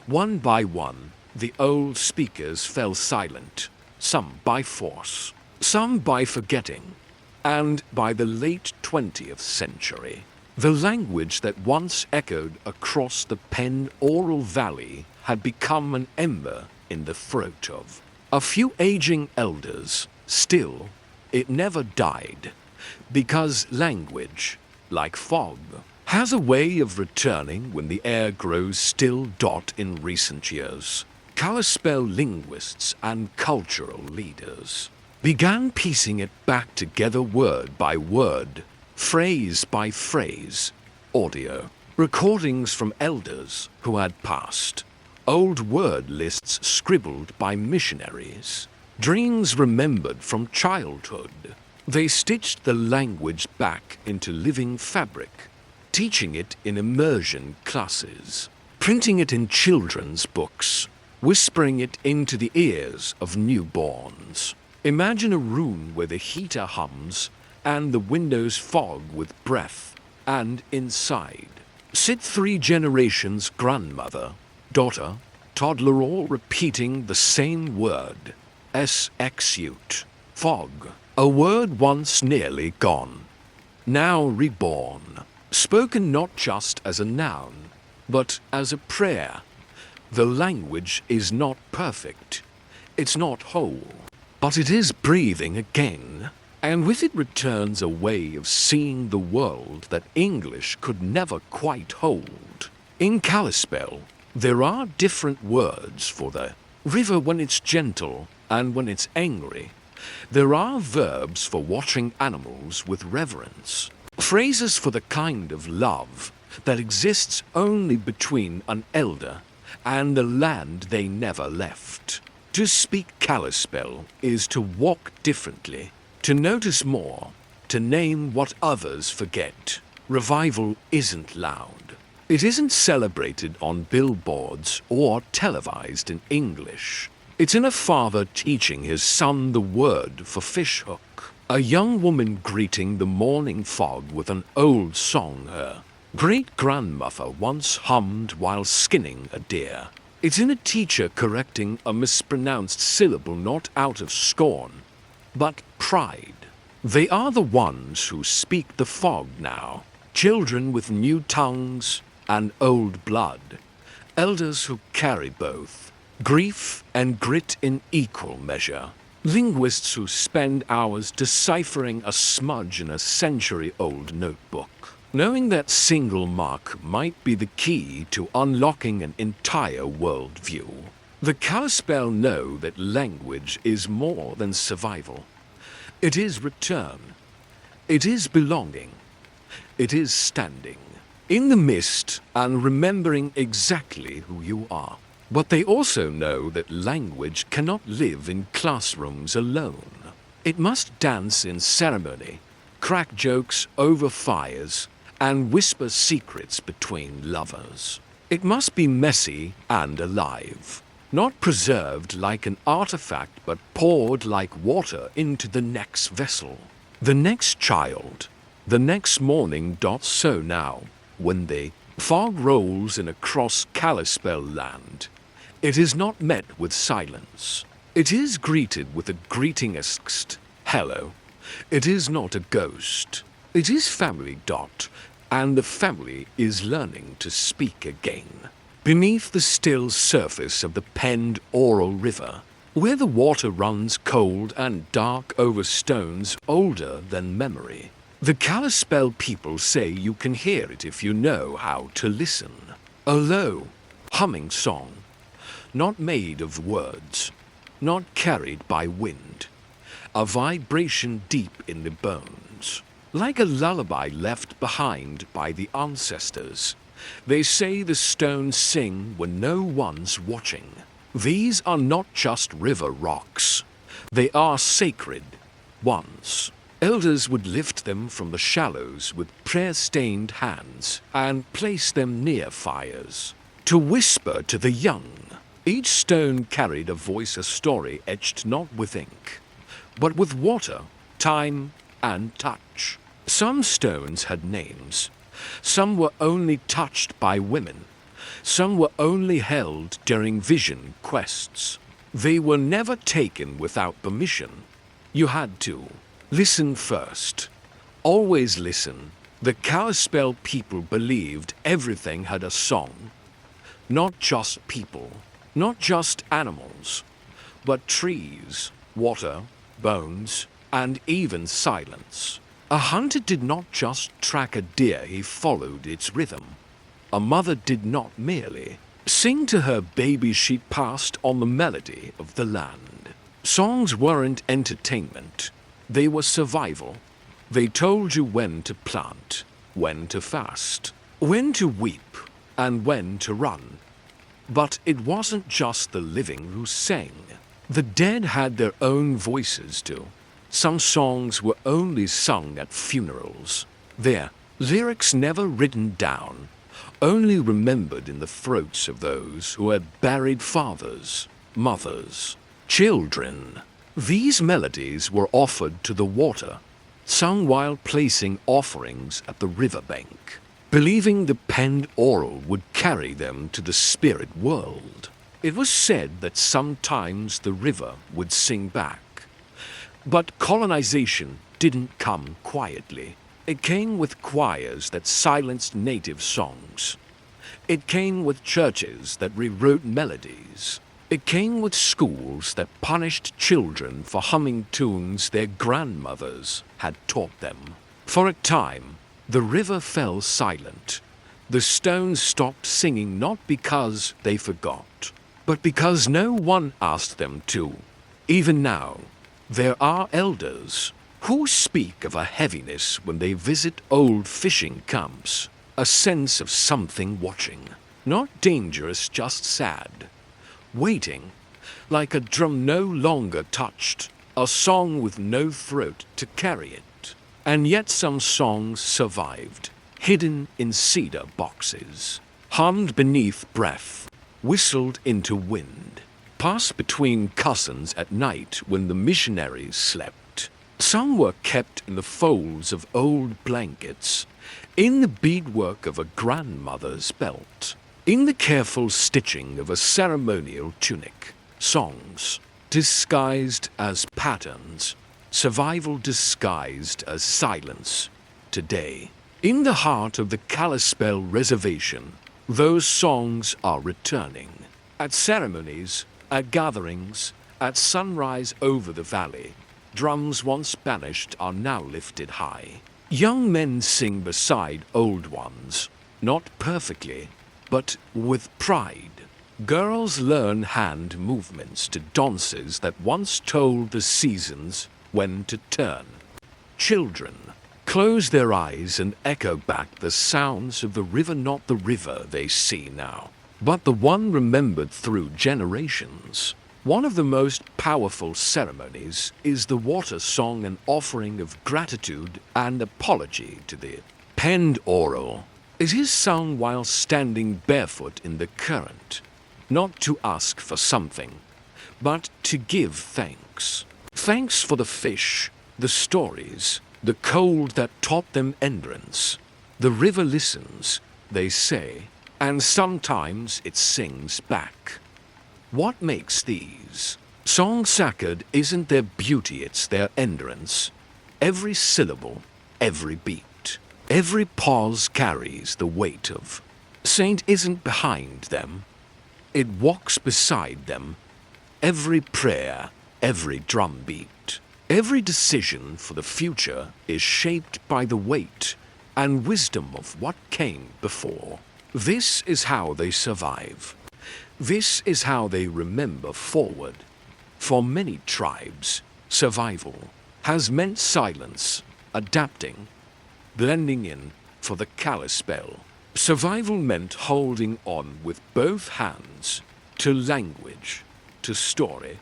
One by one, the old speakers fell silent, some by force, some by forgetting. And by the late 20th century, the language that once echoed across the Penn-Oral Valley had become an ember in the throat of a few aging elders. Still, it never died, because language, like fog, has a way of returning when the air grows still. In recent years, Kalispel linguists and cultural leaders began piecing it back together word by word, phrase by phrase, audio, recordings from elders who had passed, old word lists scribbled by missionaries, dreams remembered from childhood. They stitched the language back into living fabric, teaching it in immersion classes, printing it in children's books, whispering it into the ears of newborns. Imagine a room where the heater hums and the windows fog with breath, and inside sit 3 generations grandmother, daughter, toddler, all repeating the same word. S-exute, fog, a word once nearly gone, now reborn, spoken not just as a noun, but as a prayer. The language is not perfect, it's not whole, but it is breathing again, and with it returns a way of seeing the world that English could never quite hold. In Kalispel, there are different words for the river when it's gentle and when it's angry. There are verbs for watching animals with reverence, phrases for the kind of love that exists only between an elder and the land they never left. To speak Kalispel is to walk differently, to notice more, to name what others forget. Revival isn't loud. It isn't celebrated on billboards or televised in English. It's in a father teaching his son the word for fishhook, a young woman greeting the morning fog with an old song her great-grandmother once hummed while skinning a deer. It's in a teacher correcting a mispronounced syllable not out of scorn, but pride. They are the ones who speak the fog now, children with new tongues and old blood, elders who carry both, grief and grit in equal measure, linguists who spend hours deciphering a smudge in a century-old notebook, knowing that single mark might be the key to unlocking an entire worldview. The Kalispel know that language is more than survival. It is return. It is belonging. It is standing in the mist and remembering exactly who you are. But they also know that language cannot live in classrooms alone. It must dance in ceremony, crack jokes over fires, and whisper secrets between lovers. It must be messy and alive, not preserved like an artifact but poured like water into the next vessel. The next child, the next morning. So now, when the fog rolls in across Kalispel land, it is not met with silence. It is greeted with a greetingest hello. It is not a ghost. It is family. And the family is learning to speak again. Beneath the still surface of the penned oral river, where the water runs cold and dark over stones older than memory, the Kalispel people say you can hear it if you know how to listen. A low, humming song, not made of words, not carried by wind, a vibration deep in the bones, like a lullaby left behind by the ancestors. They say the stones sing when no one's watching. These are not just river rocks. They are sacred. Once, elders would lift them from the shallows with prayer-stained hands and place them near fires to whisper to the young. Each stone carried a voice, a story etched not with ink, but with water, time, and touch. Some stones had names. Some were only touched by women. Some were only held during vision quests. They were never taken without permission. You had to listen first. Always listen. The Kalispel people believed everything had a song. Not just people, not just animals, but trees, water, bones, and even silence. A hunter did not just track a deer, he followed its rhythm. A mother did not merely sing to her baby, she passed on the melody of the land. Songs weren't entertainment, they were survival. They told you when to plant, when to fast, when to weep, and when to run. But it wasn't just the living who sang. The dead had their own voices too. Some songs were only sung at funerals. Their lyrics never written down, only remembered in the throats of those who had buried fathers, mothers, children. These melodies were offered to the water, sung while placing offerings at the riverbank, believing the penned oral would carry them to the spirit world. It was said that sometimes the river would sing back. But colonization didn't come quietly. It came with choirs that silenced native songs. It came with churches that rewrote melodies. It came with schools that punished children for humming tunes their grandmothers had taught them. For a time, the river fell silent. The stones stopped singing not because they forgot, but because no one asked them to. Even now, there are elders who speak of a heaviness when they visit old fishing camps, a sense of something watching. Not dangerous, just sad. Waiting, like a drum no longer touched, a song with no throat to carry it. And yet some songs survived, hidden in cedar boxes, hummed beneath breath, whistled into wind, passed between cousins at night when the missionaries slept. Some were kept in the folds of old blankets, in the beadwork of a grandmother's belt, in the careful stitching of a ceremonial tunic. Songs disguised as patterns, survival disguised as silence. Today, in the heart of the Kalispel Reservation, those songs are returning. At ceremonies, at gatherings, at sunrise over the valley, drums once banished are now lifted high. Young men sing beside old ones, not perfectly, but with pride. Girls learn hand movements to dances that once told the seasons when to turn. Children close their eyes and echo back the sounds of the river, not the river they see now, but the one remembered through generations. One of the most powerful ceremonies is the water song, an offering of gratitude and apology to the penned oral. It is sung while standing barefoot in the current, not to ask for something, but to give thanks. Thanks for the fish, the stories, the cold that taught them endurance. The river listens, they say, and sometimes it sings back. What makes these songs sacred isn't their beauty, it's their endurance. Every syllable, every beat, every pause carries the weight of. Saint isn't behind them, it walks beside them. Every prayer, every drumbeat, every decision for the future is shaped by the weight and wisdom of what came before. This is how they survive. This is how they remember forward. For many tribes, survival has meant silence, adapting, blending in. For the Kalispel, survival meant holding on with both hands to language, to story,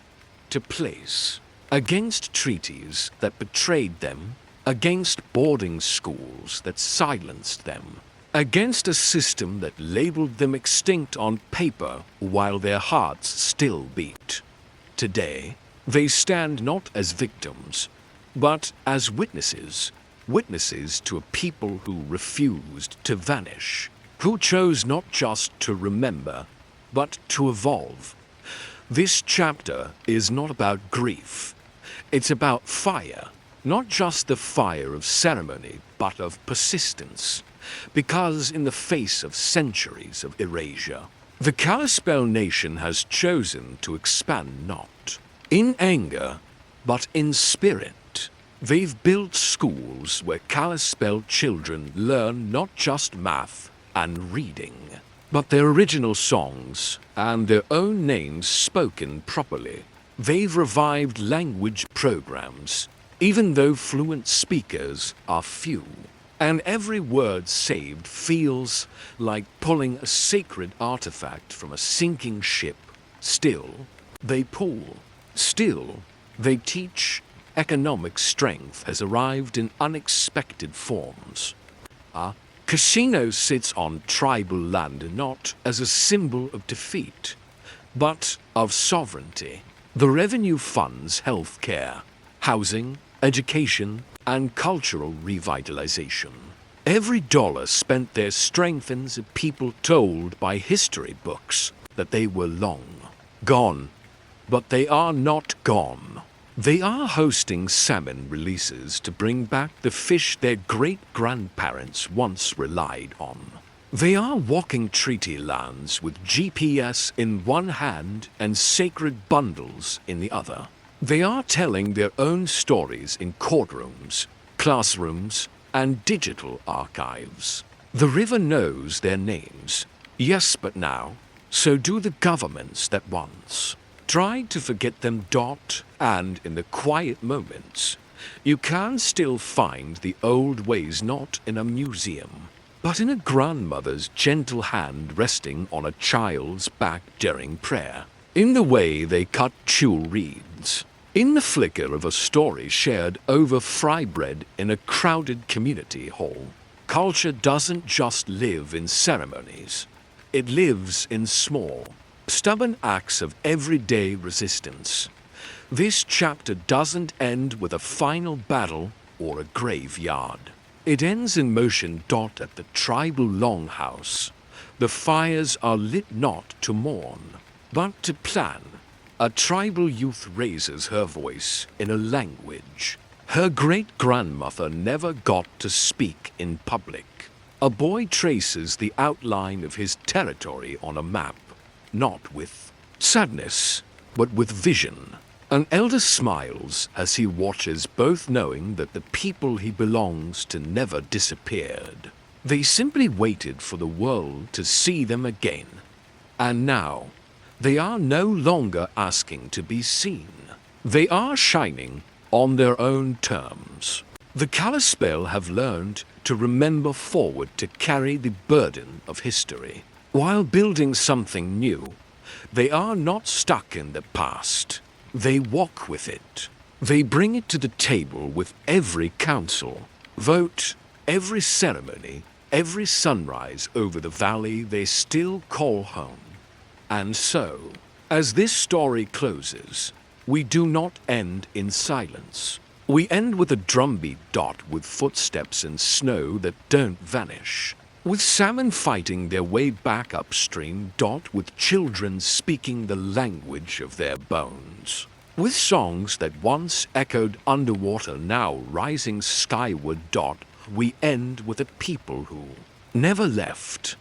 to place, against treaties that betrayed them, against boarding schools that silenced them, against a system that labeled them extinct on paper while their hearts still beat. Today, they stand not as victims, but as witnesses, witnesses to a people who refused to vanish, who chose not just to remember, but to evolve. This chapter is not about grief. It's about fire, not just the fire of ceremony, but of persistence. Because in the face of centuries of erasure, the Kalispel nation has chosen to expand not in anger, but in spirit. They've built schools where Kalispel children learn not just math and reading, but their original songs and their own names spoken properly. They've revived language programs, even though fluent speakers are few. And every word saved feels like pulling a sacred artifact from a sinking ship. Still, they pull. Still, they teach economic strength has arrived in unexpected forms. A casino sits on tribal land not as a symbol of defeat, but of sovereignty. The revenue funds healthcare, housing, education, and cultural revitalization. Every dollar spent there strengthens a people told by history books that they were long gone. But they are not gone. They are hosting salmon releases to bring back the fish their great-grandparents once relied on. They are walking treaty lands with GPS in one hand and sacred bundles in the other. They are telling their own stories in courtrooms, classrooms, and digital archives. The river knows their names. Yes, but now, so do the governments that once tried to forget them. And in the quiet moments, you can still find the old ways not in a museum, but in a grandmother's gentle hand resting on a child's back during prayer, in the way they cut tulle reeds, in the flicker of a story shared over fry bread in a crowded community hall. Culture doesn't just live in ceremonies. It lives in small, stubborn acts of everyday resistance. This chapter doesn't end with a final battle or a graveyard. It ends in motion. At the tribal longhouse, the fires are lit not to mourn, but to plan. A tribal youth raises her voice in a language her great-grandmother never got to speak in public. A boy traces the outline of his territory on a map, not with sadness, but with vision. An elder smiles as he watches, both knowing that the people he belongs to never disappeared. They simply waited for the world to see them again. And now, they are no longer asking to be seen. They are shining on their own terms. The Kalispel have learned to remember forward, to carry the burden of history. While building something new, they are not stuck in the past. They walk with it. They bring it to the table with every council, vote, every ceremony, every sunrise over the valley they still call home. And so, as this story closes, we do not end in silence. We end with a drumbeat, with footsteps in snow that don't vanish. With salmon fighting their way back upstream, with children speaking the language of their bones. With songs that once echoed underwater now rising skyward, we end with a people who never left.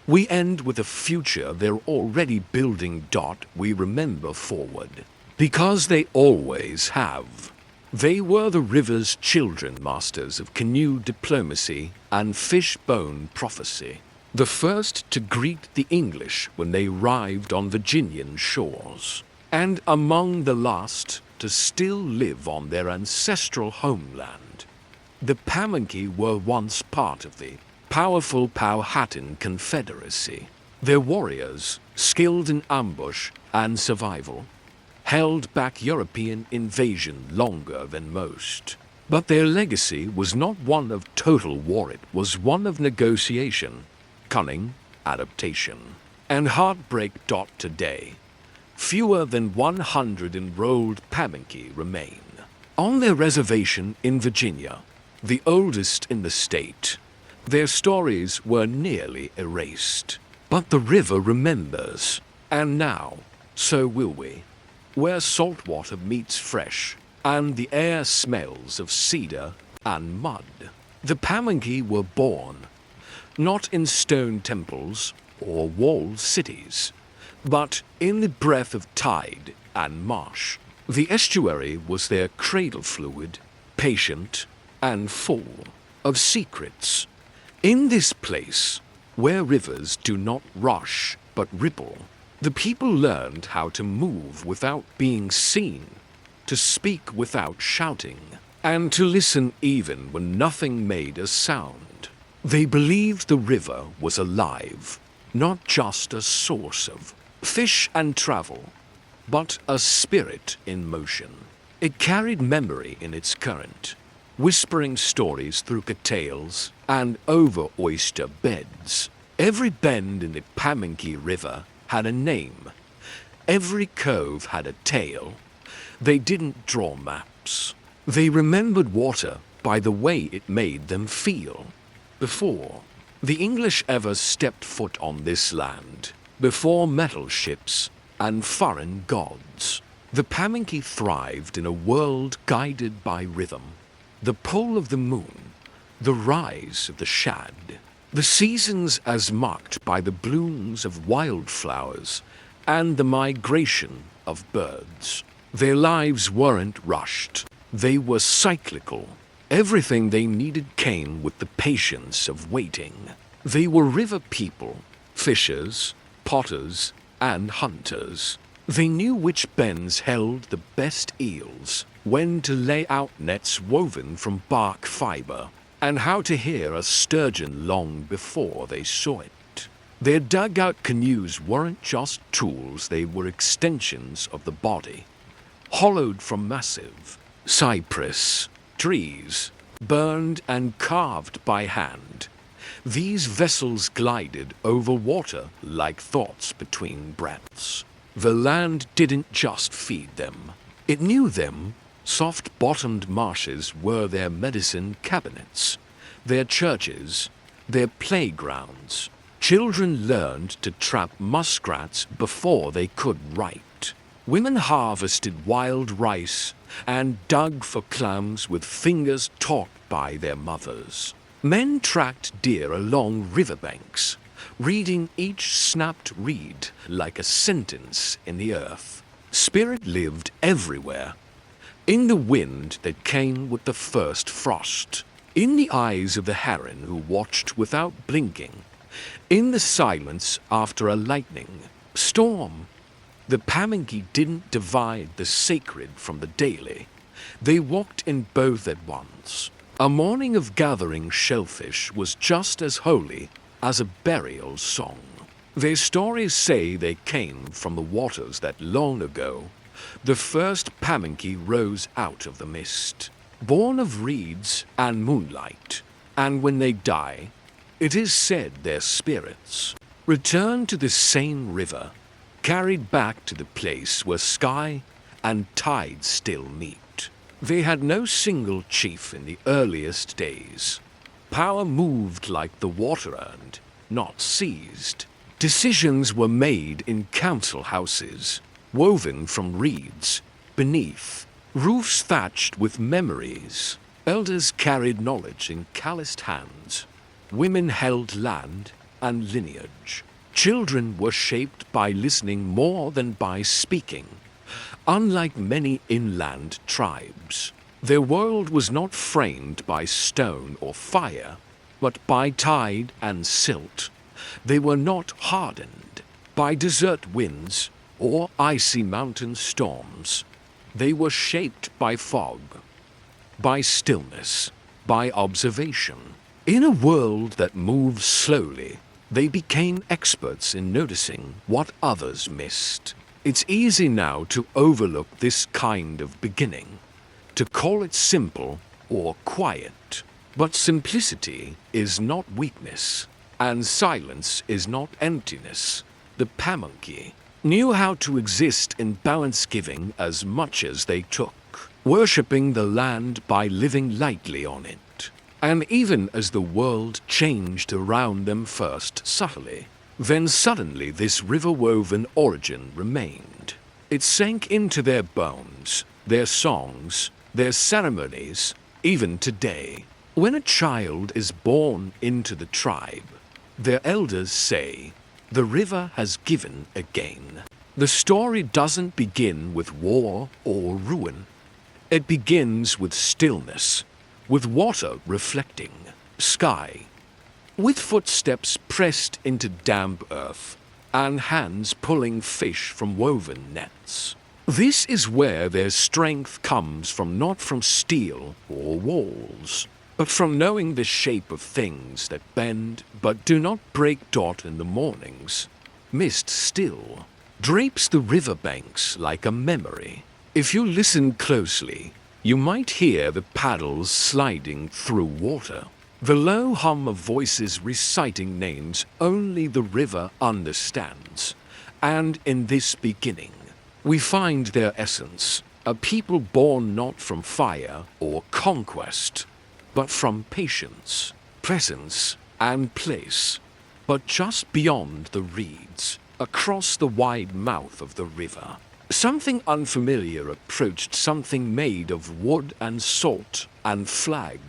We end with a future they're already building. We remember forward, because they always have. They were the river's children, masters of canoe diplomacy and fishbone prophecy, the first to greet the English when they arrived on Virginian shores, and among the last to still live on their ancestral homeland. The Pamunkey were once part of the powerful Powhatan Confederacy. Their warriors, skilled in ambush and survival, held back European invasion longer than most. But their legacy was not one of total war, it was one of negotiation, cunning, adaptation, and heartbreak. Today, fewer than 100 enrolled Pamunkey remain on their reservation in Virginia, the oldest in the state. Their stories were nearly erased, but the river remembers, and now, so will we. Where salt water meets fresh, and the air smells of cedar and mud. The Pamunkey were born, not in stone temples or walled cities, but in the breath of tide and marsh. The estuary was their cradle fluid, patient and full of secrets. In this place, where rivers do not rush but ripple, the people learned how to move without being seen, to speak without shouting, and to listen even when nothing made a sound. They believed the river was alive, not just a source of fish and travel, but a spirit in motion. It carried memory in its current, whispering stories through cattails and over oyster beds. Every bend in the Pamunkey River had a name. Every cove had a tale. They didn't draw maps. They remembered water by the way it made them feel. Before the English ever stepped foot on this land, before metal ships and foreign gods, the Pamunkey thrived in a world guided by rhythm. The pull of the moon, the rise of the shad, the seasons as marked by the blooms of wildflowers and the migration of birds. Their lives weren't rushed. They were cyclical. Everything they needed came with the patience of waiting. They were river people, fishers, potters, and hunters. They knew which bends held the best eels, when to lay out nets woven from bark fiber, and how to hear a sturgeon long before they saw it. Their dugout canoes weren't just tools, they were extensions of the body, hollowed from massive cypress trees, burned and carved by hand. These vessels glided over water like thoughts between breaths. The land didn't just feed them. It knew them. Soft-bottomed marshes were their medicine cabinets, their churches, their playgrounds. Children learned to trap muskrats before they could write. Women harvested wild rice and dug for clams with fingers taught by their mothers. Men tracked deer along riverbanks, reading each snapped reed like a sentence in the earth. Spirit lived everywhere. In the wind that came with the first frost, in the eyes of the heron who watched without blinking, in the silence after a lightning storm. The Pamunkey didn't divide the sacred from the daily. They walked in both at once. A morning of gathering shellfish was just as holy as a burial song. Their stories say they came from the waters that long ago the first Pamunkey rose out of the mist, born of reeds and moonlight, and when they die, it is said their spirits return to the same river, carried back to the place where sky and tide still meet. They had no single chief in the earliest days. Power moved like the water earned, not seized. Decisions were made in council houses, woven from reeds, beneath, roofs thatched with memories. Elders carried knowledge in calloused hands. Women held land and lineage. Children were shaped by listening more than by speaking. Unlike many inland tribes, their world was not framed by stone or fire, but by tide and silt. They were not hardened by desert winds or icy mountain storms. They were shaped by fog, by stillness, by observation. In a world that moves slowly, they became experts in noticing what others missed. It's easy now to overlook this kind of beginning, to call it simple or quiet. But simplicity is not weakness, and silence is not emptiness. The Pamunkey knew how to exist in balance, giving as much as they took, worshipping the land by living lightly on it. And even as the world changed around them, first subtly, then suddenly this river-woven origin remained. It sank into their bones, their songs, their ceremonies, even today. When a child is born into the tribe, their elders say, "The river has given again." The story doesn't begin with war or ruin. It begins with stillness, with water reflecting sky, with footsteps pressed into damp earth, and hands pulling fish from woven nets. This is where their strength comes from, not from steel or walls, but from knowing the shape of things that bend but do not break. In the mornings, mist still, drapes the riverbanks like a memory. If you listen closely, you might hear the paddles sliding through water, the low hum of voices reciting names only the river understands. And in this beginning, we find their essence, a people born not from fire or conquest, but from patience, presence, and place. But just beyond the reeds, across the wide mouth of the river, something unfamiliar approached, something made of wood and salt and flag.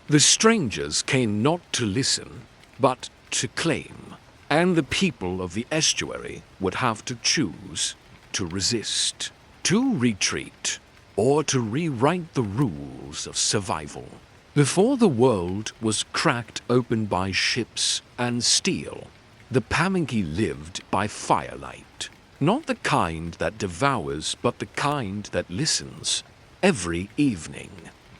The strangers came not to listen, but to claim, and the people of the estuary would have to choose to resist, to retreat, or to rewrite the rules of survival. Before the world was cracked open by ships and steel, the Pamunkey lived by firelight. Not the kind that devours, but the kind that listens. Every evening,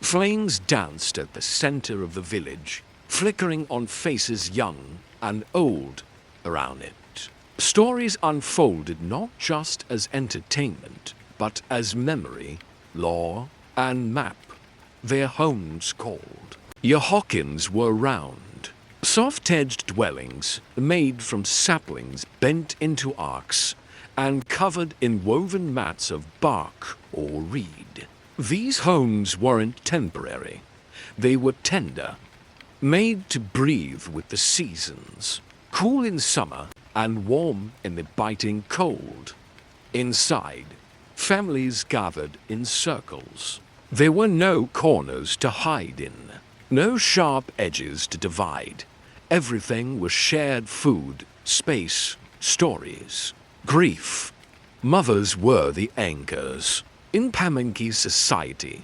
flames danced at the center of the village, flickering on faces young and old around it. Stories unfolded not just as entertainment, but as memory, law, and map. Their homes called. Yahokins were round, soft-edged dwellings made from saplings bent into arcs and covered in woven mats of bark or reed. These homes weren't temporary. They were tender, made to breathe with the seasons, cool in summer and warm in the biting cold. Inside, families gathered in circles. There were no corners to hide in, no sharp edges to divide. Everything was shared food, space, stories, grief. Mothers were the anchors. In Pamunkey society,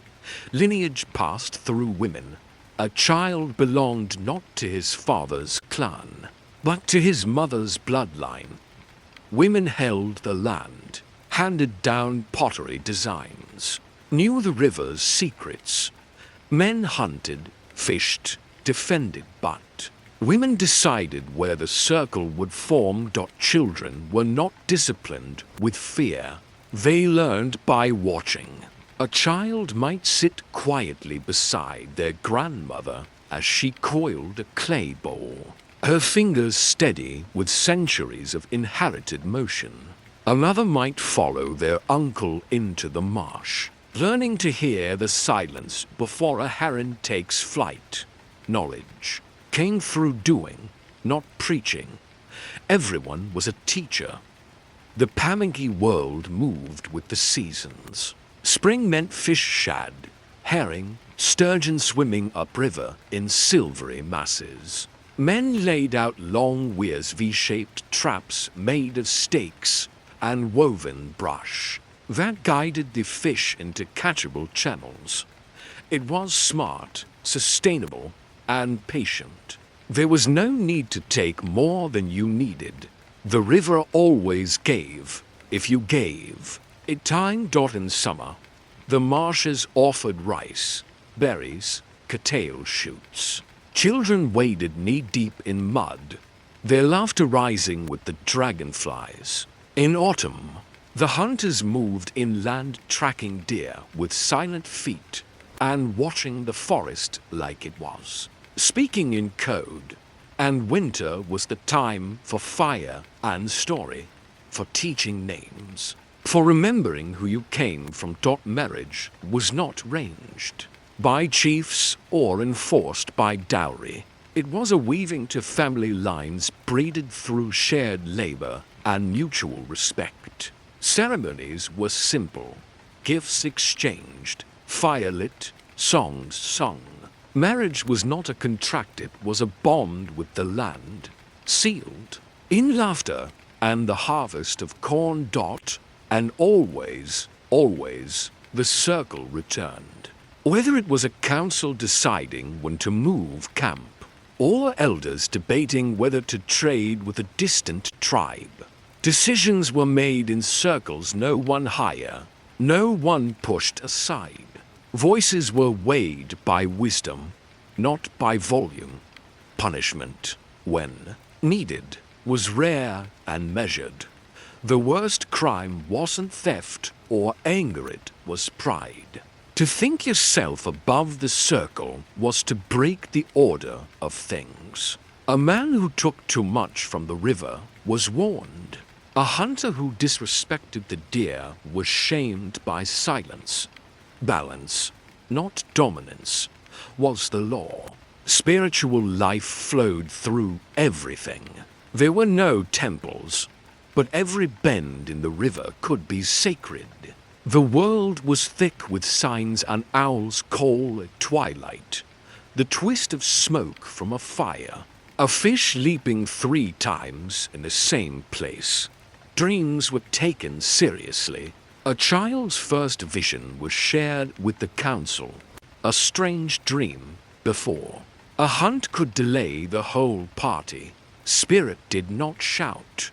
lineage passed through women. A child belonged not to his father's clan, but to his mother's bloodline. Women held the land, handed down pottery designs, knew the river's secrets. Men hunted, fished, defended, but women decided where the circle would form. Children were not disciplined with fear. They learned by watching. A child might sit quietly beside their grandmother as she coiled a clay bowl, her fingers steady with centuries of inherited motion. Another might follow their uncle into the marsh, learning to hear the silence before a heron takes flight. Knowledge came through doing, not preaching. Everyone was a teacher. The Pamunkey world moved with the seasons. Spring meant fish shad, herring, sturgeon swimming upriver in silvery masses. Men laid out long weirs, V-shaped traps made of stakes and woven brush that guided the fish into catchable channels. It was smart, sustainable, and patient. There was no need to take more than you needed. The river always gave, if you gave. It timed. In summer, the marshes offered rice, berries, cattail shoots. Children waded knee-deep in mud, their laughter rising with the dragonflies. In autumn, the hunters moved inland, tracking deer with silent feet and watching the forest like it was, speaking in code. And winter was the time for fire and story, for teaching names, for remembering who you came from. Marriage was not ranged by chiefs or enforced by dowry. It was a weaving to family lines breeded through shared labor and mutual respect. Ceremonies were simple, gifts exchanged, fire lit, songs sung. Marriage was not a contract, it was a bond with the land, sealed in laughter and the harvest of corn. And always, always, the circle returned. Whether it was a council deciding when to move camp, or elders debating whether to trade with a distant tribe, decisions were made in circles, no one higher, no one pushed aside. Voices were weighed by wisdom, not by volume. Punishment, when needed, was rare and measured. The worst crime wasn't theft or anger, it was pride. To think yourself above the circle was to break the order of things. A man who took too much from the river was warned. A hunter who disrespected the deer was shamed by silence. Balance, not dominance, was the law. Spiritual life flowed through everything. There were no temples, but every bend in the river could be sacred. The world was thick with signs an owl's call at twilight, the twist of smoke from a fire, a fish leaping 3 times in the same place. Dreams were taken seriously. A child's first vision was shared with the council. A strange dream before. A hunt could delay the whole party. Spirit did not shout.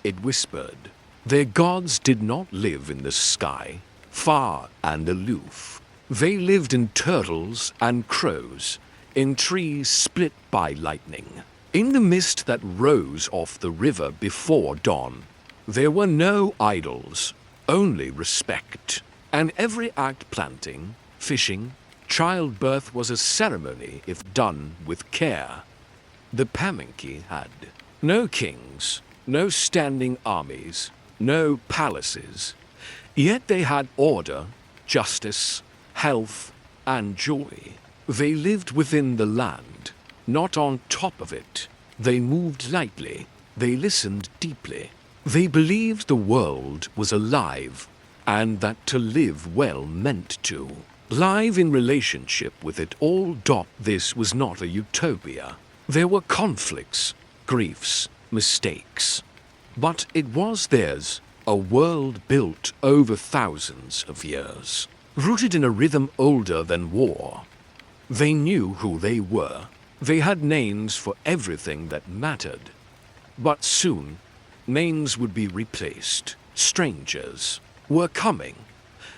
It whispered. Their gods did not live in the sky, far and aloof. They lived in turtles and crows, in trees split by lightning. In the mist that rose off the river before dawn, there were no idols, only respect. And every act, planting, fishing, childbirth, was a ceremony if done with care. The Pamunkey had no kings, no standing armies, no palaces, yet they had order, justice, health, and joy. They lived within the land, not on top of it. They moved lightly, they listened deeply. They believed the world was alive, and that to live well meant to live in relationship with it all. This was not a utopia. There were conflicts, griefs, mistakes. But it was theirs, a world built over thousands of years, rooted in a rhythm older than war. They knew who they were. They had names for everything that mattered. But soon, names would be replaced. Strangers were coming,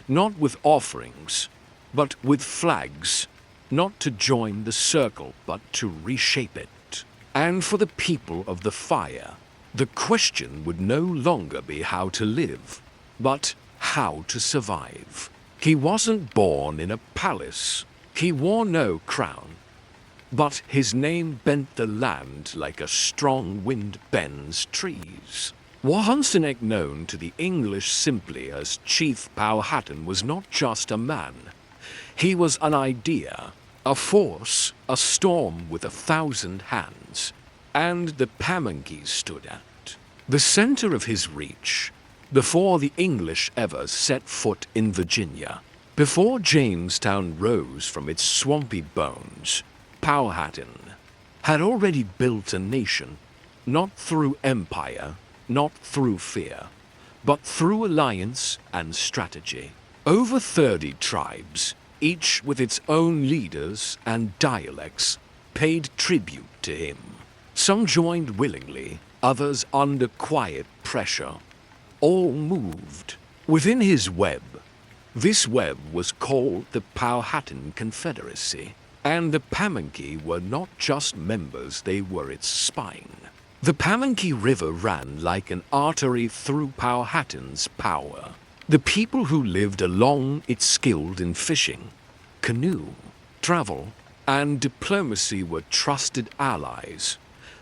not with offerings, but with flags, not to join the circle, but to reshape it. And for the people of the fire, the question would no longer be how to live, but how to survive. He wasn't born in a palace. He wore no crown. But his name bent the land like a strong wind bends trees. Wahunsinek, known to the English simply as Chief Powhatan, was not just a man. He was an idea, a force, a storm with 1,000 hands. And the Pamunkey stood at the center of his reach. Before the English ever set foot in Virginia, before Jamestown rose from its swampy bones, Powhatan had already built a nation, not through empire, not through fear, but through alliance and strategy. Over 30 tribes, each with its own leaders and dialects, paid tribute to him. Some joined willingly, others under quiet pressure. All moved within his web. This web was called the Powhatan Confederacy, and the Pamunkey were not just members, they were its spine. The Pamunkey River ran like an artery through Powhatan's power. The people who lived along it, skilled in fishing, canoe, travel, and diplomacy, were trusted allies.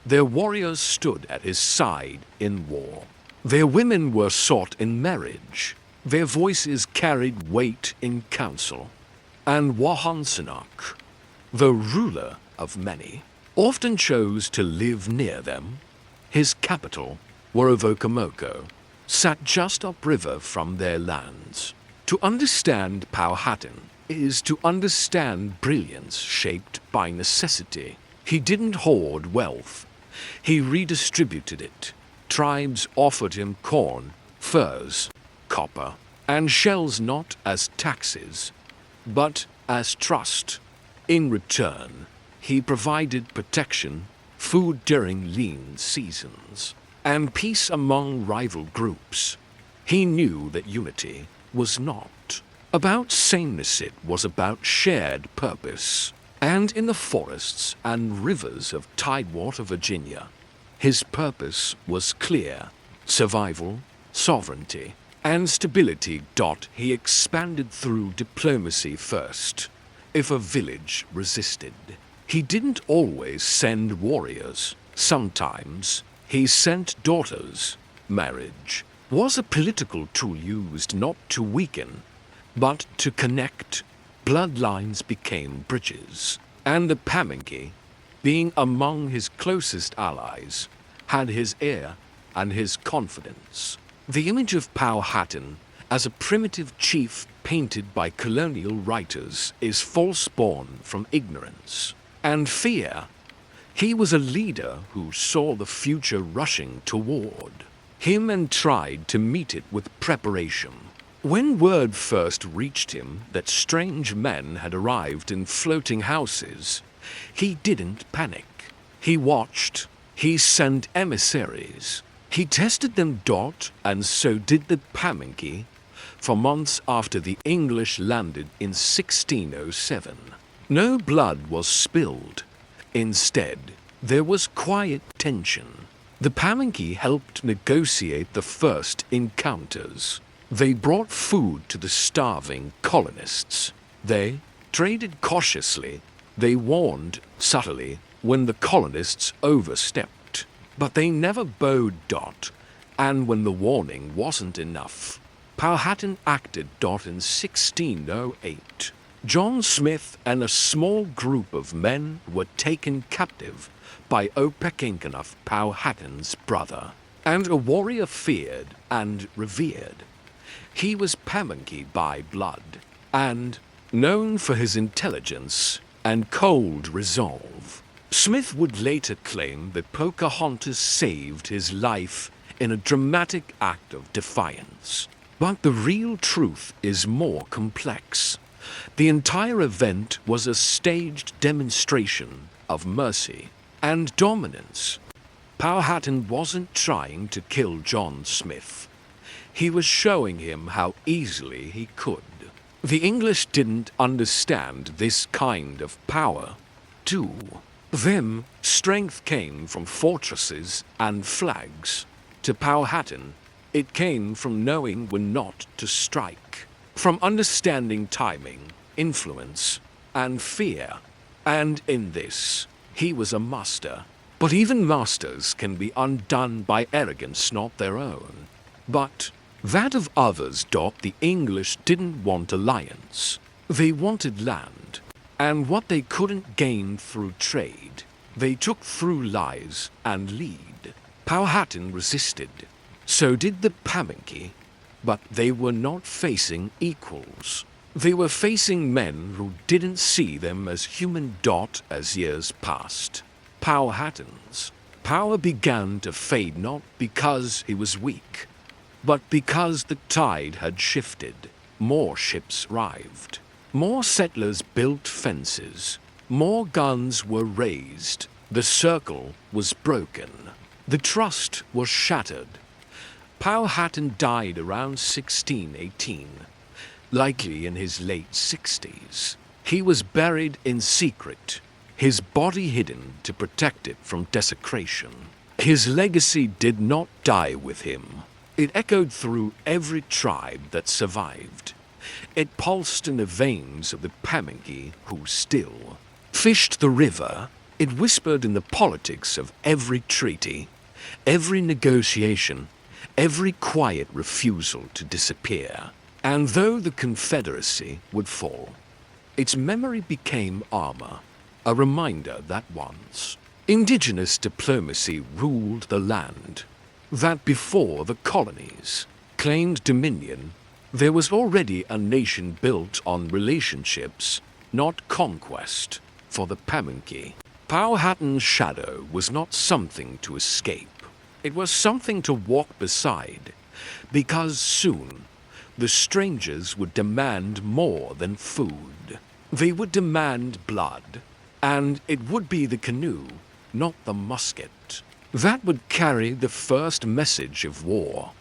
Their warriors stood at his side in war. Their women were sought in marriage. Their voices carried weight in council. And Wahunsinek, the ruler of many, often chose to live near them. His capital, Worovokomoko, sat just upriver from their lands. To understand Powhatan is to understand brilliance shaped by necessity. He didn't hoard wealth. He redistributed it. Tribes offered him corn, furs, copper, and shells, not as taxes, but as trust. In return, he provided protection, food during lean seasons, and peace among rival groups. He knew that unity was not about sameness, it was about shared purpose. And in the forests and rivers of Tidewater, Virginia, his purpose was clear: survival, sovereignty, and stability. He expanded through diplomacy first. If a village resisted, he didn't always send warriors. Sometimes he sent daughters. Marriage was a political tool used not to weaken, but to connect. Bloodlines became bridges, and the Pamunkey, being among his closest allies, had his ear and his confidence. The image of Powhatan as a primitive chief painted by colonial writers is false, born from ignorance and fear. He was a leader who saw the future rushing toward him and tried to meet it with preparation. When word first reached him that strange men had arrived in floating houses, he didn't panic. He watched. He sent emissaries. He tested them. And so did the Pamunkey for months after the English landed in 1607. No blood was spilled. Instead, there was quiet tension. The Pamunkey helped negotiate the first encounters. They brought food to the starving colonists. They traded cautiously. They warned subtly when the colonists overstepped. But they never bowed. And when the warning wasn't enough, Powhatan acted. In 1608, John Smith and a small group of men were taken captive by Opechancanough, Powhatan's brother, and a warrior feared and revered. He was Pamunkey by blood, and known for his intelligence and cold resolve. Smith would later claim that Pocahontas saved his life in a dramatic act of defiance. But the real truth is more complex. The entire event was a staged demonstration of mercy and dominance. Powhatan wasn't trying to kill John Smith. He was showing him how easily he could. The English didn't understand this kind of power. To them, strength came from fortresses and flags. To Powhatan, it came from knowing when not to strike, from understanding timing, influence, and fear. And in this, he was a master. But even masters can be undone by arrogance not their own, but that of others. The English didn't want alliance. They wanted land, and what they couldn't gain through trade, they took through lies and lead. Powhatan resisted. So did the Pamunkey, but they were not facing equals. They were facing men who didn't see them as human. As years passed, Powhatan's power began to fade, not because he was weak, but because the tide had shifted. More ships arrived. More settlers built fences. More guns were raised. The circle was broken. The trust was shattered. Powhatan died around 1618, likely in his late 60s. He was buried in secret, his body hidden to protect it from desecration. His legacy did not die with him. It echoed through every tribe that survived. It pulsed in the veins of the Pamunkey who still fished the river. It whispered in the politics of every treaty, every negotiation, every quiet refusal to disappear. And though the Confederacy would fall, its memory became armor, a reminder that once indigenous diplomacy ruled the land, that before the colonies claimed dominion, there was already a nation built on relationships, not conquest. For the Pamunkey, Powhatan's shadow was not something to escape. It was something to walk beside, because soon the strangers would demand more than food. They would demand blood, and it would be the canoe, not the musket, that would carry the first message of war.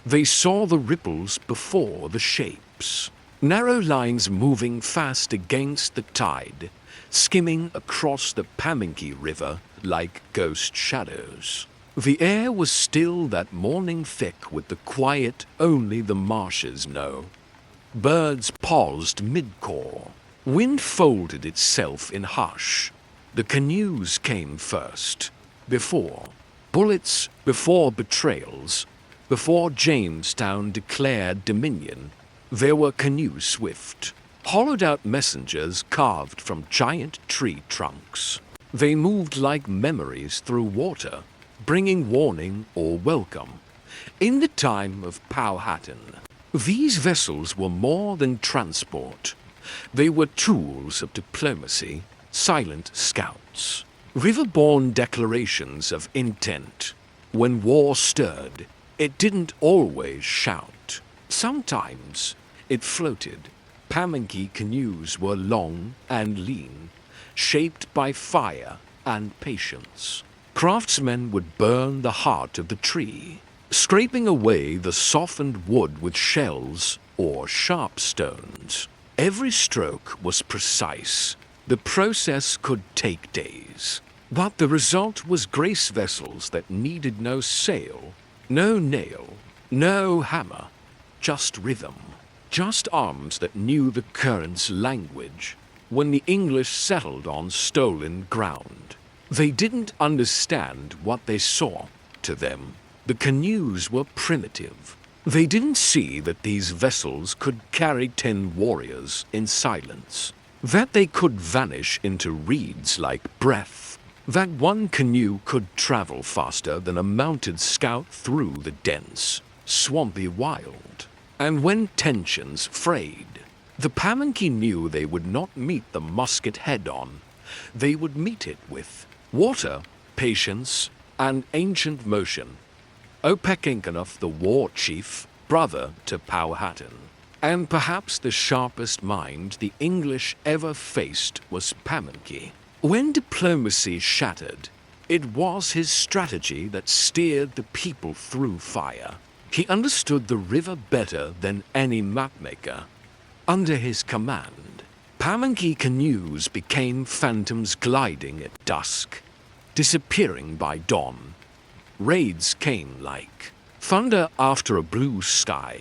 They saw the ripples before the shapes, narrow lines moving fast against the tide, skimming across the Pamunkey River like ghost shadows. The air was still that morning thick with the quiet only the marshes know. Birds paused mid-call. Wind folded itself in hush. The canoes came first. Before bullets, before betrayals, before Jamestown declared dominion, there were canoes swift, hollowed-out messengers carved from giant tree trunks. They moved like memories through water, bringing warning or welcome. In the time of Powhatan, these vessels were more than transport. They were tools of diplomacy, silent scouts, river-borne declarations of intent. When war stirred, it didn't always shout. Sometimes it floated. Pamunkey canoes were long and lean, shaped by fire and patience. Craftsmen would burn the heart of the tree, scraping away the softened wood with shells or sharp stones. Every stroke was precise. The process could take days, but the result was grace vessels that needed no sail, no nail, no hammer, just rhythm, just arms that knew the current's language. When the English settled on stolen ground, they didn't understand what they saw. To them, the canoes were primitive. They didn't see that these vessels could carry 10 warriors in silence, that they could vanish into reeds like breath, that one canoe could travel faster than a mounted scout through the dense, swampy wild. And when tensions frayed, the Pamunkey knew they would not meet the musket head-on. They would meet it with water, patience, and ancient motion. Opechancanough, the war chief, brother to Powhatan, and perhaps the sharpest mind the English ever faced, was Pamunkey. When diplomacy shattered, it was his strategy that steered the people through fire. He understood the river better than any mapmaker. Under his command, Pamunkey canoes became phantoms gliding at dusk, disappearing by dawn. Raids came like thunder after a blue sky.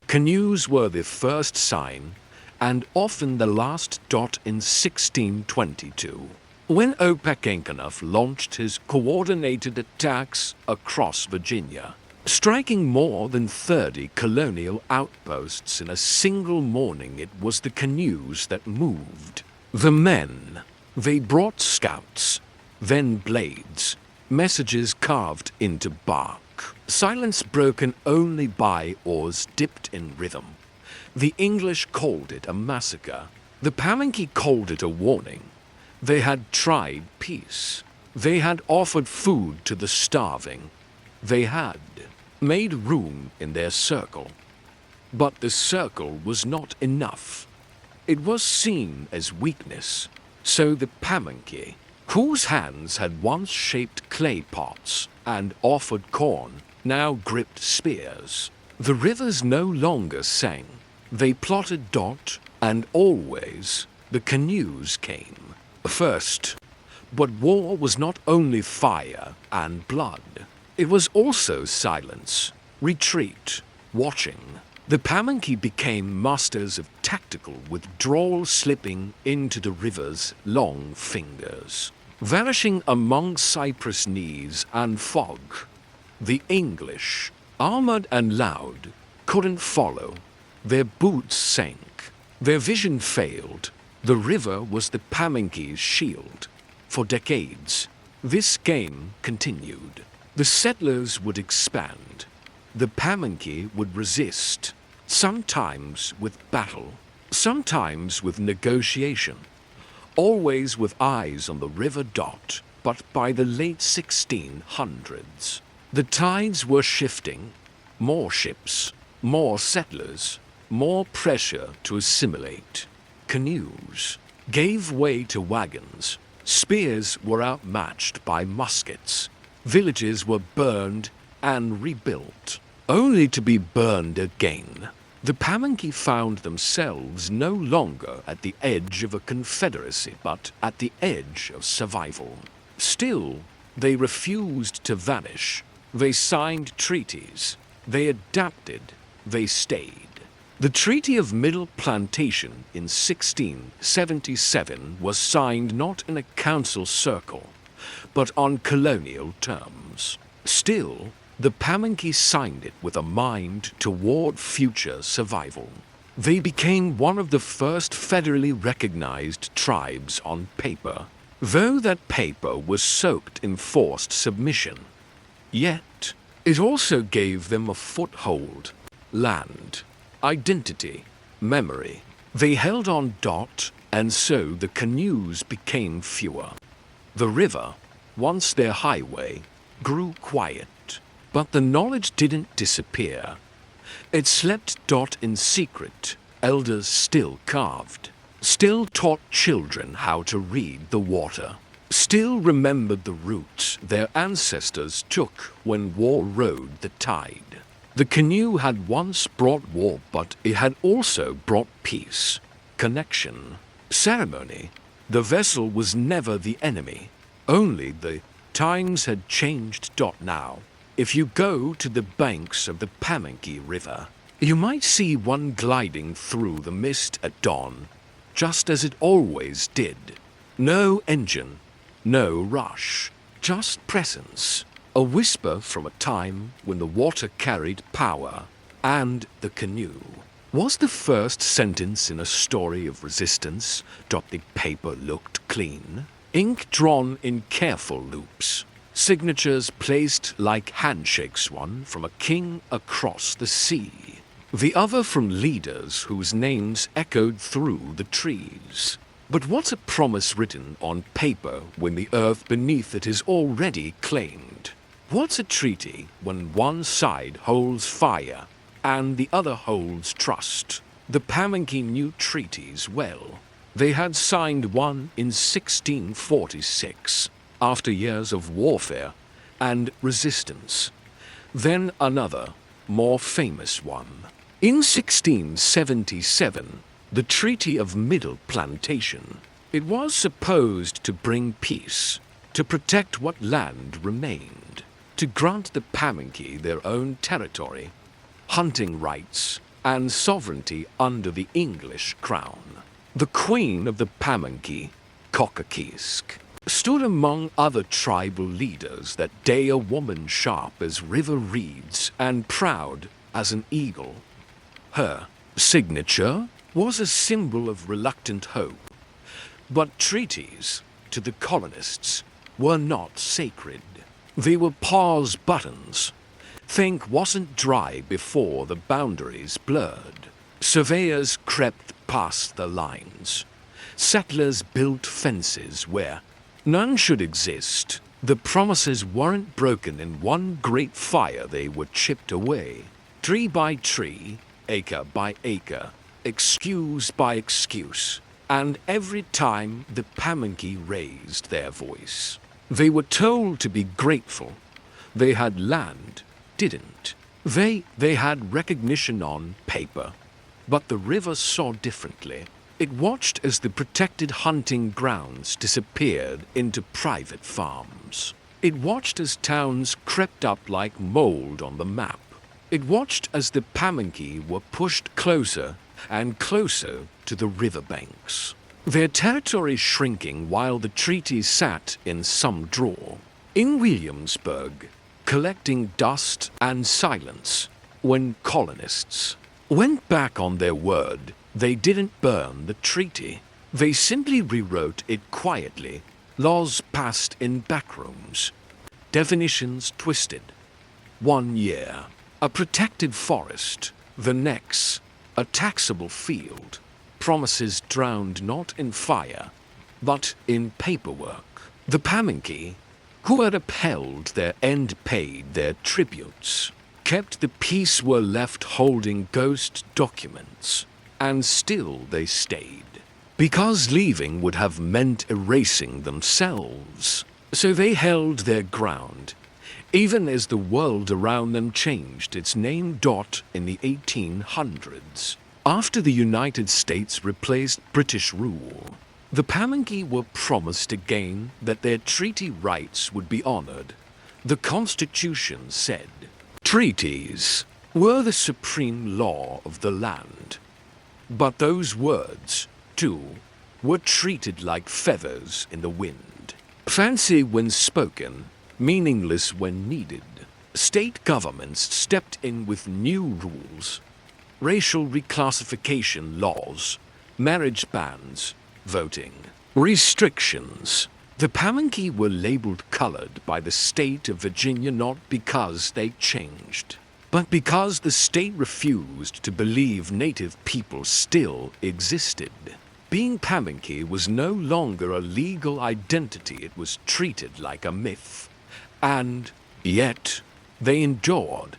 Canoes were the first sign, and often the last dot in 1622, when Opechancanough launched his coordinated attacks across Virginia, striking more than 30 colonial outposts in a single morning. It was the canoes that moved. The men, they brought scouts, then blades, messages carved into bark, silence broken only by oars dipped in rhythm. The English called it a massacre. The Pamunkey called it a warning. They had tried peace. They had offered food to the starving. They had made room in their circle. But the circle was not enough. It was seen as weakness. So the Pamunkey, whose hands had once shaped clay pots and offered corn, now gripped spears. The rivers no longer sang. They plotted dot, and always the canoes came first. But war was not only fire and blood. It was also silence, retreat, watching. The Pamunkey became masters of tactical withdrawal, slipping into the river's long fingers, vanishing among cypress knees and fog. The English, armored and loud, couldn't follow. Their boots sank. Their vision failed. The river was the Pamunkey's shield. For decades, this game continued. The settlers would expand. The Pamunkey would resist, sometimes with battle, sometimes with negotiation, always with eyes on the river dot. But by the late 1600s, the tides were shifting. More ships, more settlers, more pressure to assimilate. Canoes gave way to wagons. Spears were outmatched by muskets. Villages were burned and rebuilt, only to be burned again. The Pamunkey found themselves no longer at the edge of a confederacy, but at the edge of survival. Still, They refused to vanish. They signed treaties. They adapted. They stayed. The Treaty of Middle Plantation in 1677 was signed not in a council circle, but on colonial terms. Still, the Pamunkey signed it with a mind toward future survival. They became one of the first federally recognized tribes on paper, though that paper was soaked in forced submission. Yet, it also gave them a foothold, land, identity, memory. They held on, and so the canoes became fewer. The river, once their highway, grew quiet, but the knowledge didn't disappear. It slept in secret. Elders still carved, still taught children how to read the water, still remembered the routes their ancestors took when war rode the tide. The canoe had once brought war, but it had also brought peace, connection, ceremony. The vessel was never the enemy, only the times had changed. Now, if you go to the banks of the Pamunkey River, you might see one gliding through the mist at dawn, just as it always did. No engine, no rush, just presence. A whisper from a time when the water carried power, and the canoe was the first sentence in a story of resistance. The paper looked clean, ink drawn in careful loops, signatures placed like handshakes, one from a king across the sea, the other from leaders whose names echoed through the trees. But what's a promise written on paper when the earth beneath it is already claimed? What's a treaty when one side holds fire and the other holds trust? The Pamunkey knew treaties well. They had signed one in 1646, after years of warfare and resistance. Then another, more famous one. In 1677, the Treaty of Middle Plantation. It was supposed to bring peace, to protect what land remained, to grant the Pamunkey their own territory, hunting rights, and sovereignty under the English crown. The Queen of the Pamunkey, Cockakeesk, stood among other tribal leaders that day, a woman sharp as river reeds and proud as an eagle. Her signature was a symbol of reluctant hope. But treaties, to the colonists, were not sacred. They were pause buttons. Think wasn't dry before the boundaries blurred. Surveyors crept past the lines. Settlers built fences where none should exist. The promises weren't broken in one great fire. They were chipped away, tree by tree, acre by acre, excuse by excuse. And every time the Pamunkey raised their voice, they were told to be grateful. They had land, didn't. They had recognition on paper. But the river saw differently. It watched as the protected hunting grounds disappeared into private farms. It watched as towns crept up like mold on the map. It watched as the Pamunkey were pushed closer and closer to the riverbanks, their territory shrinking while the treaty sat in some drawer in Williamsburg, collecting dust and silence. When colonists went back on their word, they didn't burn the treaty. They simply rewrote it quietly. Laws passed in backrooms, definitions twisted. 1 year, a protected forest; the next, a taxable field. Promises drowned not in fire, but in paperwork. The Pamunkey, who had upheld their end, paid their tributes, kept the peace, were left holding ghost documents, and still they stayed. Because leaving would have meant erasing themselves. So they held their ground, even as the world around them changed its name. In the 1800s, after the United States replaced British rule, The Pamunkey were promised again that their treaty rights would be honored. The Constitution said treaties were the supreme law of the land. But those words, too, were treated like feathers in the wind. Fancy when spoken, meaningless when needed. State governments stepped in with new rules, racial reclassification laws, marriage bans, voting restrictions. The Pamunkey were labeled colored by the state of Virginia not because they changed, but because the state refused to believe native people still existed. Being Pamunkey was no longer a legal identity, it was treated like a myth. And yet, they endured.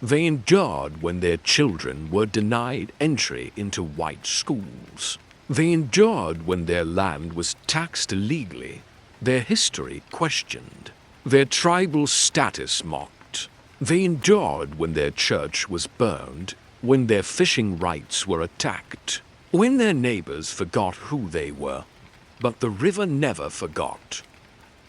They endured when their children were denied entry into white schools. They endured when their land was taxed illegally, their history questioned, their tribal status mocked. They endured when their church was burned, when their fishing rights were attacked, when their neighbors forgot who they were. But the river never forgot.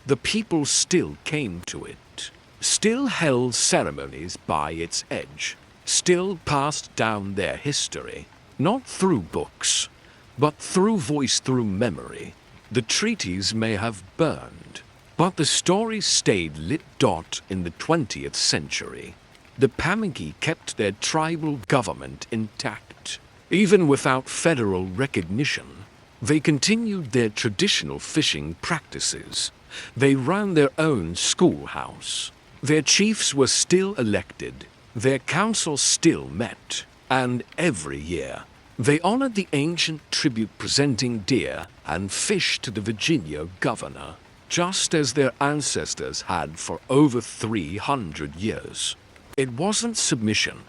The people still came to it, still held ceremonies by its edge, still passed down their history, not through books, but through voice, through memory. The treaties may have burned, but the story stayed lit. In the 20th century, the Pamunkey kept their tribal government intact. Even without federal recognition, they continued their traditional fishing practices. They ran their own schoolhouse. Their chiefs were still elected. Their council still met. And every year, they honored the ancient tribute presenting deer and fish to the Virginia governor, just as their ancestors had for over 300 years. It wasn't submission.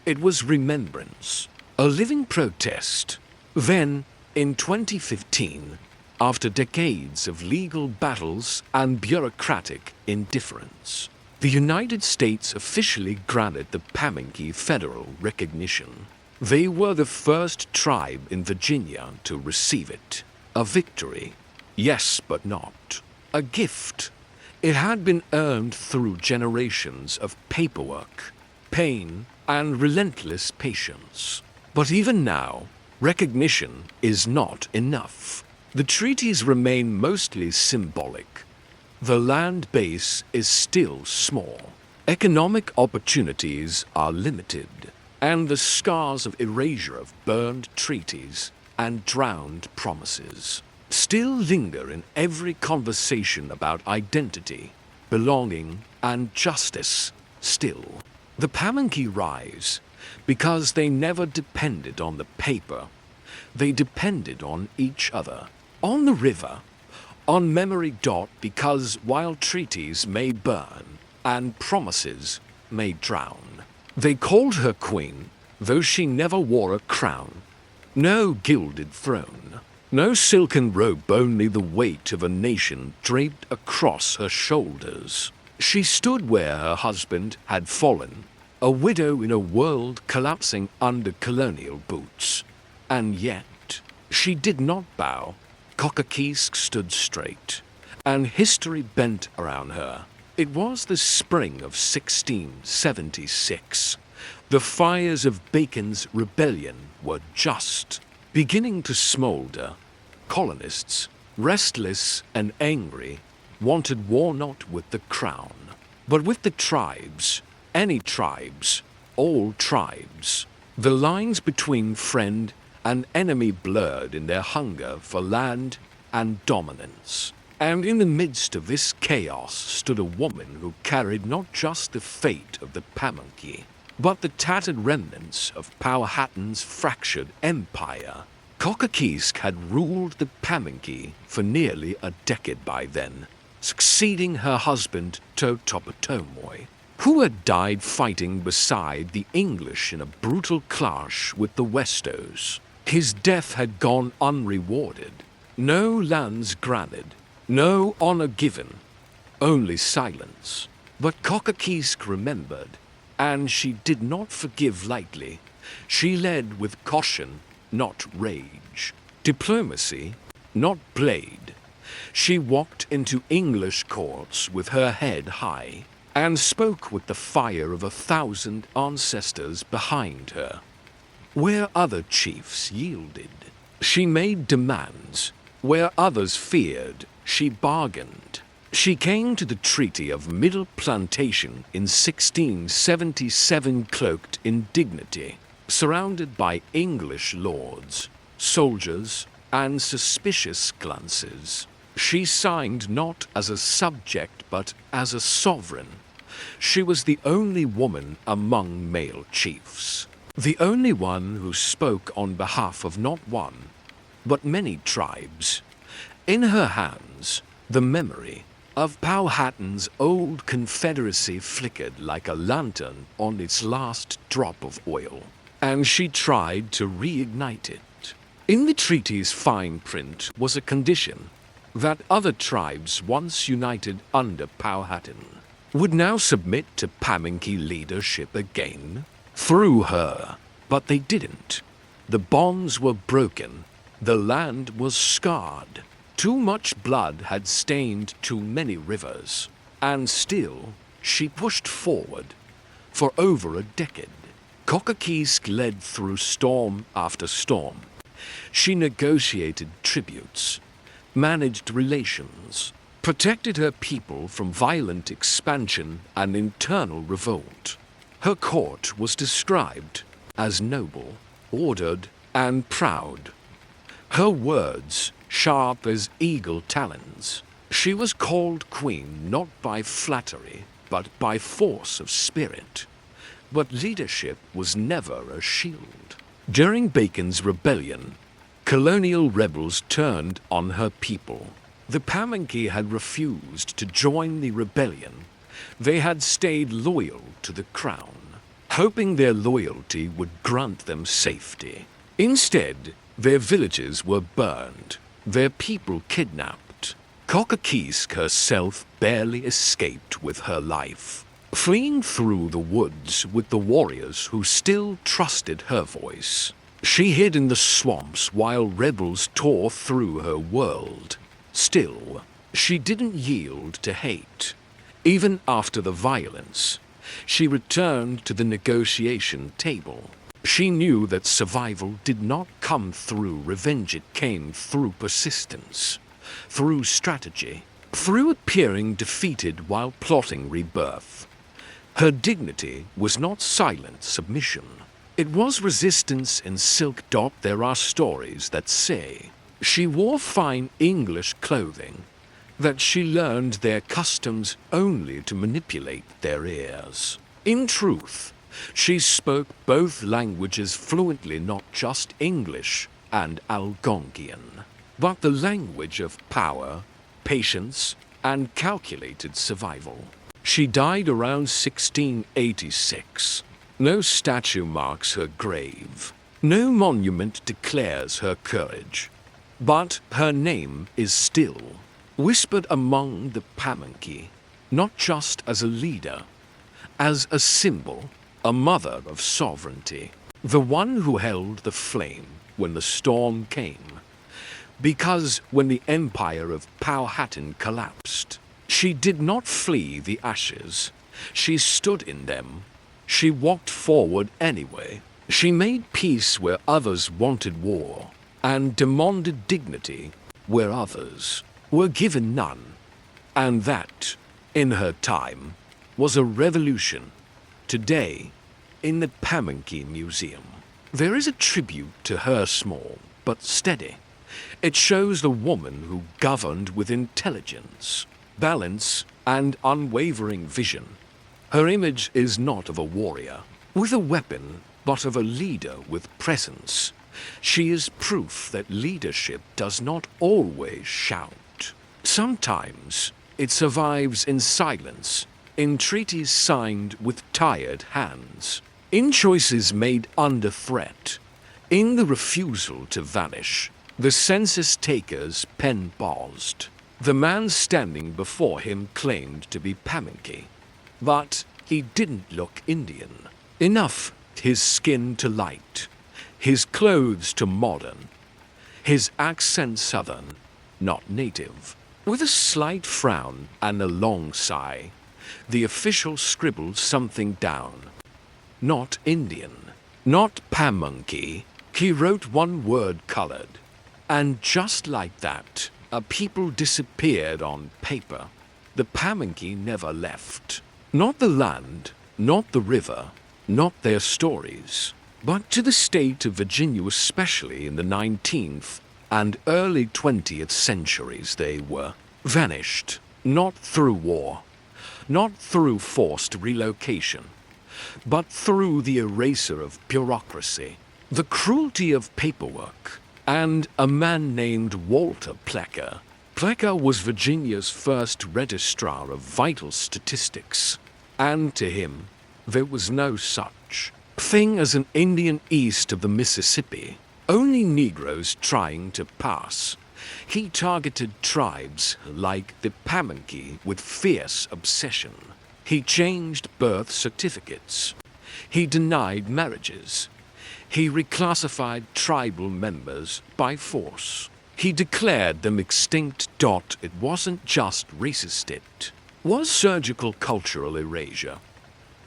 It was remembrance, a living protest. Then, in 2015, after decades of legal battles and bureaucratic indifference, the United States officially granted the Pamunkey federal recognition. They were the first tribe in Virginia to receive it. A victory, yes, but not. A gift. It had been earned through generations of paperwork, pain, and relentless patience. But even now, recognition is not enough. The treaties remain mostly symbolic. The land base is still small. Economic opportunities are limited. And the scars of erasure of burned treaties and drowned promises still linger in every conversation about identity, belonging, and justice. Still, the Pamunkey rise because they never depended on the paper. They depended on each other, on the river, on memory. Because while treaties may burn and promises may drown, they called her queen, though she never wore a crown. No gilded throne, no silken robe, only the weight of a nation draped across her shoulders. She stood where her husband had fallen, a widow in a world collapsing under colonial boots. And yet, she did not bow. Cockakeesk stood straight, and history bent around her. It was the spring of 1676. The fires of Bacon's rebellion were just beginning to smolder. Colonists, restless and angry, wanted war not with the crown, but with the tribes, any tribes, all tribes. The lines between friend and enemy blurred in their hunger for land and dominance. And in the midst of this chaos stood a woman who carried not just the fate of the Pamunkey, but the tattered remnants of Powhatan's fractured empire. Cockakeesk had ruled the Pamunkey for nearly a decade by then, succeeding her husband Totopotomoy, who had died fighting beside the English in a brutal clash with the Westos. His death had gone unrewarded. No lands granted, no honor given, only silence. But Cockakeesk remembered, and she did not forgive lightly. She led with caution, not rage. Diplomacy, not blade. She walked into English courts with her head high and spoke with the fire of 1,000 ancestors behind her. Where other chiefs yielded, she made demands. Where others feared, she bargained. She came to the Treaty of Middle Plantation in 1677 cloaked in dignity, surrounded by English lords, soldiers, and suspicious glances. She signed not as a subject but as a sovereign. She was the only woman among male chiefs, the only one who spoke on behalf of not one, but many tribes. In her hands, the memory of Powhatan's old confederacy flickered like a lantern on its last drop of oil, and she tried to reignite it. In the treaty's fine print was a condition that other tribes once united under Powhatan would now submit to Pamunkey leadership again through her, but they didn't. The bonds were broken, the land was scarred. Too much blood had stained too many rivers, and still she pushed forward for over a decade. Cockakeesk led through storm after storm. She negotiated tributes, managed relations, protected her people from violent expansion and internal revolt. Her court was described as noble, ordered, and proud. Her words sharp as eagle talons. She was called queen not by flattery, but by force of spirit. But leadership was never a shield. During Bacon's rebellion, colonial rebels turned on her people. The Pamunkey had refused to join the rebellion. They had stayed loyal to the crown, hoping their loyalty would grant them safety. Instead, their villages were burned, their people kidnapped. Cockakeesk herself barely escaped with her life, fleeing through the woods with the warriors who still trusted her voice. She hid in the swamps while rebels tore through her world. Still, she didn't yield to hate. Even after the violence, she returned to the negotiation table. She knew that survival did not come through revenge, it came through persistence, through strategy, through appearing defeated while plotting rebirth. Her dignity was not silent submission. It was resistance in silk dot. There are stories that say she wore fine English clothing, that she learned their customs only to manipulate their ears. In truth, she spoke both languages fluently, not just English and Algonquian, but the language of power, patience, and calculated survival. She died around 1686. No statue marks her grave. No monument declares her courage. But her name is still whispered among the Pamunkey, not just as a leader, as a symbol, a mother of sovereignty, the one who held the flame when the storm came. Because when the empire of Powhatan collapsed, she did not flee the ashes. She stood in them. She walked forward anyway. She made peace where others wanted war, and demanded dignity where others were given none. And that, in her time, was a revolution. Today, in the Pamunkey Museum, there is a tribute to her, small but steady. It shows the woman who governed with intelligence, balance, and unwavering vision. Her image is not of a warrior with a weapon, but of a leader with presence. She is proof that leadership does not always shout. Sometimes it survives in silence, in treaties signed with tired hands, in choices made under threat, in the refusal to vanish. The census taker's pen paused. The man standing before him claimed to be Pamunkey, but he didn't look Indian enough. His skin to light, his clothes to modern, his accent southern. not native. With a slight frown and a long sigh, the official scribbled something down. Not Indian, not Pamunkey. He wrote one word colored. And just like that, a people disappeared on paper. The Pamunkey never left. Not the land, not the river, not their stories. But to the state of Virginia, especially in the 19th and early 20th centuries, they were vanished. Not through war, not through forced relocation, but through the eraser of bureaucracy, the cruelty of paperwork, and a man named Walter Plecker. Plecker was Virginia's first registrar of vital statistics, and to him there was no such thing as an Indian east of the Mississippi, only Negroes trying to pass. He targeted tribes like the Pamunkey with fierce obsession. He changed birth certificates. He denied marriages. He reclassified tribal members by force. He declared them extinct. It wasn't just racist, it was surgical cultural erasure.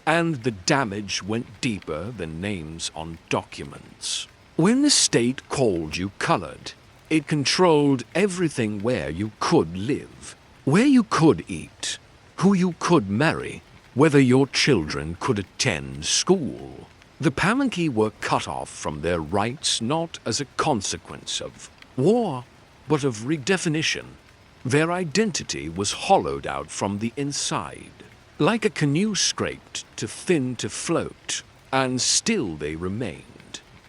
And the damage went deeper than names on documents. When the state called you colored, it controlled everything: where you could live, where you could eat, who you could marry, whether your children could attend school. The Pamunkey were cut off from their rights not as a consequence of war, but of redefinition. Their identity was hollowed out from the inside, like a canoe scraped too thin to float, and still they remained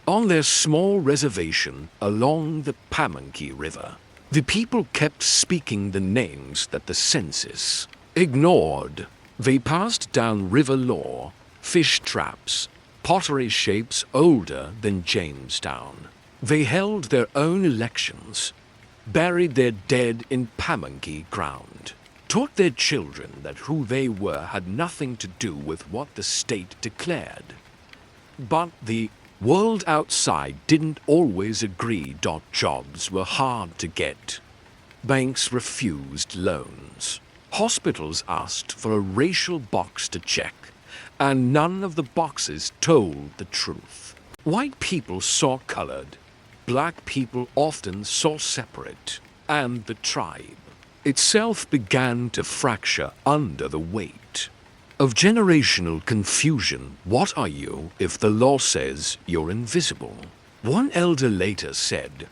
on their small reservation along the Pamunkey River. The people kept speaking the names that the census ignored. They passed down river lore, fish traps, pottery shapes older than Jamestown. They held their own elections, buried their dead in Pamunkey ground, taught their children that who they were had nothing to do with what the state declared. But the world outside didn't always agree. Jobs were hard to get. Banks refused loans. Hospitals asked for a racial box to check, and none of the boxes told the truth. White people saw colored. Black people often saw separate. And the tribe itself began to fracture under the weight of generational confusion. What are you if the law says you're invisible? One elder later said,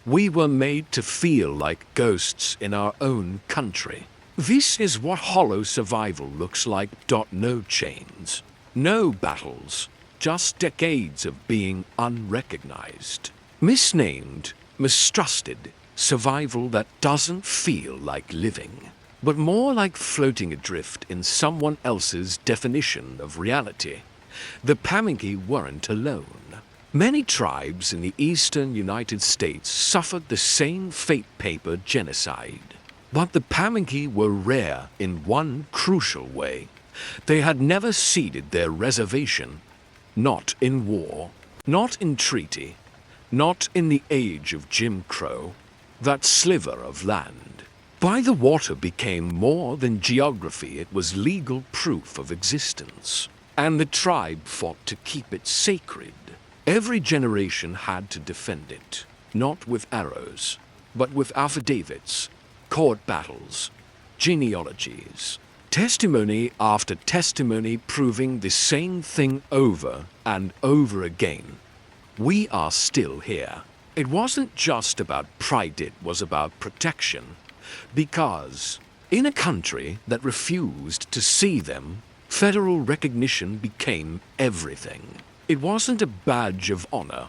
"We were made to feel like ghosts in our own country." This is what hollow survival looks like. No chains, no battles, just decades of being unrecognized, misnamed, mistrusted, survival that doesn't feel like living, but more like floating adrift in someone else's definition of reality. The Pamunkey weren't alone. Many tribes in the eastern United States suffered the same fate: paper genocide. But the Pamunkey were rare in one crucial way. They had never ceded their reservation, not in war, not in treaty, not in the age of Jim Crow. That sliver of land by the water became more than geography. It was legal proof of existence, and the tribe fought to keep it sacred. Every generation had to defend it, not with arrows, but with affidavits, court battles, genealogies, testimony after testimony proving the same thing over and over again. We are still here. It wasn't just about pride, it was about protection. Because in a country that refused to see them, federal recognition became everything. It wasn't a badge of honor.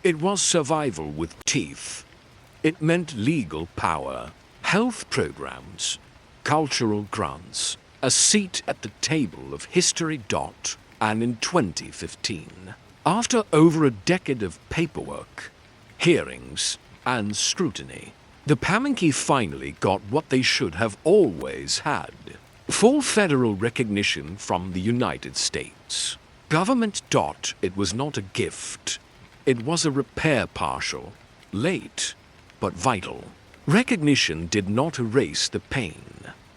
It was survival with teeth. It meant legal power, health programs, cultural grants, a seat at the table of history. And in 2015, after over a decade of paperwork, hearings, and scrutiny, the Pamunkey finally got what they should have always had: full federal recognition from the United States government. It was not a gift. It was a repair, partial, late, but vital. Recognition did not erase the pain.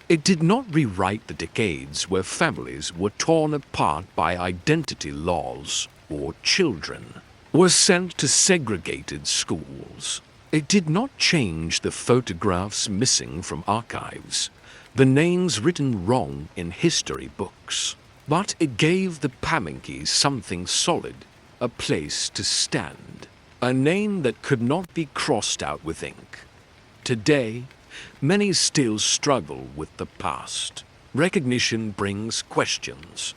It did not rewrite the decades where families were torn apart by identity laws or children were sent to segregated schools. It did not change the photographs missing from archives, the names written wrong in history books. But it gave the Pamunkey something solid, a place to stand, a name that could not be crossed out with ink. Today, many still struggle with the past. Recognition brings questions.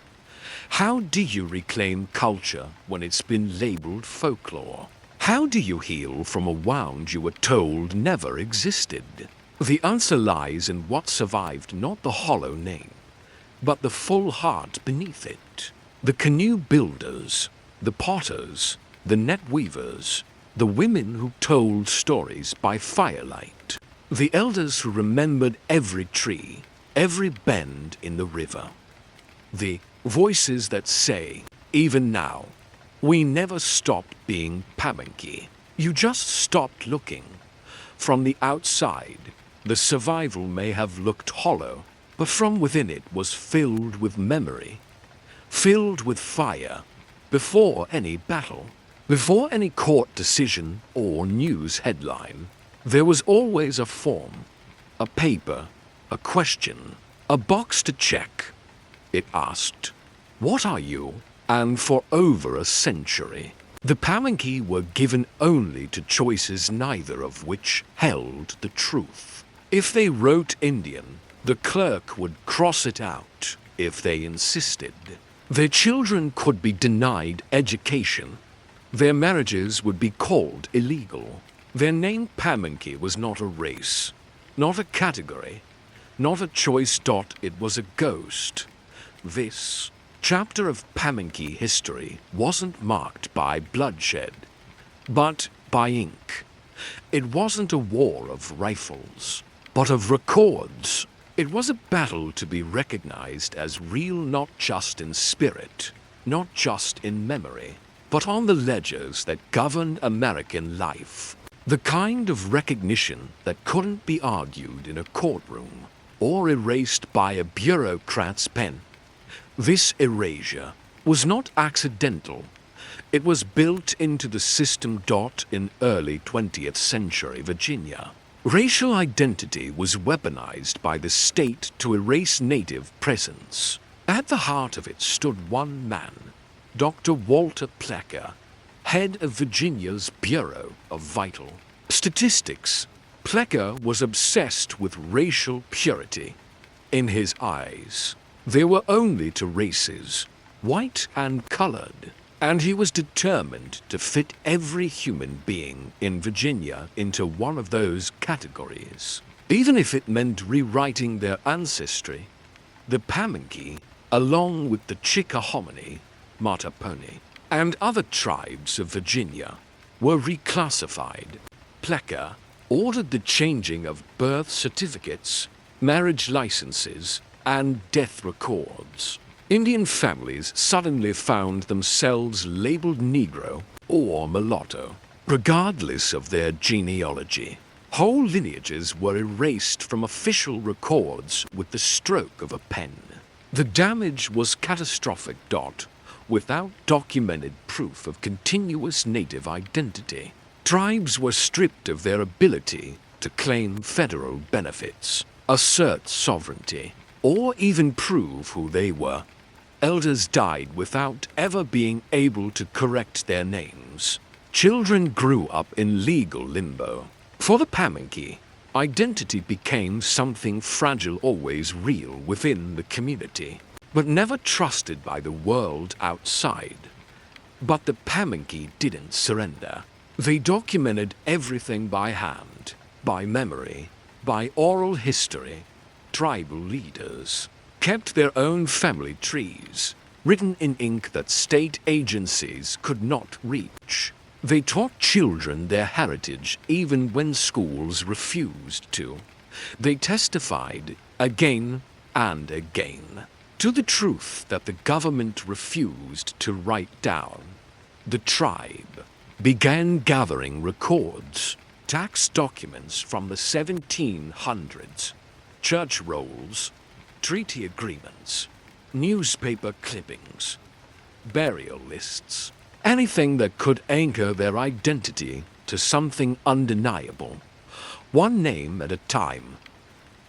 How do you reclaim culture when it's been labeled folklore? How do you heal from a wound you were told never existed? The answer lies in what survived not the hollow name, but the full heart beneath it. The canoe builders, the potters, the net weavers, the women who told stories by firelight, the elders who remembered every tree, every bend in the river, the voices that say, even now, we never stopped being Pamunkey. You just stopped looking. From the outside, the survival may have looked hollow, but from within it was filled with memory, filled with fire, before any battle, before any court decision or news headline. There was always a form, a paper, a question, a box to check. It asked, "What are you?" And for over a century, the Pamunkey were given only to choices neither of which held the truth. If they wrote Indian, the clerk would cross it out if they insisted. Their children could be denied education. Their marriages would be called illegal. Their name Pamunkey was not a race, not a category, not a choice. It was a ghost. This chapter of Pamunkey history wasn't marked by bloodshed, but by ink. It wasn't a war of rifles, but of records. It was a battle to be recognized as real, not just in spirit, not just in memory, but on the ledgers that governed American life. The kind of recognition that couldn't be argued in a courtroom or erased by a bureaucrat's pen. This erasure was not accidental. It was built into the system. In early 20th century Virginia, racial identity was weaponized by the state to erase native presence. At the heart of it stood one man, Dr. Walter Plecker, head of Virginia's Bureau of Vital Statistics. Plecker was obsessed with racial purity. In his eyes, there were only two races, white and colored, and he was determined to fit every human being in Virginia into one of those categories, even if it meant rewriting their ancestry. The Pamunkey, along with the Chickahominy, Mattapony, and other tribes of Virginia, were reclassified. Plecker ordered the changing of birth certificates, marriage licenses, and death records. Indian families suddenly found themselves labeled Negro or mulatto, regardless of their genealogy. Whole lineages were erased from official records with the stroke of a pen. The damage was catastrophic. Without documented proof of continuous native identity, tribes were stripped of their ability to claim federal benefits, assert sovereignty, or even prove who they were. Elders died without ever being able to correct their names. Children grew up in legal limbo. For the Pamunkey, identity became something fragile, always real within the community, but never trusted by the world outside. But the Pamunkey didn't surrender. They documented everything by hand, by memory, by oral history. Tribal leaders kept their own family trees, written in ink that state agencies could not reach. They taught children their heritage even when schools refused to. They testified again and again to the truth that the government refused to write down. The tribe began gathering records tax documents from the 1700s, church rolls, treaty agreements, newspaper clippings, burial lists, anything that could anchor their identity to something undeniable. One name at a time,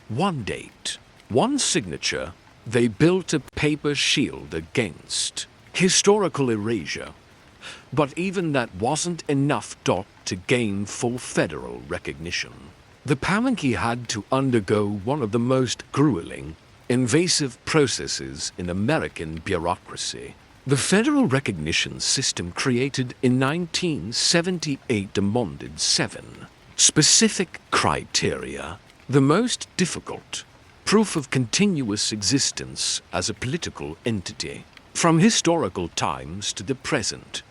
one date, one signature. They built a paper shield against historical erasure. But even that wasn't enough to gain full federal recognition. The Pamunkey had to undergo one of the most grueling, invasive processes in American bureaucracy. The federal recognition system created in 1978 demanded 7 specific criteria. The most difficult: proof of continuous existence as a political entity. From historical times to the present,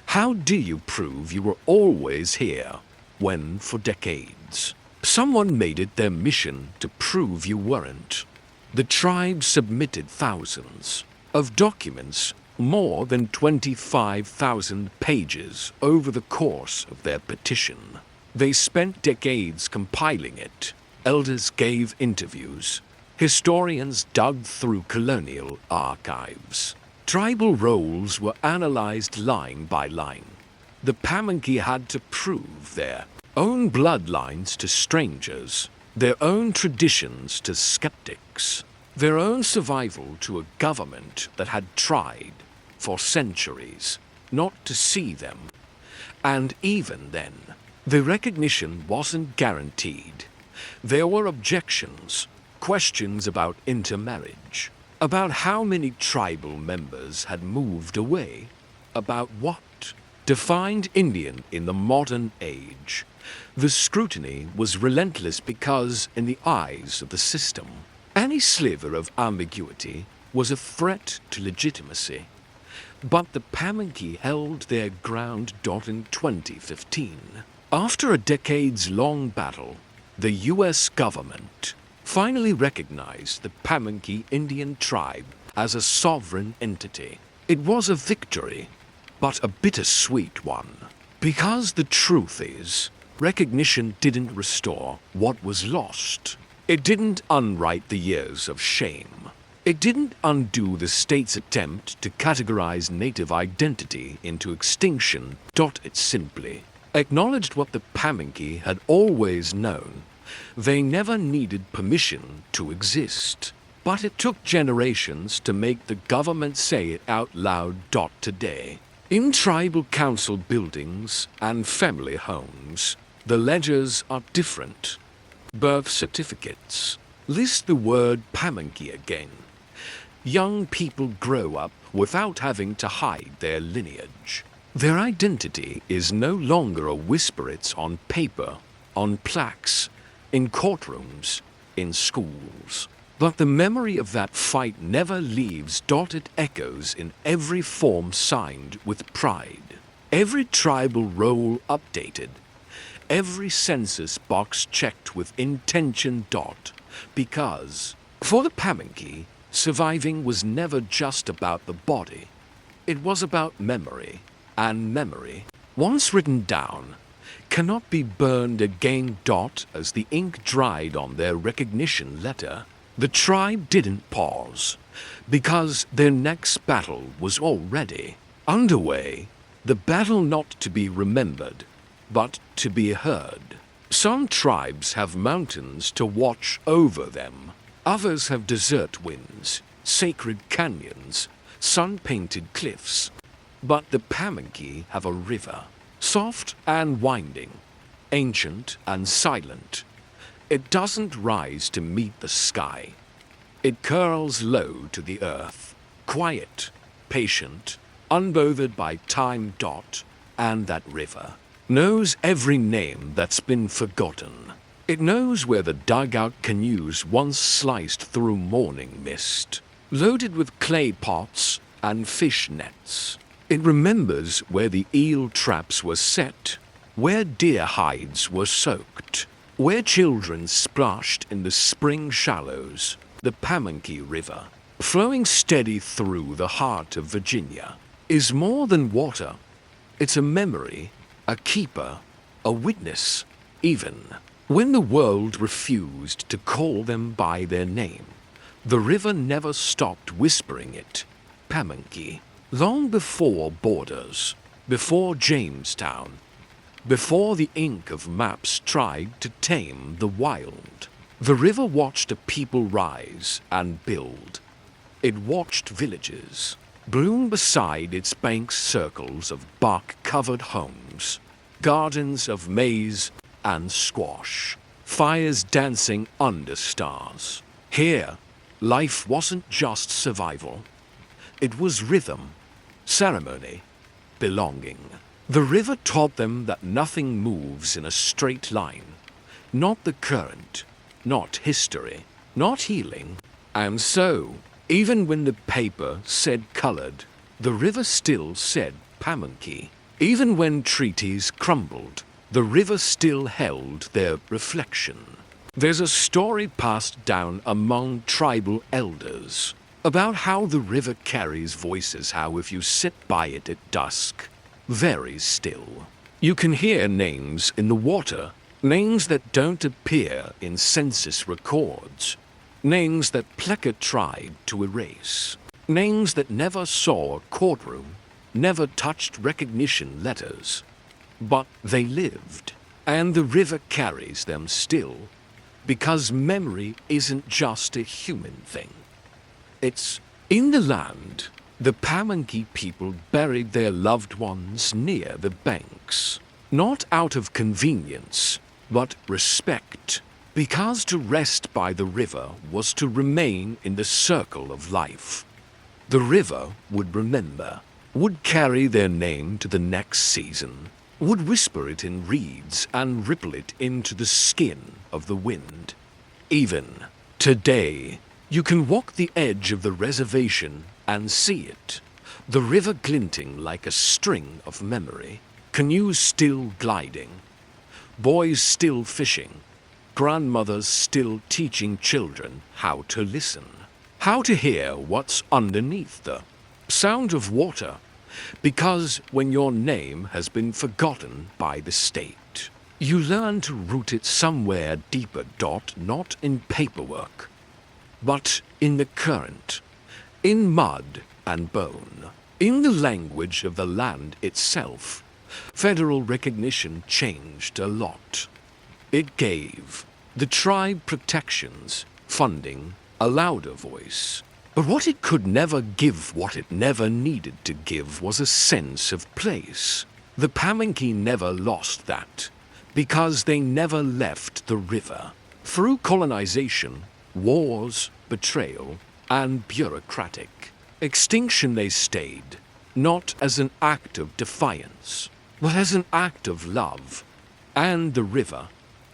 how do you prove you were always here when, for decades, someone made it their mission to prove you weren't? The tribe submitted thousands of documents, more than 25,000 pages, over the course of their petition. They spent decades compiling it. Elders gave interviews. Historians dug through colonial archives. Tribal rolls were analyzed line by line. The Pamunkey had to prove their own bloodlines to strangers, their own traditions to skeptics, their own survival to a government that had tried for centuries not to see them. And even then, the recognition wasn't guaranteed. There were objections, questions about intermarriage, about how many tribal members had moved away, about what defined Indian in the modern age. The scrutiny was relentless because, in the eyes of the system, any sliver of ambiguity was a threat to legitimacy. But the Pamunkey held their ground. In 2015, after a decades-long battle, the U.S. government finally recognized the Pamunkey Indian tribe as a sovereign entity. It was a victory, but a bittersweet one. Because the truth is, recognition didn't restore what was lost. It didn't unwrite the years of shame. It didn't undo the state's attempt to categorize Native identity into extinction. It simply acknowledged what the Pamunkey had always known. They never needed permission to exist. But it took generations to make the government say it out loud. Today, in tribal council buildings and family homes, the ledgers are different. Birth certificates list the word Pamunkey again. Young people grow up without having to hide their lineage. Their identity is no longer a whisper. It's on paper, on plaques, in courtrooms, in schools. But the memory of that fight never leaves. It echoes in every form signed with pride, every tribal roll updated, every census box checked with intention. Because, for the Pamunkey, surviving was never just about the body. It was about memory, and memory, once written down, cannot be burned again. As the ink dried on their recognition letter, the tribe didn't pause, because their next battle was already underway. The battle not to be remembered, but to be heard. Some tribes have mountains to watch over them. Others have desert winds, sacred canyons, sun-painted cliffs. But the Pamunkey have a river, soft and winding, ancient and silent. It doesn't rise to meet the sky. It curls low to the earth, quiet, patient, unbothered by time. And that river knows every name that's been forgotten. It knows where the dugout canoes once sliced through morning mist, loaded with clay pots and fish nets. It remembers where the eel traps were set, where deer hides were soaked, where children splashed in the spring shallows. The Pamunkey River, flowing steady through the heart of Virginia, is more than water. It's a memory, a keeper, a witness. Even when the world refused to call them by their name, the river never stopped whispering it, Pamunkey. Long before borders, before Jamestown, before the ink of maps tried to tame the wild, the river watched a people rise and build. It watched villages bloom beside its banks, circles of bark-covered homes, gardens of maize and squash, fires dancing under stars. Here, life wasn't just survival. It was rhythm, ceremony, belonging. The river taught them that nothing moves in a straight line. Not the current, not history, not healing. And so, even when the paper said colored, the river still said Pamunkey. Even when treaties crumbled, the river still held their reflection. There's a story passed down among tribal elders about how the river carries voices, how if you sit by it at dusk, very still, you can hear names in the water, names that don't appear in census records, names that Plecker tried to erase, names that never saw a courtroom, never touched recognition letters, but they lived, and the river carries them still, because memory isn't just a human thing. It's in the land. The Pamunkey people buried their loved ones near the banks, not out of convenience, but respect, because to rest by the river was to remain in the circle of life. The river would remember, would carry their name to the next season, would whisper it in reeds and ripple it into the skin of the wind. Even today, you can walk the edge of the reservation and see it, the river glinting like a string of memory, canoes still gliding, boys still fishing, grandmothers still teaching children how to listen, how to hear what's underneath the sound of water, because when your name has been forgotten by the state, you learn to root it somewhere deeper, not in paperwork, but in the current, in mud and bone, in the language of the land itself. Federal recognition changed a lot. It gave the tribe protections, funding, a louder voice. But what it could never give, what it never needed to give, was a sense of place. The Pamunkey never lost that, because they never left the river. Through colonization, wars, betrayal, and bureaucratic extinction, they stayed, not as an act of defiance, but as an act of love. And the river,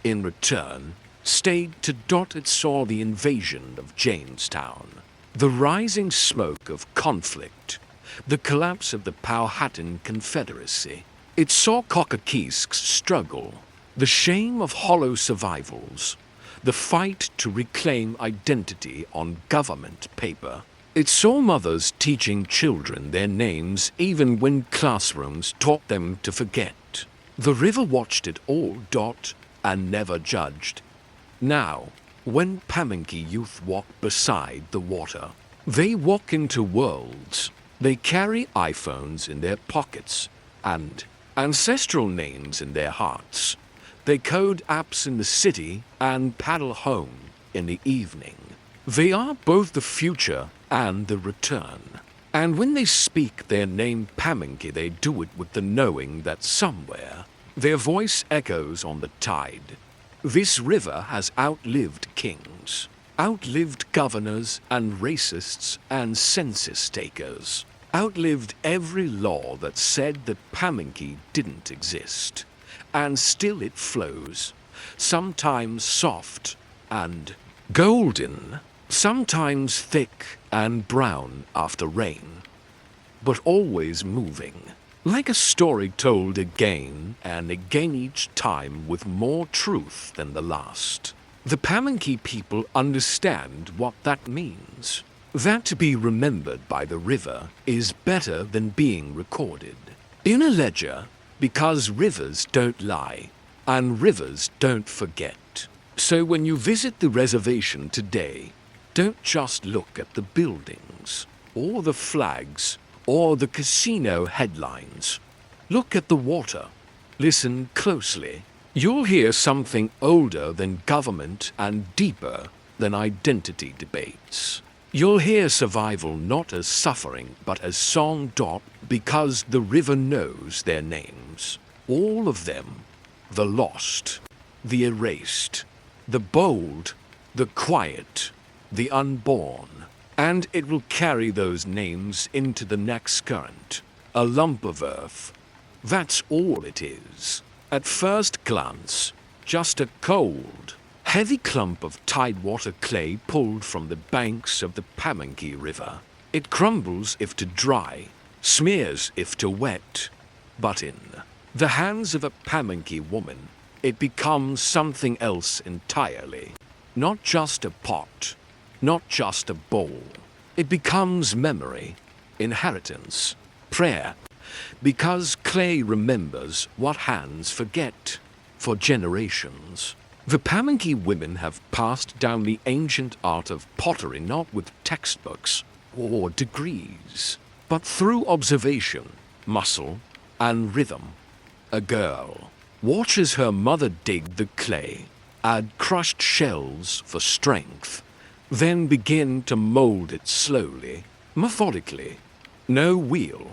in return, stayed to dot. It saw the invasion of Jamestown, the rising smoke of conflict, the collapse of the Powhatan Confederacy. It saw Cockakeesk's struggle, the shame of hollow survivals, the fight to reclaim identity on government paper. It saw mothers teaching children their names even when classrooms taught them to forget. The river watched it all and never judged. Now, when Pamunkey youth walk beside the water, they walk into worlds. They carry iPhones in their pockets and ancestral names in their hearts. They code apps in the city and paddle home in the evening. They are both the future and the return. And when they speak their name Pamunkey, they do it with the knowing that somewhere their voice echoes on the tide. This river has outlived kings, outlived governors and racists and census takers, outlived every law that said that Pamunkey didn't exist. And still it flows, sometimes soft and golden, sometimes thick and brown after rain, but always moving, like a story told again and again, each time with more truth than the last. The Pamunkey people understand what that means. That to be remembered by the river is better than being recorded in a ledger, because rivers don't lie. and rivers don't forget. So when you visit the reservation today, don't just look at the buildings, or the flags, or the casino headlines. Look at the water. Listen closely. You'll hear something older than government and deeper than identity debates. You'll hear survival not as suffering but as song. Because the river knows their names. All of them. The lost, the erased, the bold, the quiet, the unborn. And it will carry those names into the next current. A lump of earth. That's all it is. At first glance, just a cold, heavy clump of tidewater clay pulled from the banks of the Pamunkey River. It crumbles if to dry, smears if to wet. But in the hands of a Pamunkey woman, it becomes something else entirely. Not just a pot, not just a bowl. It becomes memory, inheritance, prayer. Because clay remembers what hands forget for generations. The Pamunkey women have passed down the ancient art of pottery not with textbooks or degrees, but through observation, muscle, and rhythm. A girl watches her mother dig the clay, add crushed shells for strength, then begin to mold it slowly, methodically. No wheel,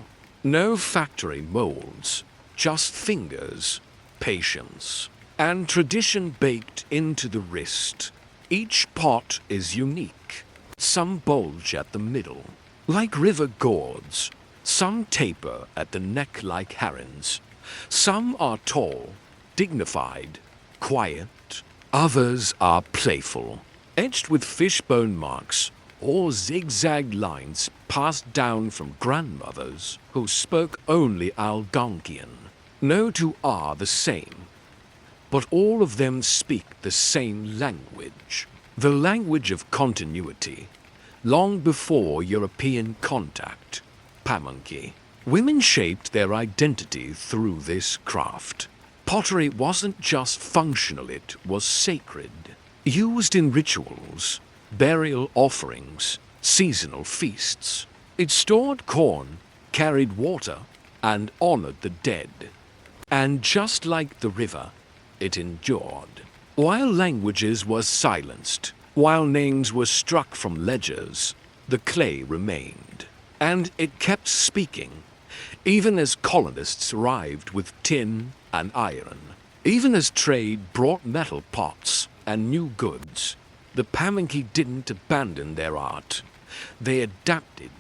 no factory molds, just fingers, patience, and tradition baked into the wrist. Each pot is unique. Some bulge at the middle, like river gourds. Some taper at the neck like herons. Some are tall, dignified, quiet. Others are playful, etched with fishbone marks or zigzag lines passed down from grandmothers who spoke only Algonquian. No two are the same, but all of them speak the same language, the language of continuity, long before European contact. Pamunkey. Women shaped their identity through this craft. Pottery wasn't just functional, it was sacred, used in rituals, burial offerings, seasonal feasts. It stored corn, carried water, and honored the dead. And just like the river, it endured. While languages were silenced, while names were struck from ledgers, the clay remained. And it kept speaking, even as colonists arrived with tin and iron, even as trade brought metal pots and new goods. The Pamunkey didn't abandon their art. They adapted.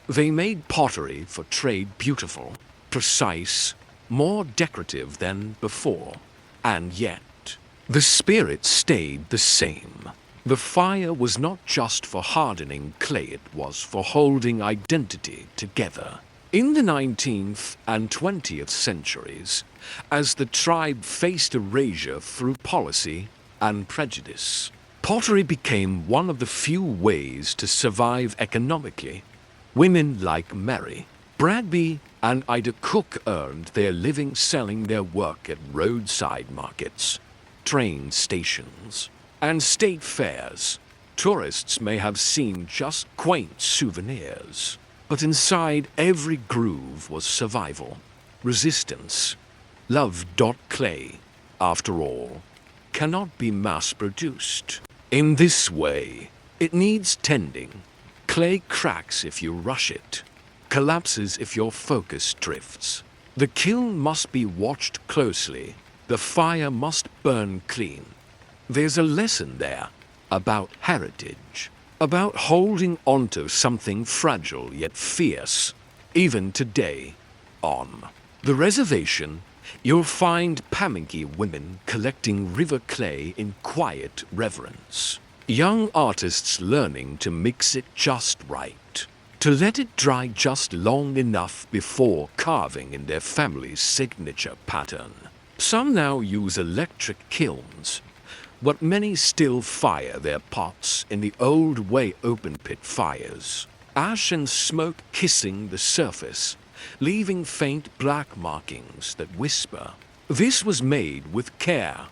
They made pottery for trade beautiful, precise, more decorative than before. And yet, the spirit stayed the same. The fire was not just for hardening clay, it was for holding identity together. In the 19th and 20th centuries, as the tribe faced erasure through policy and prejudice, pottery became one of the few ways to survive economically. Women like Mary Bradby and Ida Cook earned their living selling their work at roadside markets, train stations, and state fairs. Tourists may have seen just quaint souvenirs, but inside every groove was survival, resistance. Love. Clay, after all, cannot be mass-produced. In this way, it needs tending. Clay cracks if you rush it, collapses if your focus drifts. The kiln must be watched closely. The fire must burn clean. There's a lesson there about heritage, about holding onto something fragile yet fierce. Even today, on the reservation, you'll find Pamunkey women collecting river clay in quiet reverence. Young artists learning to mix it just right, to let it dry just long enough before carving in their family's signature pattern. Some now use electric kilns, but many still fire their pots in the old way open pit fires, ash and smoke kissing the surface, leaving faint black markings that whisper. This was made with care.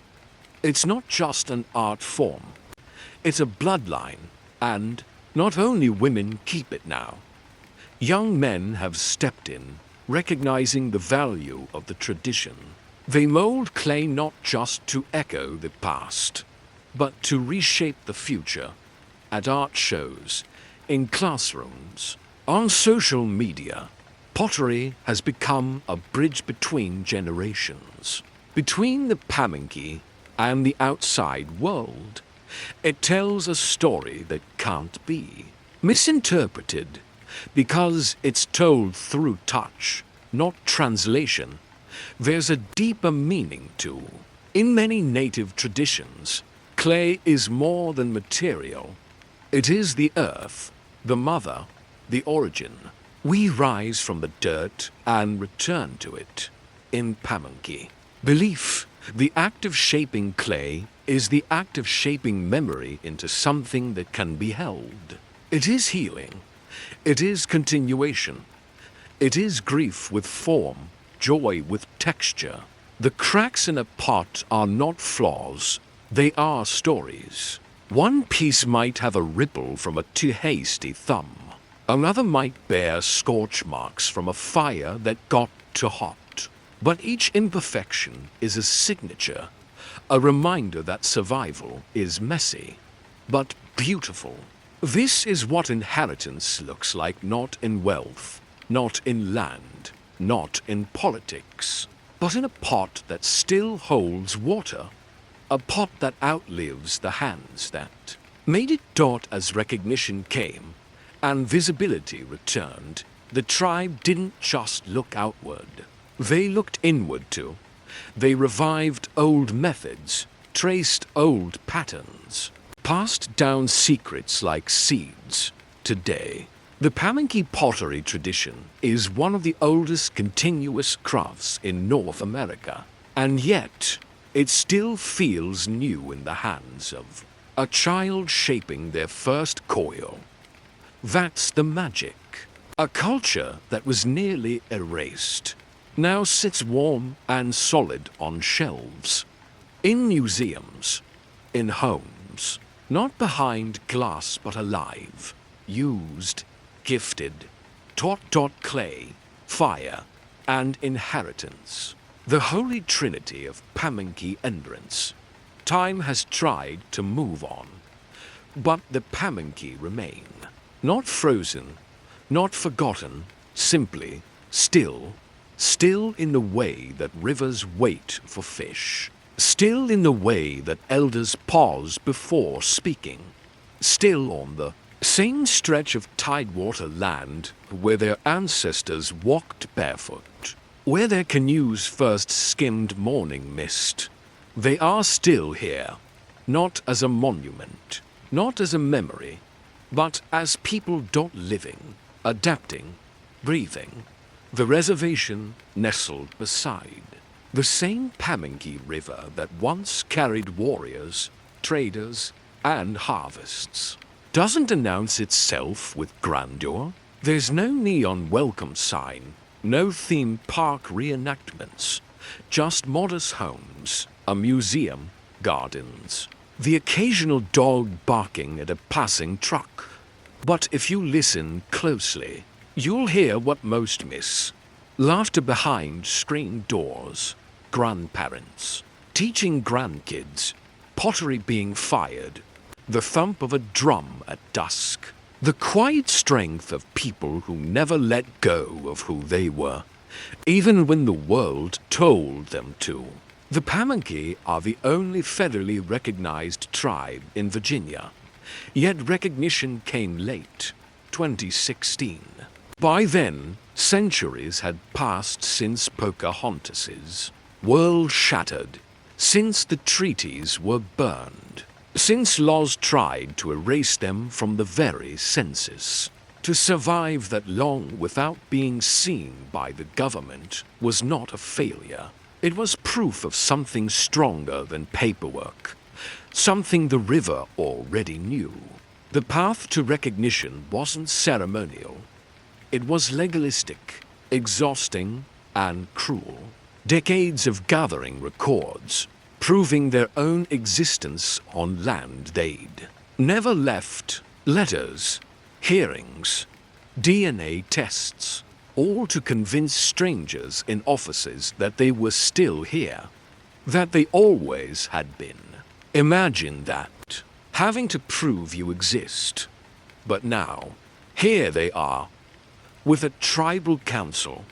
It's not just an art form. It's a bloodline, and not only women keep it now. Young men have stepped in, recognizing the value of the tradition. They mold clay not just to echo the past, but to reshape the future at art shows, in classrooms, on social media. Pottery has become a bridge between generations, between the Pamunkey and the outside world. It tells a story that can't be misinterpreted because it's told through touch, not translation. There's a deeper meaning too. In many native traditions, clay is more than material. It is the earth, the mother, the origin. We rise from the dirt and return to it. In Pamunkey, belief, the act of shaping clay, is the act of shaping memory into something that can be held. It is healing. It is continuation. It is grief with form, joy with texture. The cracks in a pot are not flaws, they are stories. One piece might have a ripple from a too hasty thumb. Another might bear scorch marks from a fire that got too hot. But each imperfection is a signature, a reminder that survival is messy, but beautiful. This is what inheritance looks like, not in wealth, not in land, not in politics, but in a pot that still holds water, a pot that outlives the hands that made it. As recognition came and visibility returned, the tribe didn't just look outward. They looked inward too. They revived old methods, traced old patterns, passed down secrets like seeds. Today, the Pamunkey pottery tradition is one of the oldest continuous crafts in North America, and yet it still feels new in the hands of a child shaping their first coil. That's the magic. A culture that was nearly erased now sits warm and solid on shelves, in museums, in homes, not behind glass but alive, used, gifted, taught. Clay, fire, and inheritance. The holy trinity of Pamunkey endurance. Time has tried to move on, but the Pamunkey remain. Not frozen, not forgotten, simply still. Still in the way that rivers wait for fish. Still in the way that elders pause before speaking. Still on the same stretch of tidewater land where their ancestors walked barefoot, where their canoes first skimmed morning mist. They are still here, not as a monument, not as a memory, but as people living, adapting, breathing. The reservation nestled beside the same Pamunkey River that once carried warriors, traders, and harvests. Doesn't announce itself with grandeur. There's no neon welcome sign, no theme park reenactments, just modest homes, a museum, gardens, the occasional dog barking at a passing truck. But if you listen closely, you'll hear what most miss. Laughter behind screen doors, grandparents teaching grandkids, pottery being fired, the thump of a drum at dusk, the quiet strength of people who never let go of who they were, even when the world told them to. The Pamunkey are the only federally recognized tribe in Virginia, yet recognition came late, 2016. By then, centuries had passed since Pocahontas's world shattered, since the treaties were burned, since laws tried to erase them from the very census. To survive that long without being seen by the government was not a failure. It was proof of something stronger than paperwork, something the river already knew. The path to recognition wasn't ceremonial. It was legalistic, exhausting, and cruel. decades of gathering records, proving their own existence on land they'd never left, letters, hearings, DNA tests, all to convince strangers in offices that they were still here, that they always had been. Imagine that, having to prove you exist. But now, here they are, with a tribal council,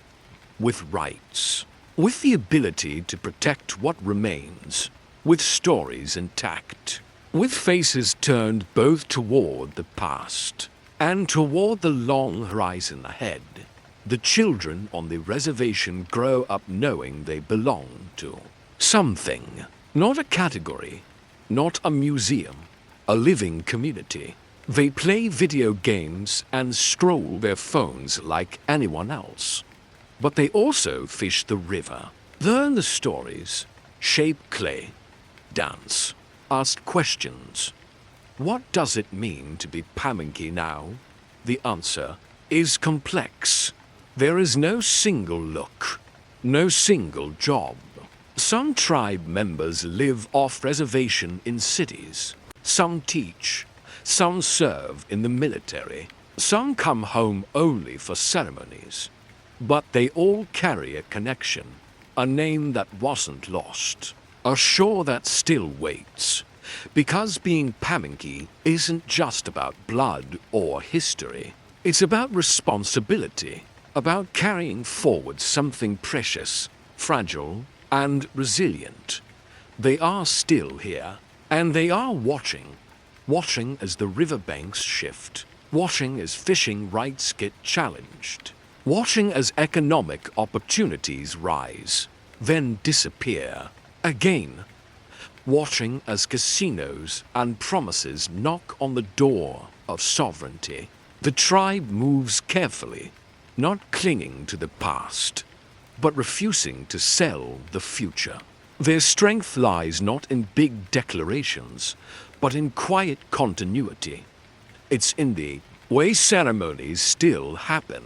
with rights, with the ability to protect what remains, with stories intact, with faces turned both toward the past and toward the long horizon ahead. The children on the reservation grow up knowing they belong to something, not a category, not a museum, a living community. They play video games and scroll their phones like anyone else. But they also fish the river, learn the stories, shape clay, dance, ask questions. What does it mean to be Pamunkey now? The answer is complex. There is no single look, no single job. Some tribe members live off reservation in cities. Some teach. Some serve in the military. Some come home only for ceremonies. But they all carry a connection, a name that wasn't lost, a shore that still waits. Because being Pamunkey isn't just about blood or history. It's about responsibility, about carrying forward something precious, fragile, and resilient. They are still here, and they are watching as the riverbanks shift, watching as fishing rights get challenged, watching as economic opportunities rise, then disappear again, watching as casinos and promises knock on the door of sovereignty. The tribe moves carefully, not clinging to the past, but refusing to sell the future. Their strength lies not in big declarations, but in quiet continuity. It's in the way ceremonies still happen,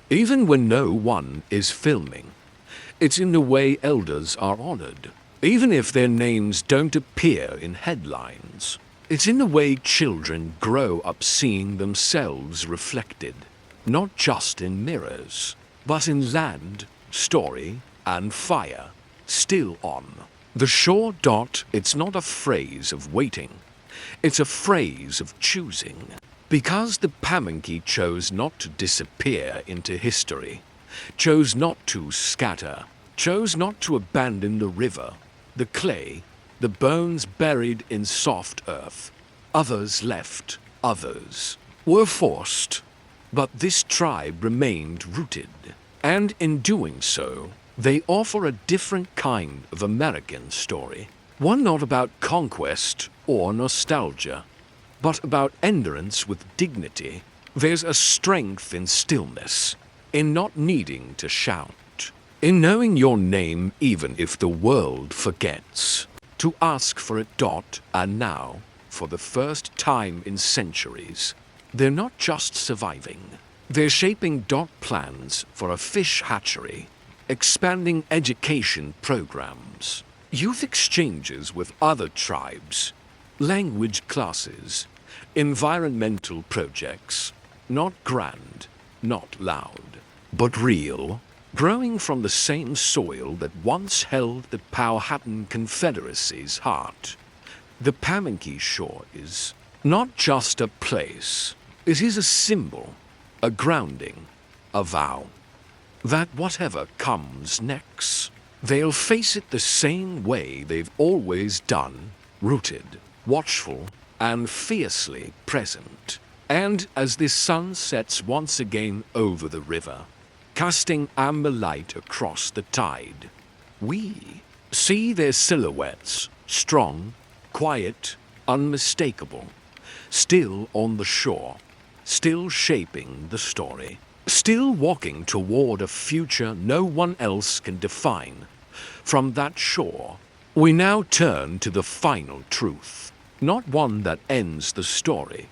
even when no one is filming. It's in the way elders are honored, even if their names don't appear in headlines. It's in the way children grow up seeing themselves reflected, not just in mirrors, but in land, story, and fire, still on. The shore dot, it's not a phrase of waiting. It's a phrase of choosing. Because the Pamunkey chose not to disappear into history, chose not to scatter, chose not to abandon the river, the clay, the bones buried in soft earth. Others left, others were forced. But this tribe remained rooted, and in doing so, they offer a different kind of American story. One not about conquest or nostalgia, but about endurance with dignity. There's a strength in stillness, in not needing to shout, in knowing your name even if the world forgets, to ask for it dot, and now, for the first time in centuries, they're not just surviving. They're shaping dot plans for a fish hatchery, expanding education programs, youth exchanges with other tribes, language classes, environmental projects, not grand, not loud, but real, growing from the same soil that once held the Powhatan Confederacy's heart. The Pamunkey Shore is not just a place, it is a symbol, a grounding, a vow, that whatever comes next, they'll face it the same way they've always done, rooted, watchful, and fiercely present. And as the sun sets once again over the river, casting amber light across the tide, we see their silhouettes, strong, quiet, unmistakable, still on the shore, still shaping the story, still walking toward a future no one else can define. From that shore, we now turn to the final truth, not one that ends the story,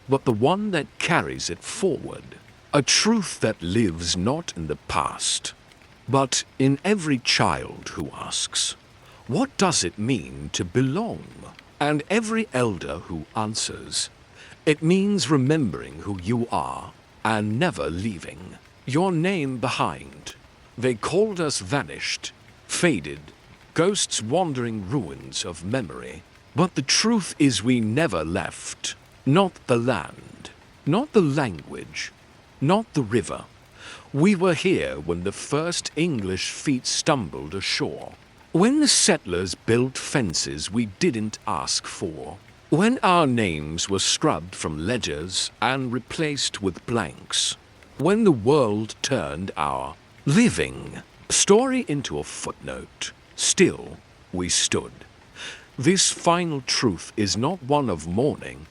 but the one that carries it forward, a truth that lives not in the past, but in every child who asks, what does it mean to belong? And every elder who answers, it means remembering who you are and never leaving your name behind. They called us vanished, faded, ghosts wandering ruins of memory. But the truth is we never left. Not the land, not the language, not the river. We were here when the first English feet stumbled ashore. When the settlers built fences we didn't ask for. When our names were scrubbed from ledgers and replaced with blanks. When the world turned our living story into a footnote, still we stood. This final truth is not one of mourning,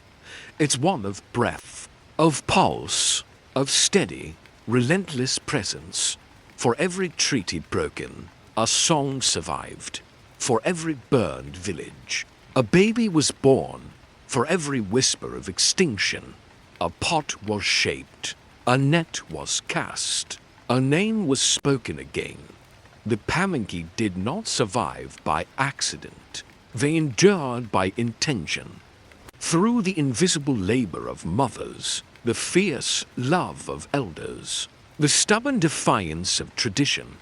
it's one of breath, of pulse, of steady, relentless presence. For every treaty broken, a song survived. For every burned village, a baby was born. For every whisper of extinction, a pot was shaped. A net was cast, a name was spoken again. The Pamunkey did not survive by accident. They endured by intention. Through the invisible labor of mothers, the fierce love of elders, the stubborn defiance of tradition,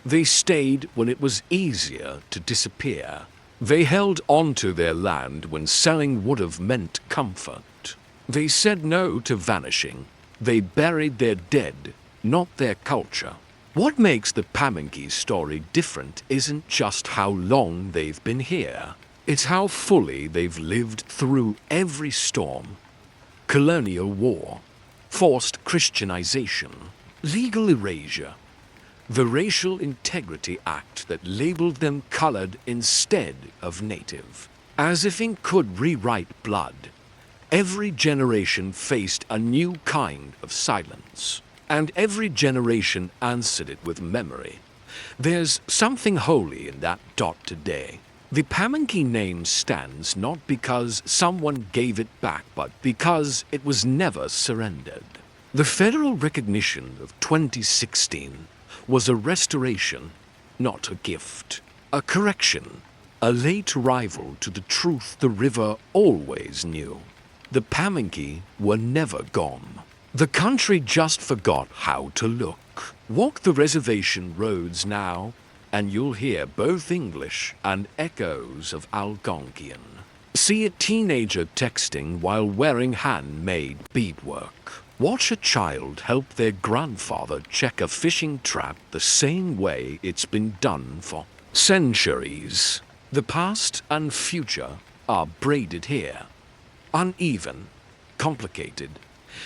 they stayed when it was easier to disappear. They held on to their land when selling would have meant comfort. They said no to vanishing. They buried their dead, not their culture. What makes the Pamunkey story different isn't just how long they've been here. It's how fully they've lived through every storm. Colonial war, forced Christianization, legal erasure, the Racial Integrity Act that labeled them colored instead of native. As if ink could rewrite blood. Every generation faced a new kind of silence, and every generation answered it with memory. There's something holy in that dot today. The Pamunkey name stands not because someone gave it back, but because it was never surrendered. The federal recognition of 2016 was a restoration, not a gift, a correction, a late rival to the truth the river always knew. The Pamunkey were never gone. The country just forgot how to look. Walk the reservation roads now, and you'll hear both English and echoes of Algonquian. See a teenager texting while wearing handmade beadwork. Watch a child help their grandfather check a fishing trap the same way it's been done for centuries. The past and future are braided here. Uneven, complicated,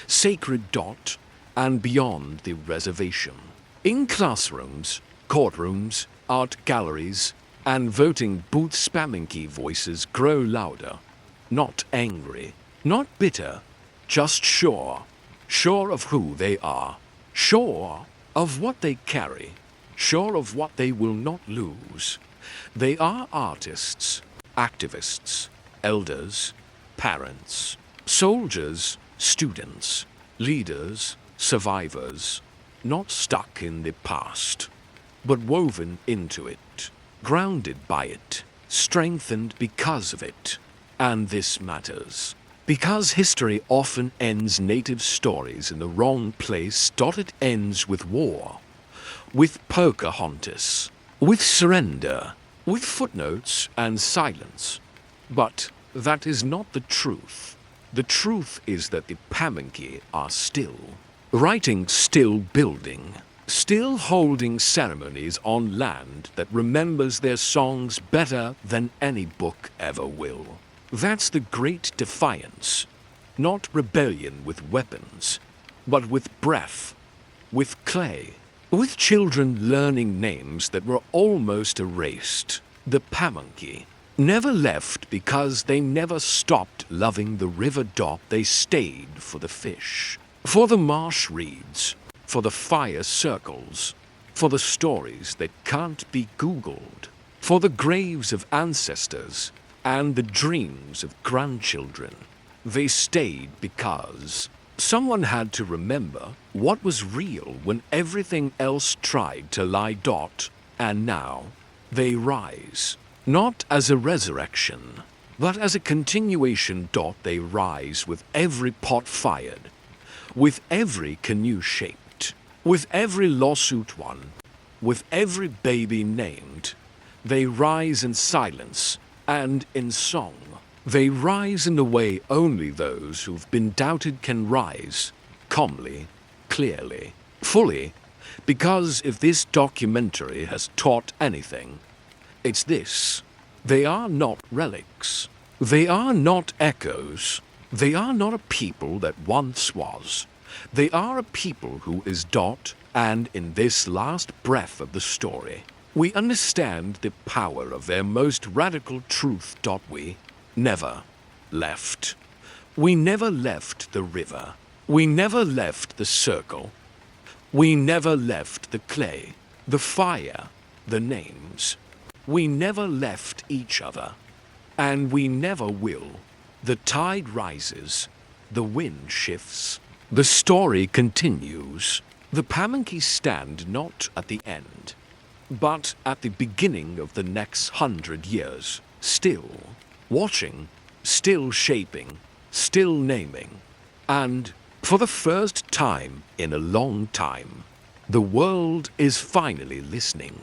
sacred dot, and beyond the reservation. In classrooms, courtrooms, art galleries, and voting booths, Pamunkey voices grow louder. Not angry, not bitter, just sure. Sure of who they are, sure of what they carry, sure of what they will not lose. They are artists, activists, elders, parents, soldiers, students, leaders, survivors, not stuck in the past, but woven into it, grounded by it, strengthened because of it. And this matters, because history often ends native stories in the wrong place. It ends with war, with Pocahontas, with surrender, with footnotes and silence. But that is not the truth. The truth is that the Pamunkey are still writing, still building, still holding ceremonies on land that remembers their songs better than any book ever will. That's the great defiance. Not rebellion with weapons, but with breath, with clay, with children learning names that were almost erased. The Pamunkey never left because they never stopped loving the river dot. They stayed for the fish, for the marsh reeds, for the fire circles, for the stories that can't be Googled, for the graves of ancestors and the dreams of grandchildren. They stayed because Someone had to remember what was real when everything else tried to lie dot, and now they rise. Not as a resurrection, but as a continuation dot. They rise with every pot fired, with every canoe shaped, with every lawsuit won, with every baby named. They rise in silence and in song. They rise in the way only those who've been doubted can rise, calmly, clearly, fully, because if this documentary has taught anything, it's this. They are not relics. They are not echoes. They are not a people that once was. They are a people who is dot, and in this last breath of the story, we understand the power of their most radical truth. We never left. We never left the river. We never left the circle. We never left the clay, the fire, the names. We never left each other. And we never will. The tide rises. The wind shifts. The story continues. The Pamunkey stand not at the end, but at the beginning of the next 100 years, still watching, still shaping, still naming. And for the first time in a long time, the world is finally listening.